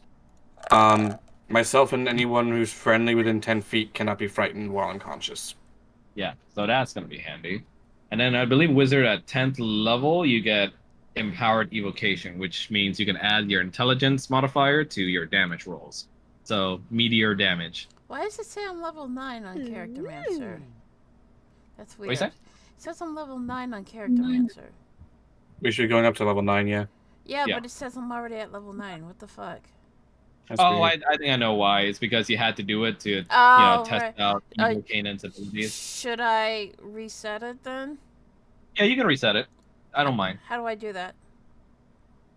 Myself and anyone who's friendly within 10 feet cannot be frightened while unconscious. Yeah, so that's going to be handy. And then I believe Wizard at 10th level, you get Empowered Evocation, which means you can add your intelligence modifier to your damage rolls. So, meteor damage. Why does it say I'm level 9 on Character Mancer? That's weird. What you say? It says I'm level 9 on Character Mancer. We should be going up to level 9, yeah. Yeah, Yeah. but it says I'm already at level 9. What the fuck? That's Oh, weird. I think I know why. It's because you had to do it to Oh, test right. out Evil Canaan's abilities. Should I reset it then? Yeah, you can reset it. I don't mind. How do I do that?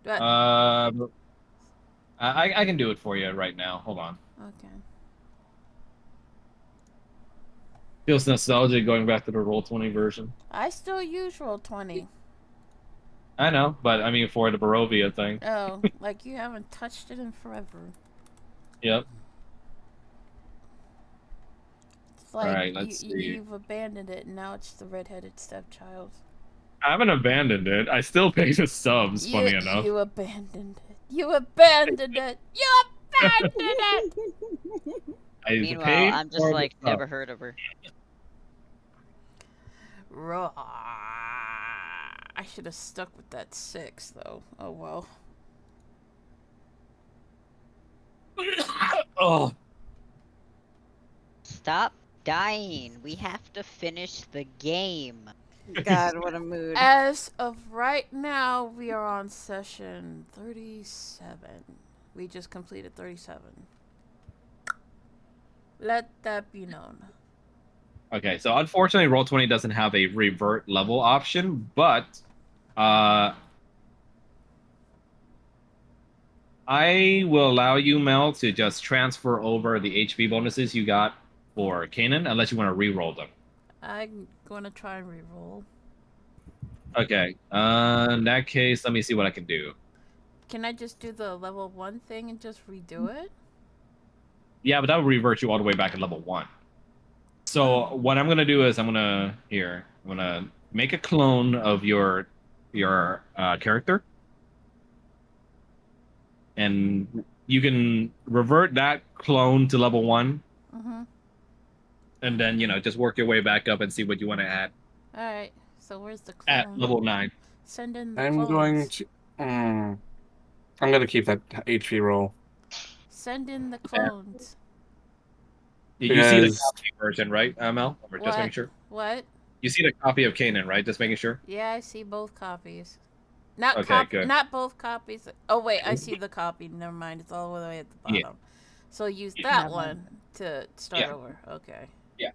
I can do it for you right now. Hold on. Okay. Feels nostalgic going back to the Roll20 version. I still use Roll20. I know, but I mean for the Barovia thing. Oh, like you haven't touched it in forever. Yep. It's like Alright, let's see. you've abandoned it and now it's the redheaded stepchild. I haven't abandoned it. I still pay the subs, funny enough. You abandoned it. You abandoned it. You abandoned it! Meanwhile, I'm just like, never heard of her. Raw. I should have stuck with that 6, though. Oh, well. Oh. Stop dying. We have to finish the game. God, what a mood. As of right now, we are on session 37. We just completed 37. Let that be known. Okay, so unfortunately, Roll20 doesn't have a revert level option, but I will allow you, Mel, to just transfer over the HP bonuses you got for Kanan, unless you want to re-roll them. I'm going to try and re-roll. Okay, in that case, let me see what I can do. Can I just do the level 1 thing and just redo it? Yeah, but that would revert you all the way back at level 1. So what I'm gonna do is I'm gonna make a clone of your character, and you can revert that clone to level 1, and then just work your way back up and see what you want to add. All right. So where's the clone? At level 9. Send in the I'm clones. going to. I'm going to keep that HP roll. Send in the clones. You see the Because- copy version, right, Mel? Or just making sure. What? You see the copy of Kanan, right? Just making sure. Yeah, I see both copies. Not Okay, good. Not both copies. Oh wait, I see the copy. Never mind. It's all the way at the bottom. Yeah. So use that one to start Yeah. over. Okay. Yeah.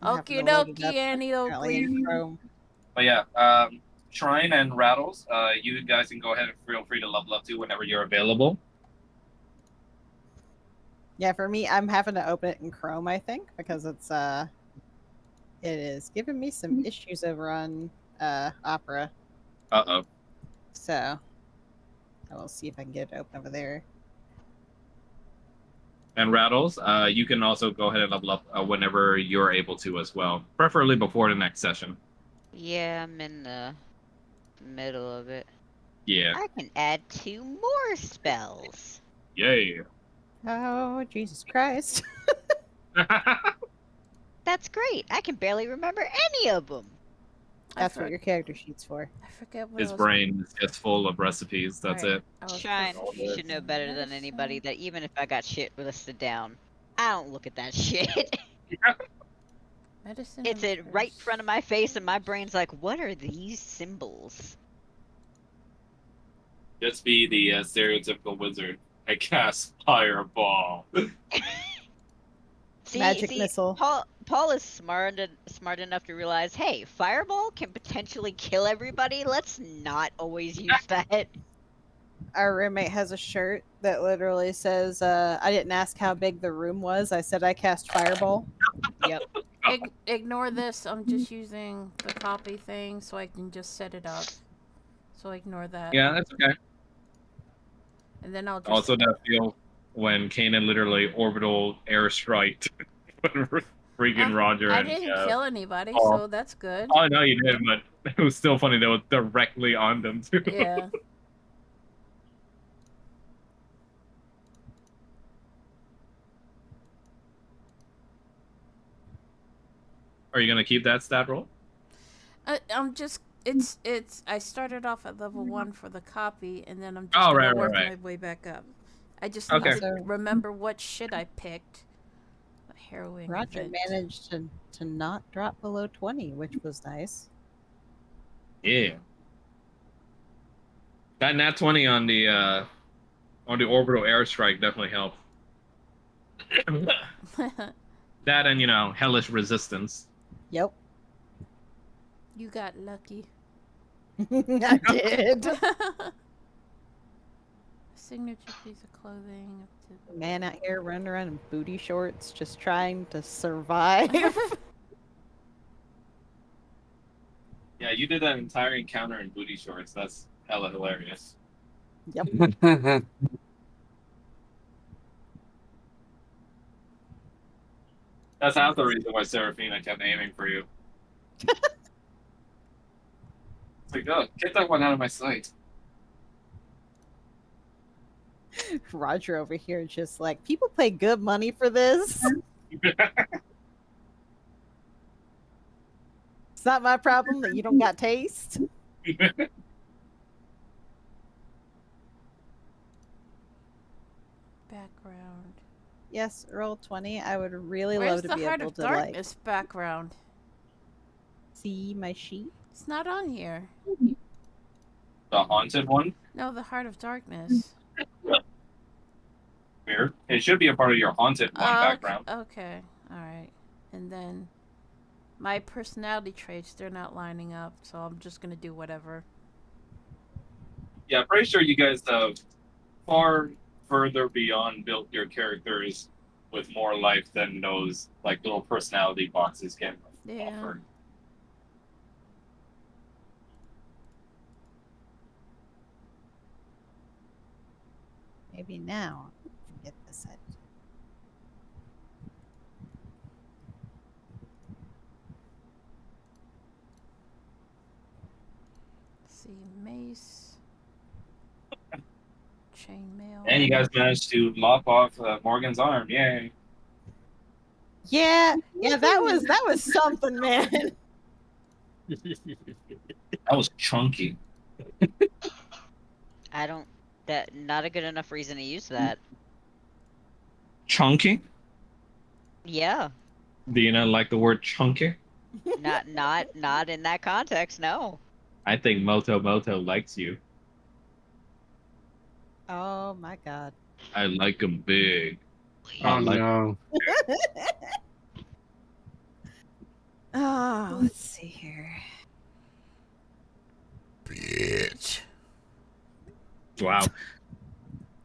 Okie dokie, Annie Oakley. But yeah, Shrine and Rattles, you guys can go ahead and feel free to level up too whenever you're available. Yeah, for me, I'm having to open it in Chrome, I think, because it is giving me some issues over on Opera. Uh-oh. So I will see if I can get it open over there. And Rattles, you can also go ahead and level up whenever you're able to as well, preferably before the next session. Yeah, I'm in the middle of it. Yeah. I can add 2 more spells. Yay. Oh, Jesus Christ. That's great. I can barely remember any of them. That's what your character sheet's for. I forget what His else. brain is just full of recipes. That's Right. it. I was Shine, supposed to you do should know better than anybody that even if I got shit listed down, I don't look at that shit. Medicine. It's and it right in curse. front of my face, and my brain's like, what are these symbols? Just be the stereotypical wizard. I cast fireball. Magic See, missile. Paul is smart enough to realize, hey, fireball can potentially kill everybody. Let's not always use that. Our roommate has a shirt that literally says, I didn't ask how big the room was. I said I cast fireball. Yep. Ignore this. I'm just using the copy thing so I can just set it up. So ignore that. Yeah, that's okay. And then I'll just. Also, that feel when Kanan literally orbital airstriked freaking Roger I and didn't kill anybody, Paul. so that's good. Oh no, you did, but it was still funny that it was directly on them too. Yeah. Are you gonna keep that stat roll? I'm just. It's. I started off at level 1 for the copy, and then I'm just Oh, gonna right, work right. my way back up. I just Okay. need to remember what shit I picked. A harrowing Roger event. managed to not drop below 20, which was nice. Yeah. That nat 20 on the orbital airstrike definitely helped. That and hellish resistance. Yep. You got lucky. I did. Signature piece of clothing. Man out here running around in booty shorts, just trying to survive. Yeah, you did that entire encounter in booty shorts. That's hella hilarious. Yep. That's half the reason why Seraphina kept aiming for you. It's like, oh, get that one out of my sight. Roger over here just like, people pay good money for this. It's not my problem that you don't got taste. Background. Yes, roll 20. I would really Where's love to the be Heart able of to Darkness background? see my sheet. It's not on here. The haunted one? No, the Heart of Darkness. Weird. It should be a part of your haunted one background. Okay. Alright. And then my personality traits, they're not lining up, so I'm just gonna do whatever. Yeah, I'm pretty sure you guys have far further beyond built your characters with more life than those little personality boxes can offer. Maybe now I can get this set. Let's see, mace, chainmail. And you guys managed to lop off Morgan's arm. Yay. Yeah, that was something, man. That was chunky. Not a good enough reason to use that. Chunky? Yeah. Do you not like the word chunky? Not in that context, no. I think Moto likes you. Oh my god. I like him big. Oh no. Oh, let's see here. Bitch. Wow.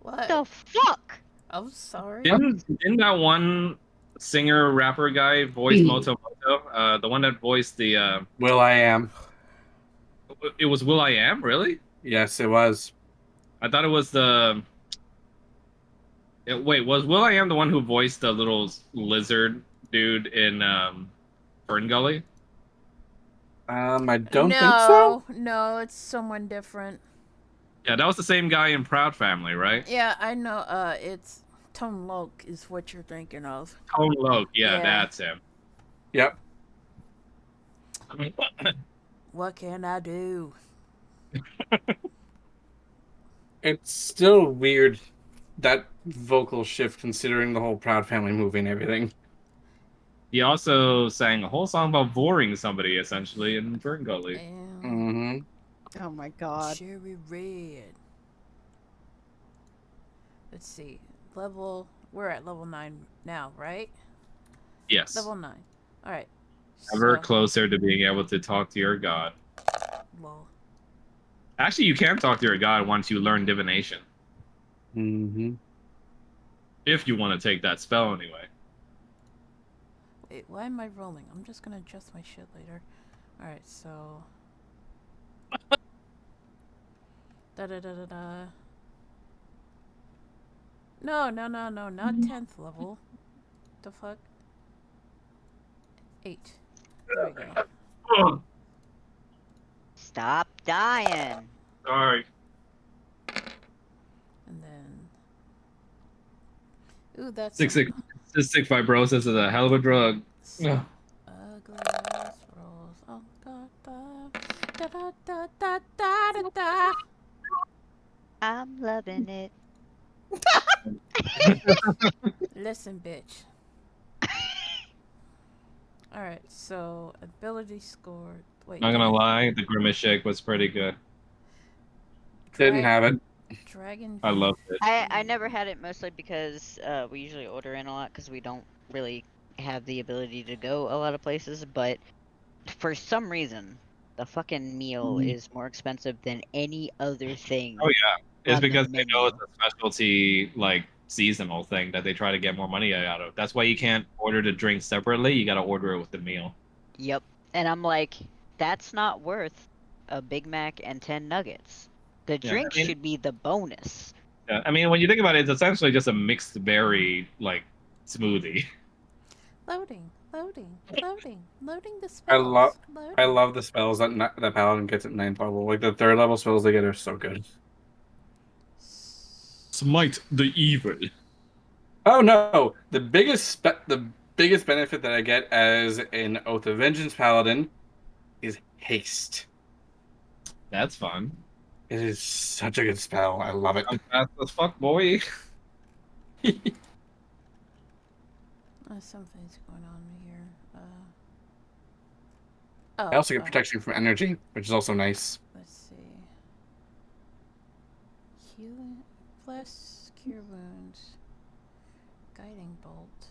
What? The fuck? I'm sorry. Didn't that one singer rapper guy voice Moto? The one that voiced the Will I Am. It was Will I Am, really? Yes, it was. I thought it was the wait, was Will I Am the one who voiced the little lizard dude in Fern Gully? I don't think so. No, it's someone different. Yeah, that was the same guy in Proud Family, right? Yeah, I know. It's Tone Loc is what you're thinking of. Tone Loc, yeah, Yeah. that's him. Yep. What can I do? It's still weird that vocal shift considering the whole Proud Family movie and everything. He also sang a whole song about boring somebody, essentially, in Ferngully. And Mm-hmm. Oh my god. cherry red. Let's see. We're at level 9 now, right? Yes. Level 9. Alright. Ever So, closer to being able to talk to your god. well, Actually, you can talk to your god once you learn divination. Mm-hmm. If you want to take that spell anyway. wait, why am I rolling? I'm just gonna adjust my shit later. Alright, so. Da da da da da. No, not 10th level. The fuck? 8. There we go. Oh, Stop dying. sorry. And then. Ooh, that's Cystic fibrosis is a hell of a drug. some ugly ass rolls. Oh god, da da da da da da da. I'm loving it. Listen, bitch. Alright, so ability score. Wait, Not gonna lie, the Grimace Shake was pretty good. Didn't have it. Dragon. I loved it. I never had it mostly because we usually order in a lot because we don't really have the ability to go a lot of places. But for some reason, the fucking meal is more expensive than any other thing. Oh yeah, it's on the because they know menu. it's a specialty, like seasonal thing that they try to get more money out of. That's why you can't order the drink separately. You gotta order it with the meal. Yep. And I'm like, that's not worth a Big Mac and 10 nuggets. The Yeah, drink should be the bonus. yeah, I mean, when you think about it, it's essentially just a mixed berry like smoothie. Loading the I spells. love Loading. I love the spells that Paladin gets at 9th level. Like the 3rd level spells they get are so good. Smite the evil. Oh no! The biggest benefit that I get as an Oath of Vengeance Paladin is haste. That's fun. It is such a good spell. I love it. I'm fast as fuck, boy. Something's going on here. I also get protection from energy, which is also nice. Let's see. Healing plus cure wounds. Guiding bolt.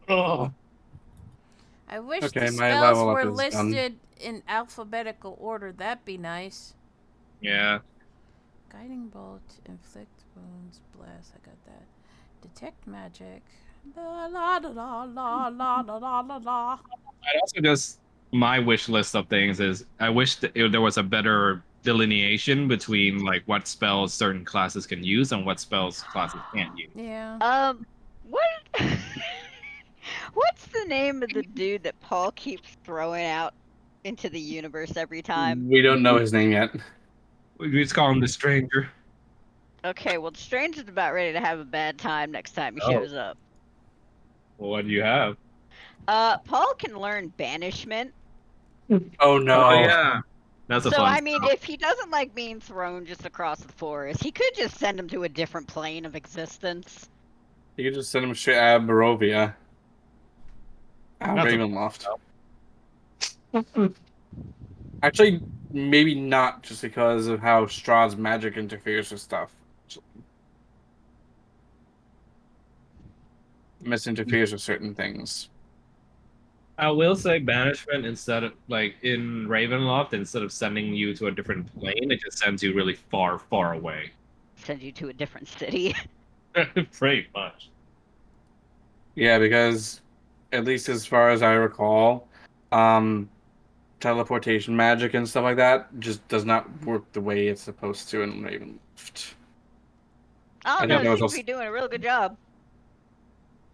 Oh. I wish Okay, the my spells level up were is done. listed in alphabetical order. That'd be nice. Yeah. Guiding bolt, inflict wounds, bless. I got that. Detect magic. La la la la la la la la la. I also just my wish list of things is I wish that there was a better delineation between like what spells certain classes can use and what spells classes can't use. Yeah. What? What's the name of the dude that Paul keeps throwing out into the universe every time? We don't know his name yet. We just call him the stranger. Okay, well, Strange is about ready to have a bad time next time he Oh. shows up. Well, what do you have? Paul can learn banishment. Oh no! Oh yeah, that's a So, fun. I mean, if he doesn't like being thrown just across the forest, he could just send him to a different plane of existence. You could just send him straight out of Barovia. That's a- Ravenloft. Actually, maybe not, just because of how Strahd's magic interferes with stuff. Misinterferes with certain things. I will say banishment instead of like in Ravenloft, instead of sending you to a different plane, it just sends you really far, far away. Send you to a different city. Pretty much. Yeah, because at least as far as I recall, teleportation magic and stuff like that just does not work the way it's supposed to in Ravenloft. Oh, I no, think it that was seems to also be doing a real good job.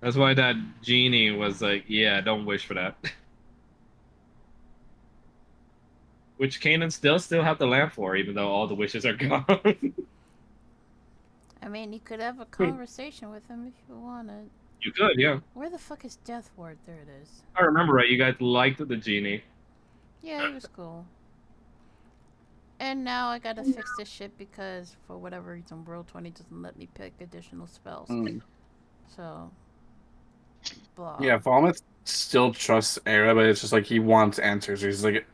That's why that genie was like, yeah, don't wish for that. Which Kanan still have the lamp for, even though all the wishes are gone. I mean, you could have a conversation with him if you wanted. You could, yeah. Where the fuck is Death Ward? There it is. I remember right. You guys liked the genie. Yeah, he was cool. Yeah, he was cool. He was cool. And now I gotta fix this shit because for whatever reason, Roll20 doesn't let me pick additional spells. Mm. So, blah. Yeah, Vomit still trusts Era, but it's just like he wants answers. He's like,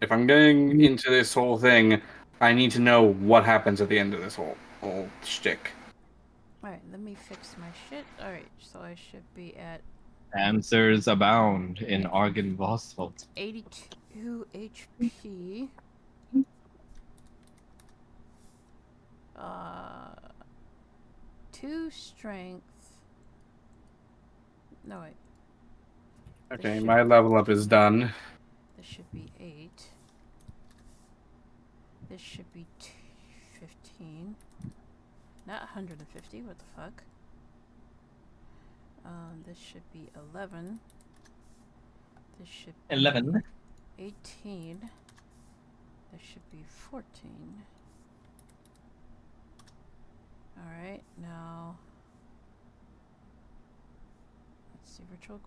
if I'm getting into this whole thing, I need to know what happens at the end of this whole shtick. Alright, let me fix my shit. Alright, so I should be at Answers abound in Argon Vosvalt. 82 HP. Uh, 2 strength. No, wait. Okay, should my be- level up is done. This should be 8. This should be 15. Not 150, what the fuck? This should be 11. This should be 11. 18. This should be 14. Alright, now let's see, virtual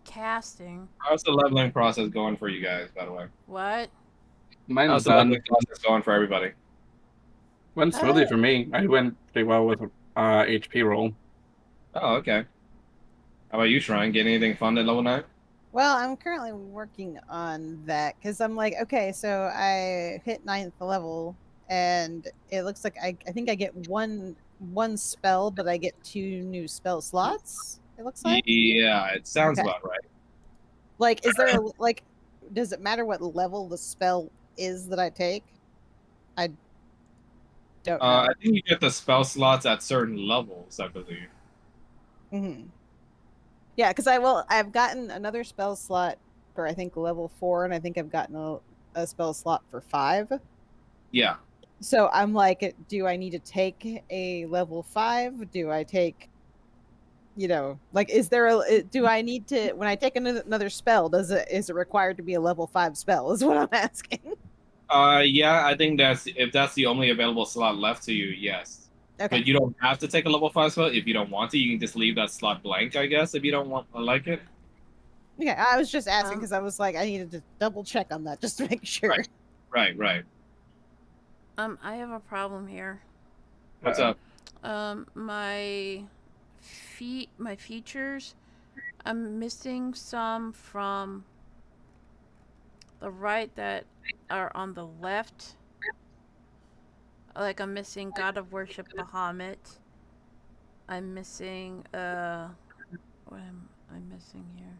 casting. How's the leveling process going for you guys, by the way? What? Mine's How's the done. leveling process going for everybody? Went smoothly for me. I went pretty well with HP roll. Oh, okay. How about you, Shrine? Get anything fun at level 9? Well, I'm currently working on that because I'm like, okay, so I hit 9th level, and it looks like I think I get one spell, but I get 2 new spell slots. It looks like. Yeah, it sounds Okay. about right. Like, is there like, does it matter what level the spell is that I take? I don't know. I think you get the spell slots at certain levels, I believe. Yeah, because I've gotten another spell slot for I think level 4, and I think I've gotten a spell slot for 5. Yeah. So I'm like, do I need to take a level 5? Do I take, like, is there do I need to, when I take another spell, is it required to be a level 5 spell? Is what I'm asking. Yeah, I think if that's the only available slot left to you, yes. Okay. But you don't have to take a level 5 spell if you don't want to. You can just leave that slot blank, I guess, if you don't want to like it. Okay, I was just asking Um, because I was like, I needed to double check on that just to make sure. Right. I have a problem here. What's up? My features, I'm missing some from the right that are on the left. Like, I'm missing God of Worship Bahamut. I'm missing, what am I missing here?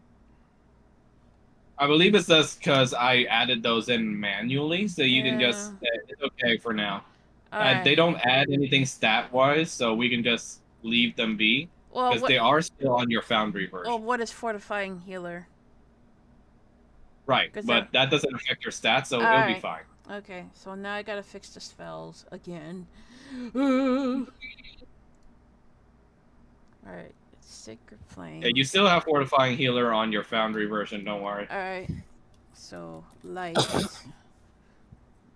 I believe it's just because I added those in manually, so you can just, it's okay for now. Alright. They don't add anything stat-wise, so we can just leave them be. Well, Because they are still on your Foundry version. Oh, what is Fortifying Healer? Right, 'Cause but that doesn't affect your stats, so it'll be Alright. fine. Okay, so now I gotta fix the spells again. Alright, Sacred Flame. Yeah, you still have Fortifying Healer on your Foundry version, don't worry. Alright, so light.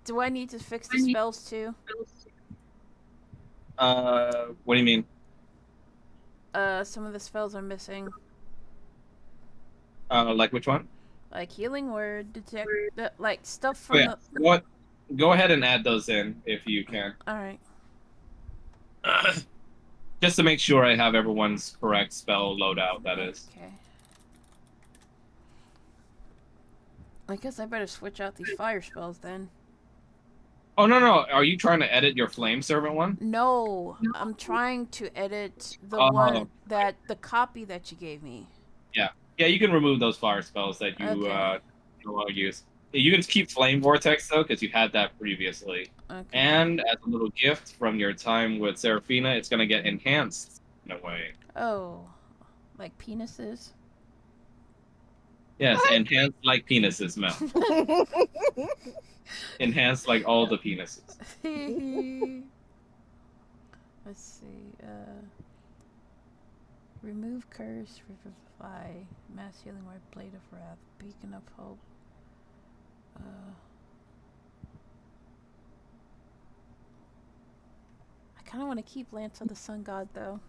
Do I need to fix the spells too? What do you mean? Some of the spells are missing. Like which one? Like Healing Word, Detect, like stuff from Go ahead and add those in if you can. Alright. Just to make sure I have everyone's correct spell loadout, that is. Okay. I guess I better switch out these fire spells then. Oh, no. Are you trying to edit your Flame Servant one? No, I'm trying to edit the one that, the copy that you gave me. Yeah, you can remove those fire spells that you no longer use. You can keep Flame Vortex, though, because you had that previously. Okay. And as a little gift from your time with Seraphina, it's going to get enhanced in a way. Oh, like penises? Yes, enhanced like penises, Mel. Enhanced like all the penises. Let's see. Remove curse, revivify, mass healing word, blade of wrath, beacon of hope. I kind of want to keep Lance of the Sun God though.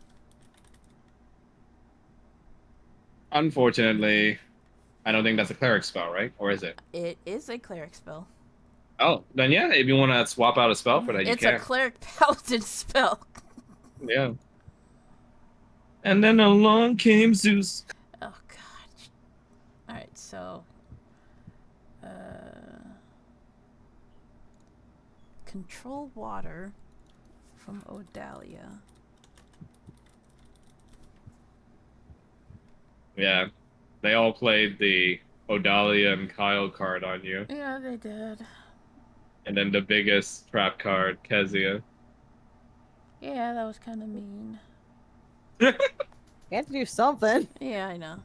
Unfortunately, I don't think that's a cleric spell, right? Or is it? It is a cleric spell. Oh, then yeah, if you want to swap out a spell for that, you It's a can. cleric paladin spell. Yeah. And then along came Zeus. Oh god. Alright, so control water from Odalia. Yeah. They all played the Odalia and Kyle card on you. Yeah, they did. And then the biggest trap card, Kezia. Yeah, that was kind of mean. You have to do something. Yeah, I know.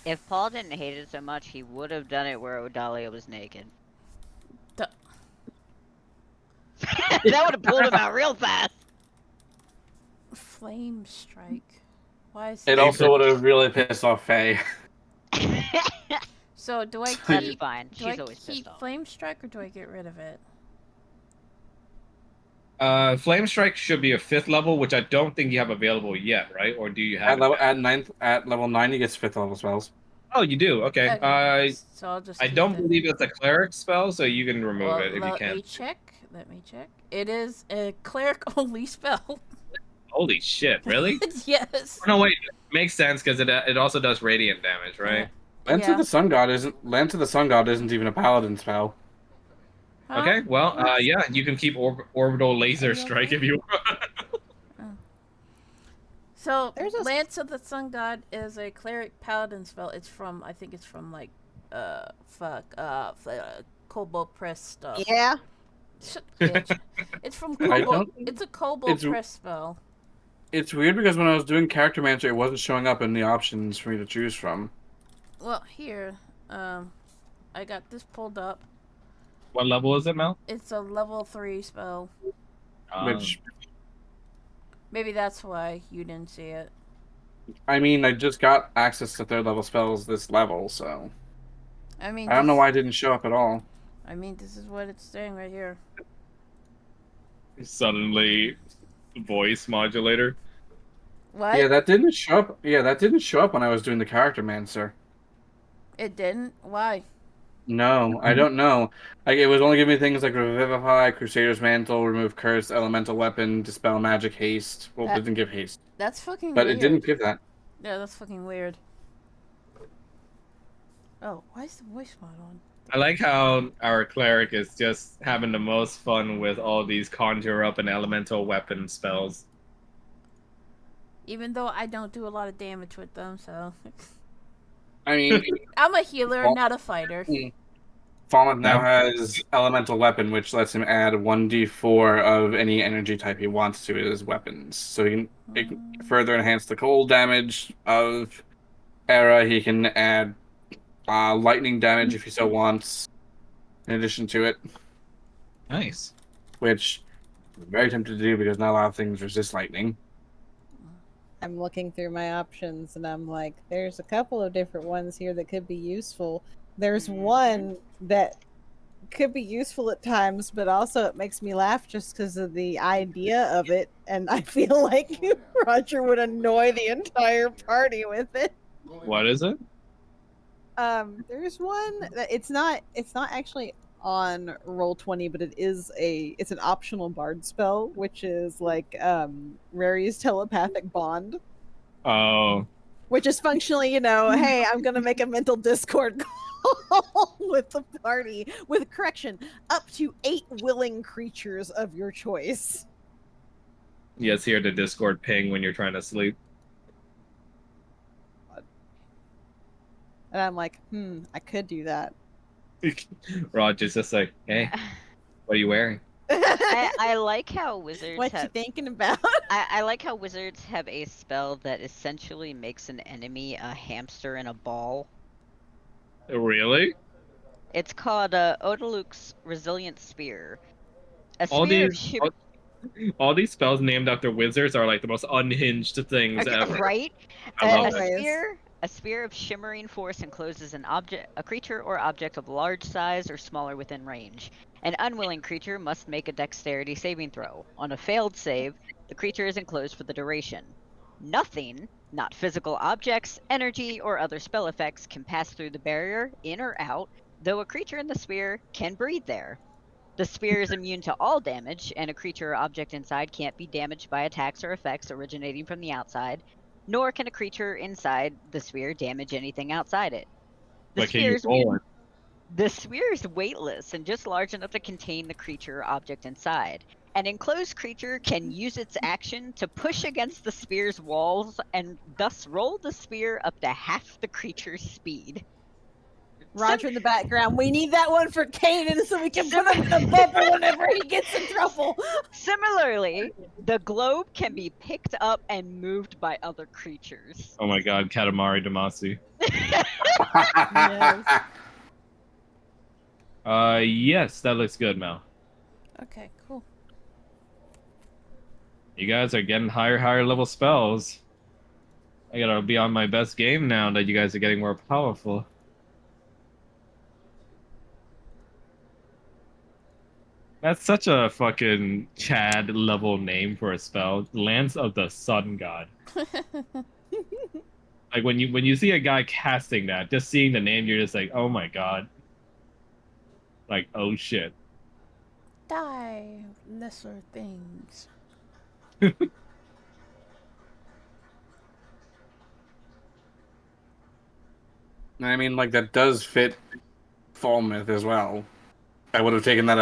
If Paul didn't hate it so much, he would have done it where Odalia was naked. Duh. That would have pulled him out real fast. Flame strike. Why is It also would have really pissed off Faye. So do I That's keep? fine. Do She's I always keep pissed off. flame strike or do I get rid of it? Flame Strike should be a 5th level, which I don't think you have available yet, right? Or do you have At level 9 he gets 5th level spells. Oh, you do. Okay. Okay. So I'll just. I keep don't that. believe it's a cleric spell, so you can remove Well, it if you let can. me check. Let me check. It is a cleric only spell. Holy shit! Really? Yes. No, wait. Makes sense because it also does radiant damage, right? Lance of the Sun God isn't even a paladin spell. Huh? Okay. Well, yeah, you can keep orbital laser you strike okay? if you want. So There's a- Lance of the Sun God is a cleric paladin spell. It's from I think it's from like Kobold Press stuff. Yeah. Bitch. It's from I Kobold. don't- It's a Kobold it's- Press spell. It's weird because when I was doing Character Manager, it wasn't showing up in the options for me to choose from. Well, here, I got this pulled up. What level is it, Mel? It's a level 3 spell. Which, Maybe that's why you didn't see it. I mean, I just got access to 3rd level spells this level, so I mean, I don't know why it didn't show up at all. I mean, this is what it's saying right here. Suddenly, voice modulator. What? Yeah, that didn't show up. Yeah, that didn't show up when I was doing the Character Mancer. It didn't? Why? No, I don't know. Like, it was only giving me things like Revivify, Crusader's Mantle, Remove Curse, Elemental Weapon, Dispel Magic, Haste. Well, it didn't give Haste, That's fucking but weird. it didn't give that. Yeah, that's fucking weird. Oh, why is the voice mod on? I like how our cleric is just having the most fun with all these conjure up and elemental weapon spells. Even though I don't do a lot of damage with them, so. I mean, I'm a healer, Well- not a fighter. Fallen now has Elemental Weapon, which lets him add 1d4 of any energy type he wants to his weapons. So it can further enhance the cold damage of Era. He can add lightning damage if he so wants, in addition to it, Nice. which I'm very tempted to do because not a lot of things resist lightning. I'm looking through my options and I'm like, there's a couple of different ones here that could be useful. There's one that could be useful at times, but also it makes me laugh just because of the idea of it, and I feel like Roger would annoy the entire party with it. What is it? There's one that it's not actually on Roll20, but it's an optional bard spell, which is like Rary's telepathic bond, Oh, which is functionally, hey, I'm gonna make a mental discord call with the party with correction up to 8 willing creatures of your choice. yes, hear the Discord ping when you're trying to sleep. And I'm like, I could do that. Roger's just like, hey, what are you wearing? I like how wizards What you have. thinking about? I like how wizards have a spell that essentially makes an enemy a hamster in a ball. Really? It's called Odaluk's Resilient Spear. A All spear of these shim- all these spells named after wizards are like the most unhinged things Okay, ever. right? I love a it. spear of shimmering force encloses a creature or object of large size or smaller within range. An unwilling creature must make a dexterity saving throw. On a failed save, the creature is enclosed for the duration. Nothing, not physical objects, energy, or other spell effects, can pass through the barrier, in or out, though a creature in the sphere can breathe there. The sphere is immune to all damage, and a creature or object inside can't be damaged by attacks or effects originating from the outside, nor can a creature inside the sphere damage anything outside it. The Like, can you sphere is roll it? the sphere is weightless and just large enough to contain the creature or object inside. An enclosed creature can use its action to push against the sphere's walls and thus roll the sphere up to half the creature's speed. Roger in the background. We need that one for Kanan so we can put him in a bubble whenever he gets in trouble. Similarly, the globe can be picked up and moved by other creatures. Oh my god, Katamari Damacy. Yes. Yes, that looks good, Mel. Okay, cool. You guys are getting higher level spells. I gotta be on my best game now that you guys are getting more powerful. That's such a fucking Chad level name for a spell. Lance of the Sun God. Like when you see a guy casting that, just seeing the name, you're just like, oh my god. Like, oh shit. Die, lesser things. I mean, like, that does fit Fall Myth as well. I would have taken that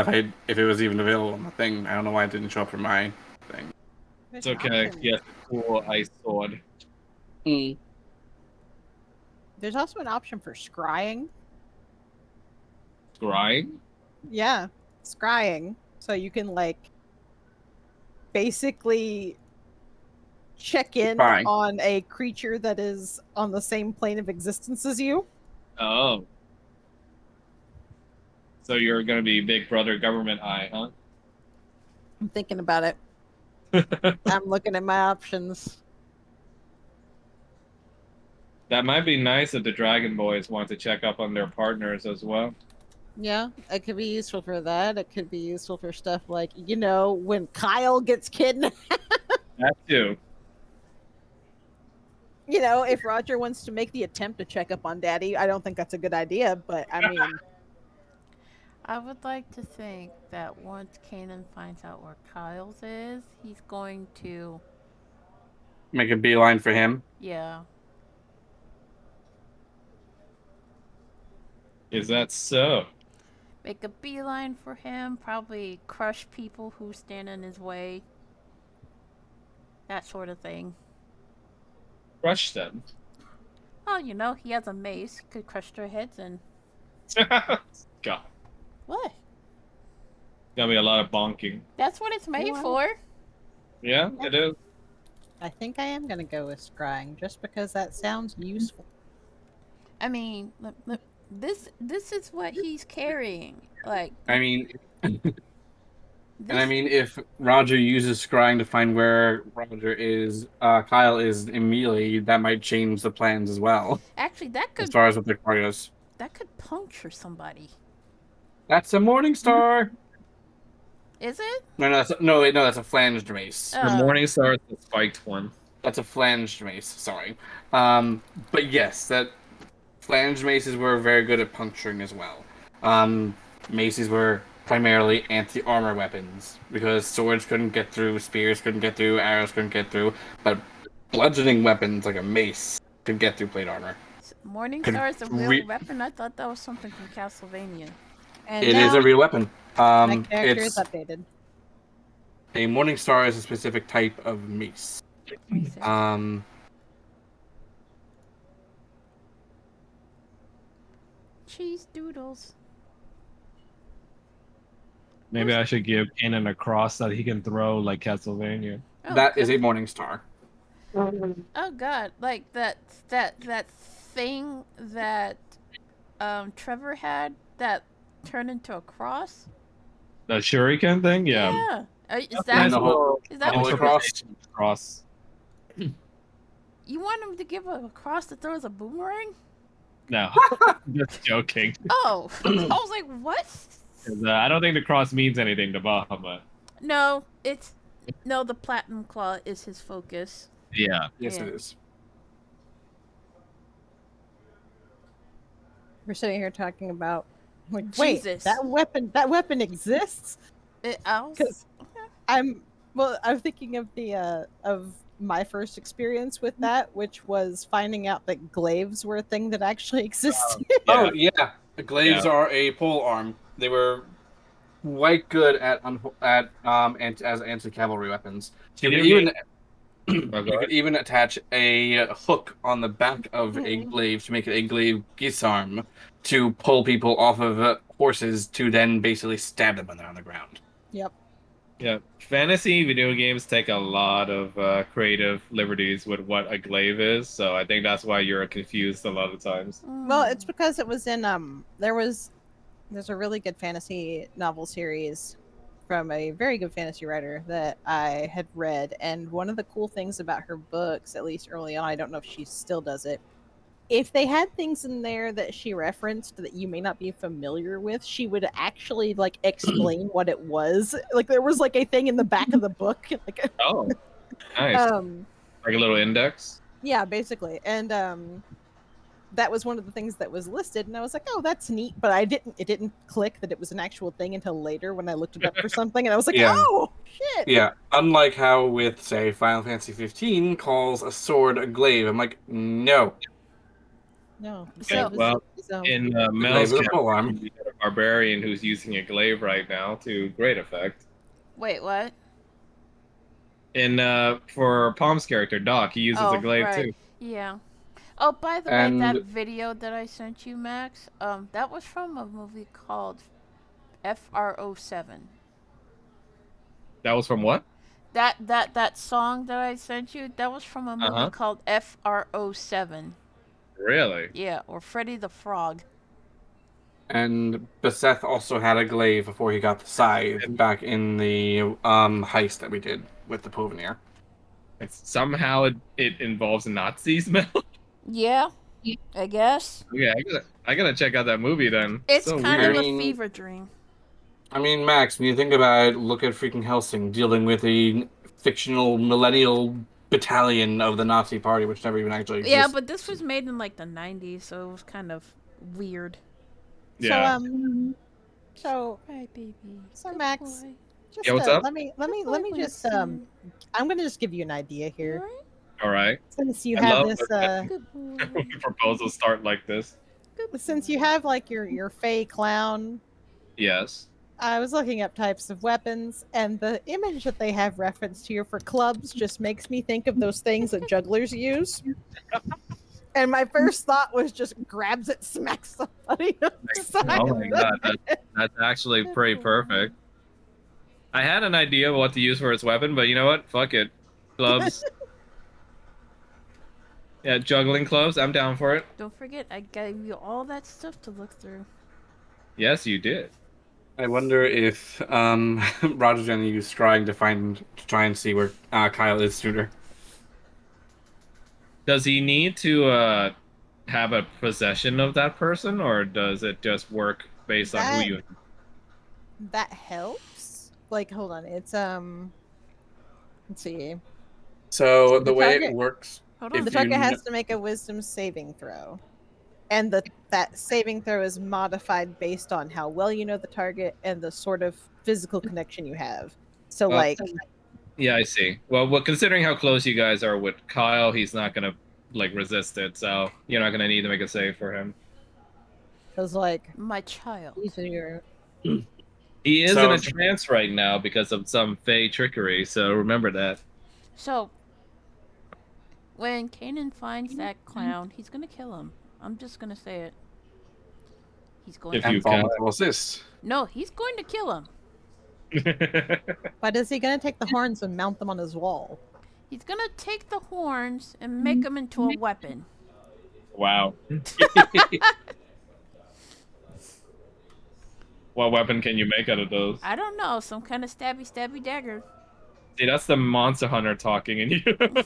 if it was even available on the thing. I don't know why it didn't show up for my thing. It's okay. Yes, cool ice sword. There's also an option for scrying. Scrying? Yeah, scrying. So you can like basically check in Spy. on a creature that is on the same plane of existence as you. Oh. So you're gonna be Big Brother government eye, huh? I'm thinking about it. I'm looking at my options. That might be nice if the Dragon Boys want to check up on their partners as well. Yeah, it could be useful for that. It could be useful for stuff like, you know, when Kyle gets kidnapped. That too. You know, if Roger wants to make the attempt to check up on Daddy, I don't think that's a good idea, but I mean, I would like to think that once Kanan finds out where Kyle's is, he's going to, Make a beeline for him. yeah. Is that so? Make a beeline for him, probably crush people who stand in his way. That sort of thing. Crush them. Oh, you know, he has a mace. Could crush their heads in. God. What? Gonna be a lot of bonking. That's what it's made What? for. Yeah, it is. I think I am going to go with scrying just because that sounds useful. I mean, look, this is what he's carrying. Like, I mean, this, and I mean, if Roger uses scrying to find where Kyle is immediately, that might change the plans as well. actually, that As could far as what the car goes. puncture somebody. That's a Morning Star. Is it? No, that's a flanged mace. The Morning Star is the spiked one. That's a flanged mace. Sorry, but yes, that flanged maces were very good at puncturing as well. Maces were primarily anti-armor weapons because swords couldn't get through, spears couldn't get through, arrows couldn't get through, but bludgeoning weapons like a mace could get through plate armor. Morningstar is a real weapon. I thought that was something from Castlevania. And It now is a real weapon. my character is It's updated. a Morning Star is a specific type of mace. Cheese doodles. Maybe I should give Kanan a cross that he can throw like Castlevania. Oh, that is God. a Morning Star. Oh God! Like that thing that Trevor had that turned into a cross. The Shuriken thing? Yeah. Yeah. Is And that the whole is that Holy what Cross. Cross. you want him to give a cross that throws a boomerang? No. Just joking. Oh, I was like, what? 'Cause, I don't think the cross means anything to Bahamut. No, the platinum claw is his focus. Yeah. Yes, Yeah. it is. We're sitting here talking about Like, wait, Jesus. that weapon exists? I was, Because I'm thinking of the of my first experience with that, which was finding out that glaives were a thing that actually existed. Oh Yeah. yeah, the glaives Yeah. are a pole arm. They were quite good as anti-cavalry weapons. You could Video even game. Oh, go you ahead. could even attach a hook on the back of a Mm. glaive to make it a glaive gisarm to pull people off of horses to then basically stab them when they're on the ground. Yep. Yeah, fantasy video games take a lot of creative liberties with what a glaive is, so I think that's why you're confused a lot of times. Well, it's because it was in there's a really good fantasy novel series from a very good fantasy writer that I had read, and one of the cool things about her books, at least early on, I don't know if she still does it, if they had things in there that she referenced that you may not be familiar with, she would actually like explain what it was. Like there was like a thing in the back of the book, like Oh, nice. um Like a little index. yeah, basically. And that was one of the things that was listed, and I was like, "Oh, that's neat," but it didn't click that it was an actual thing until later when I looked it up for something, and I was like, Yeah. "Oh, shit." Yeah, unlike how with say Final Fantasy 15 calls a sword a glaive. I'm like, no, No. Yeah, So- well, in the Mel's glaive is a camp, pole arm. we got a barbarian who's using a glaive right now to great effect. wait, what? In for Palm's character Doc, he uses a Oh, glaive right. too. Yeah. Oh, by the way, And that video that I sent you, Max, that was from a movie called FR07. That was from what? That song that I sent you, that was from a movie Uh-huh. called FR07. Really? Yeah, or Freddy the Frog. and Beseth also had a glaive before he got the scythe back in the heist that we did with the Pouvenir. Somehow it involves Nazis, Mel. Yeah, I guess. Yeah, I gotta check out that movie then. It's So kind weird. of I a mean- fever dream. I mean, Max, when you think about it, look at freaking Helsing dealing with a fictional millennial battalion of the Nazi Party, which never even actually existed. Yeah, but this was made in like the 90s, so it was kind of weird. Yeah. So Right, baby. So, Good Max, boy. just Yeah, what's up? let me just I'm gonna just give you an idea here. Alright, All right. Since you I have love this good boy. when proposals start like this. since you have like your fey clown, Yes. I was looking up types of weapons, and the image that they have referenced here for clubs just makes me think of those things that jugglers use. And my first thought was just grabs it, smacks somebody on the side. Oh my god, that's actually pretty perfect. I had an idea of what to use for its weapon, but you know what? Fuck it. Clubs. Yeah, juggling clubs. I'm down for it. Don't forget, I gave you all that stuff to look through. Yes, you did. I wonder if Roger's gonna use Strahd to try and see where Kyle is sooner. Does he need to have a possession of that person, or does it just work based on who That- you? That helps. Like, hold on, it's let's see. So The the way target- it works, Hold If on. The you target has kn- to make a wisdom saving throw. And that saving throw is modified based on how well you know the target and the sort of physical connection you have. So Well, like Yeah, I see. Well, considering how close you guys are with Kyle, he's not gonna like resist it, so you're not gonna need to make a save for him. cuz like My child. these are your He is So- in a trance right now because of some fey trickery, so remember that. So, when Kanan finds that clown, he's gonna kill him. I'm just gonna say it. He's going If to. you and Fallen count. will assist. No, he's going to kill him. But is he going to take the horns and mount them on his wall? He's gonna take the horns and make them into a weapon. Wow. What weapon can you make out of those? I don't know, some kind of stabby dagger. See, that's the monster hunter talking in you. I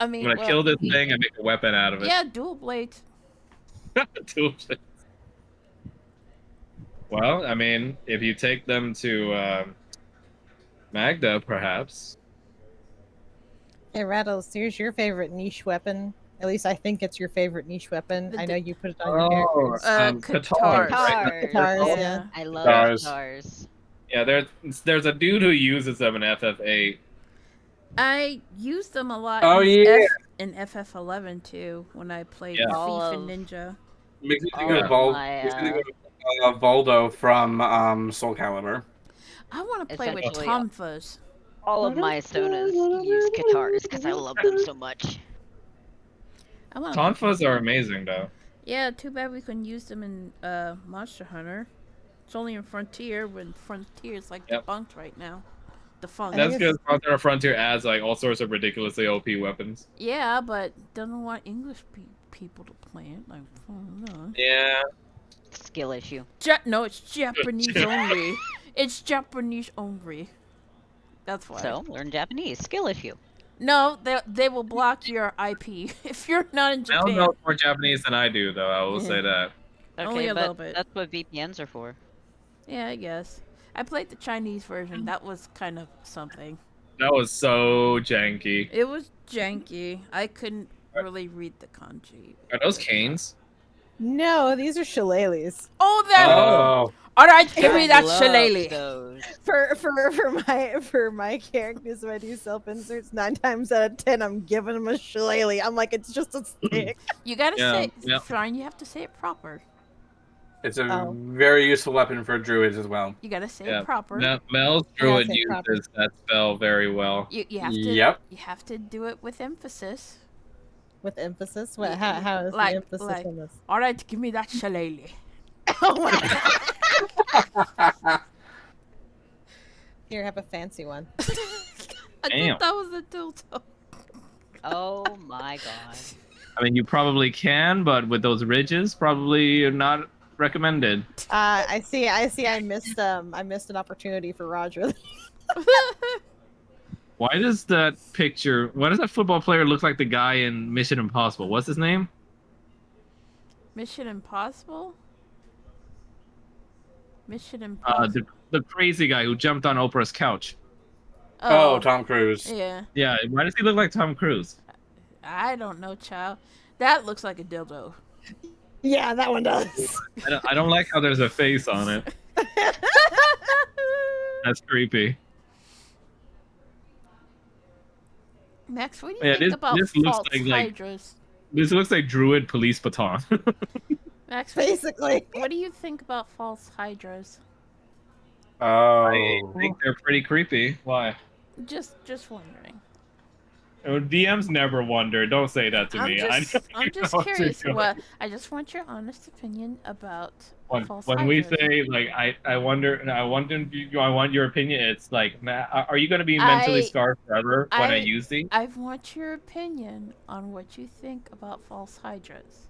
I'm mean, gonna well, kill this thing and make a weapon out of it. yeah, dual blades. Two of it. Well, I mean, if you take them to Magda, perhaps. Hey Rattles, here's your favorite niche weapon. At least I think it's your favorite niche weapon. The I d- know you put it on your characters. Katars. Guitars. Guitars, Yeah. yeah. I love Guitars. guitars. Yeah, there's a dude who uses them in FF8. I used them a lot Oh, yeah. in FF11 too when I played Yeah. All Thief of- and Ninja. Makes me think All of of Vol- my, makes me think of Voldo from Soul Calibur. I want to play with Essentially, Tonfas. all of my Sonas use guitars because I love them so much. I want. Tonfas are amazing though. Yeah, too bad we couldn't use them in Monster Hunter. It's only in Frontier when Frontier's like Yep. debunked right now. Defunct. That's because Monster Frontier adds like all sorts of ridiculously OP weapons. Yeah, but doesn't want English people to play it. Like, no. Yeah. Skill issue. No, it's Japanese only. It's Japanese only. That's why. So learn Japanese. Skill issue. No, they will block your IP if you're not in Mel Japan. knows more Japanese than I do, though. I will say that. Okay, Only a but little bit. that's what VPNs are for. Yeah, I guess. I played the Chinese version. That was kind of something. That was so janky. It was janky. I couldn't really read the kanji. Are those canes? No, these are shillelaghs. Oh, that. Oh. All right, give me I that love shillelagh. those. For my characters when I do self inserts, 9 times out of 10 I'm giving them a shillelagh. I'm like, it's just a stick. You gotta Yeah, say, yeah. Fine. You have to say it proper. It's a Oh. very useful weapon for druids as well. You gotta say Yeah. it proper. Mel's druid say uses proper. that spell very well. You have to. Yep. You have to do it with emphasis. With emphasis? What? Yeah, How is like- the emphasis like- on this? All right, give me that shillelagh. Oh my god. Here, have a fancy one. I Damn. thought that was a dildo. Oh my god. I mean, you probably can, but with those ridges, probably not recommended. I see. I missed an opportunity for Roger. Why does that picture? Why does that football player look like the guy in Mission Impossible? What's his name? Mission Impossible. Mission Impossible. The crazy guy who jumped on Oprah's couch. Oh, Tom Cruise. Yeah, Yeah, why does he look like Tom Cruise? I don't know, child. That looks like a dildo. Yeah, that one does. I don't like how there's a face on it. That's creepy. Max, what do you Yeah, think this- about this looks false like- hydras? This looks like Druid Police Baton. Max, Basically. what do you think about false hydras? Oh. I think they're pretty creepy. Why? Just wondering. DMs never wonder. Don't say that to me. I'm just know what you're curious. doing. What I just want your honest opinion about false When we hydras. say like I want your opinion. It's like, are you going to be mentally scarred forever when I use these? I want your opinion on what you think about false hydras.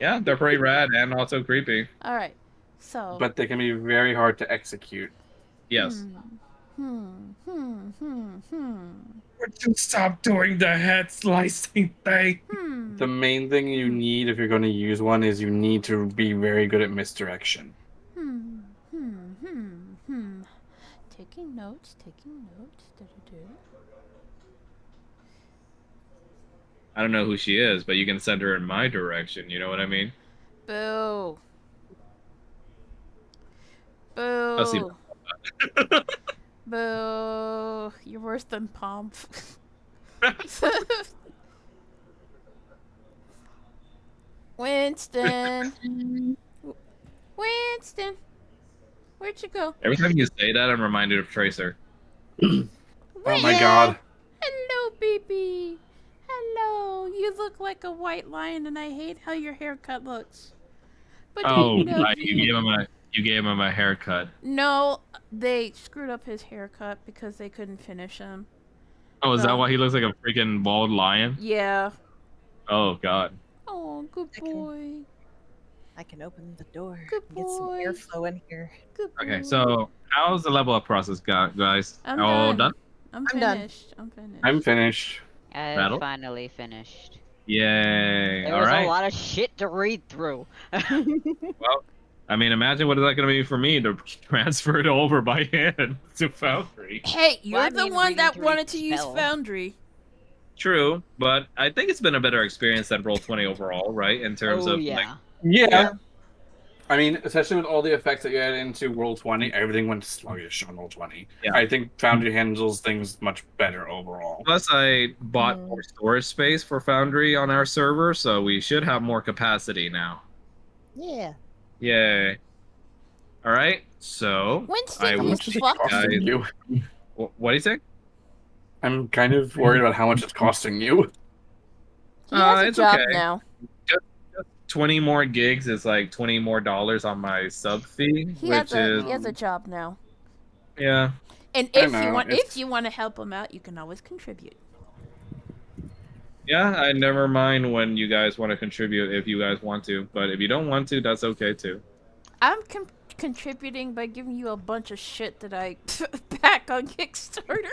Yeah, they're pretty rad and also creepy. All right, so. But they can be very hard to execute. Yes. Hmm. Would you stop doing the head slicing thing? The main thing you need if you're going to use one is you need to be very good at misdirection. Taking notes. Do-do-do. I don't know who she is, but you can send her in my direction. You know what I mean? Boo. I'll see. Boo. Boo. You're worse than Pomp. Winston. Winston. Where'd you go? Every time you say that, I'm reminded of Tracer. Oh my Yeah. god. Hello, baby. Hello. You look like a white lion, and I hate how your haircut looks. But Oh, I love right. You gave him a haircut. No, they screwed up his haircut because they couldn't finish him. Oh, is that No. why he looks like a freaking bald lion? Yeah. Oh God. Oh, good Okay. boy. I can open the door. Good and get some boy. airflow in here. Good boy. Okay, so how's the level up process going, guys? I'm All done. done? I'm I'm done. finished. I'm finished. I'm finished. I Battle? finally finished. Yay! There All was right. a lot of shit to read through. Well, I mean, imagine what is that going to be for me to transfer it over by hand to Foundry. Hey, you're Well, I the mean, one reading that through wanted each to use spell. Foundry. True, but I think it's been a better experience than Roll20 overall, right? In terms Oh of like, yeah. Yeah. I mean, especially with all the effects that you add into Roll20, everything went sluggish on Roll20. Yeah. I think Foundry handles things much better overall. plus I bought Mm. more storage space for Foundry on our server, so we should have more capacity now. Yeah. Yay! All right, so I Winston, How will you much is see it you fuck. costing guys. you? What do you think? I'm kind of worried about how much it's costing you. He has a It's okay. job now. Just 20 more gigs is like $20 more on my sub fee, He has which a is he has a job now. yeah. And I if you know, want to help him out, you can always contribute. Yeah, I never mind when you guys want to contribute if you guys want to, but if you don't want to, that's okay too. I'm contributing by giving you a bunch of shit that I back on Kickstarter.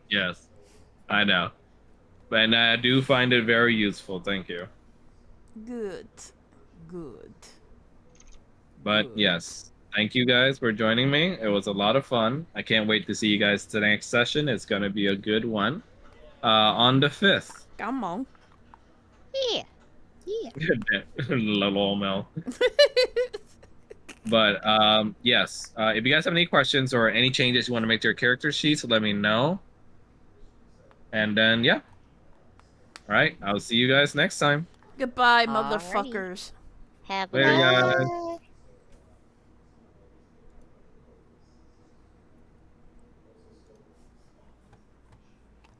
Yes, I know. And I do find it very useful. Thank you. Good. Good. But Good. yes, thank you guys for joining me. It was a lot of fun. I can't wait to see you guys to the next session. It's going to be a good one. On the 5th. Come on. Yeah. Yeah. Little Mel. But yes, if you guys have any questions or any changes you want to make to your character sheets, let me know. And then, yeah. All right. I'll see you guys next time. Goodbye, Alrighty. motherfuckers. Have a Later, good one. guys. Bye.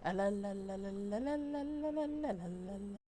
La la la la la la la la la la la.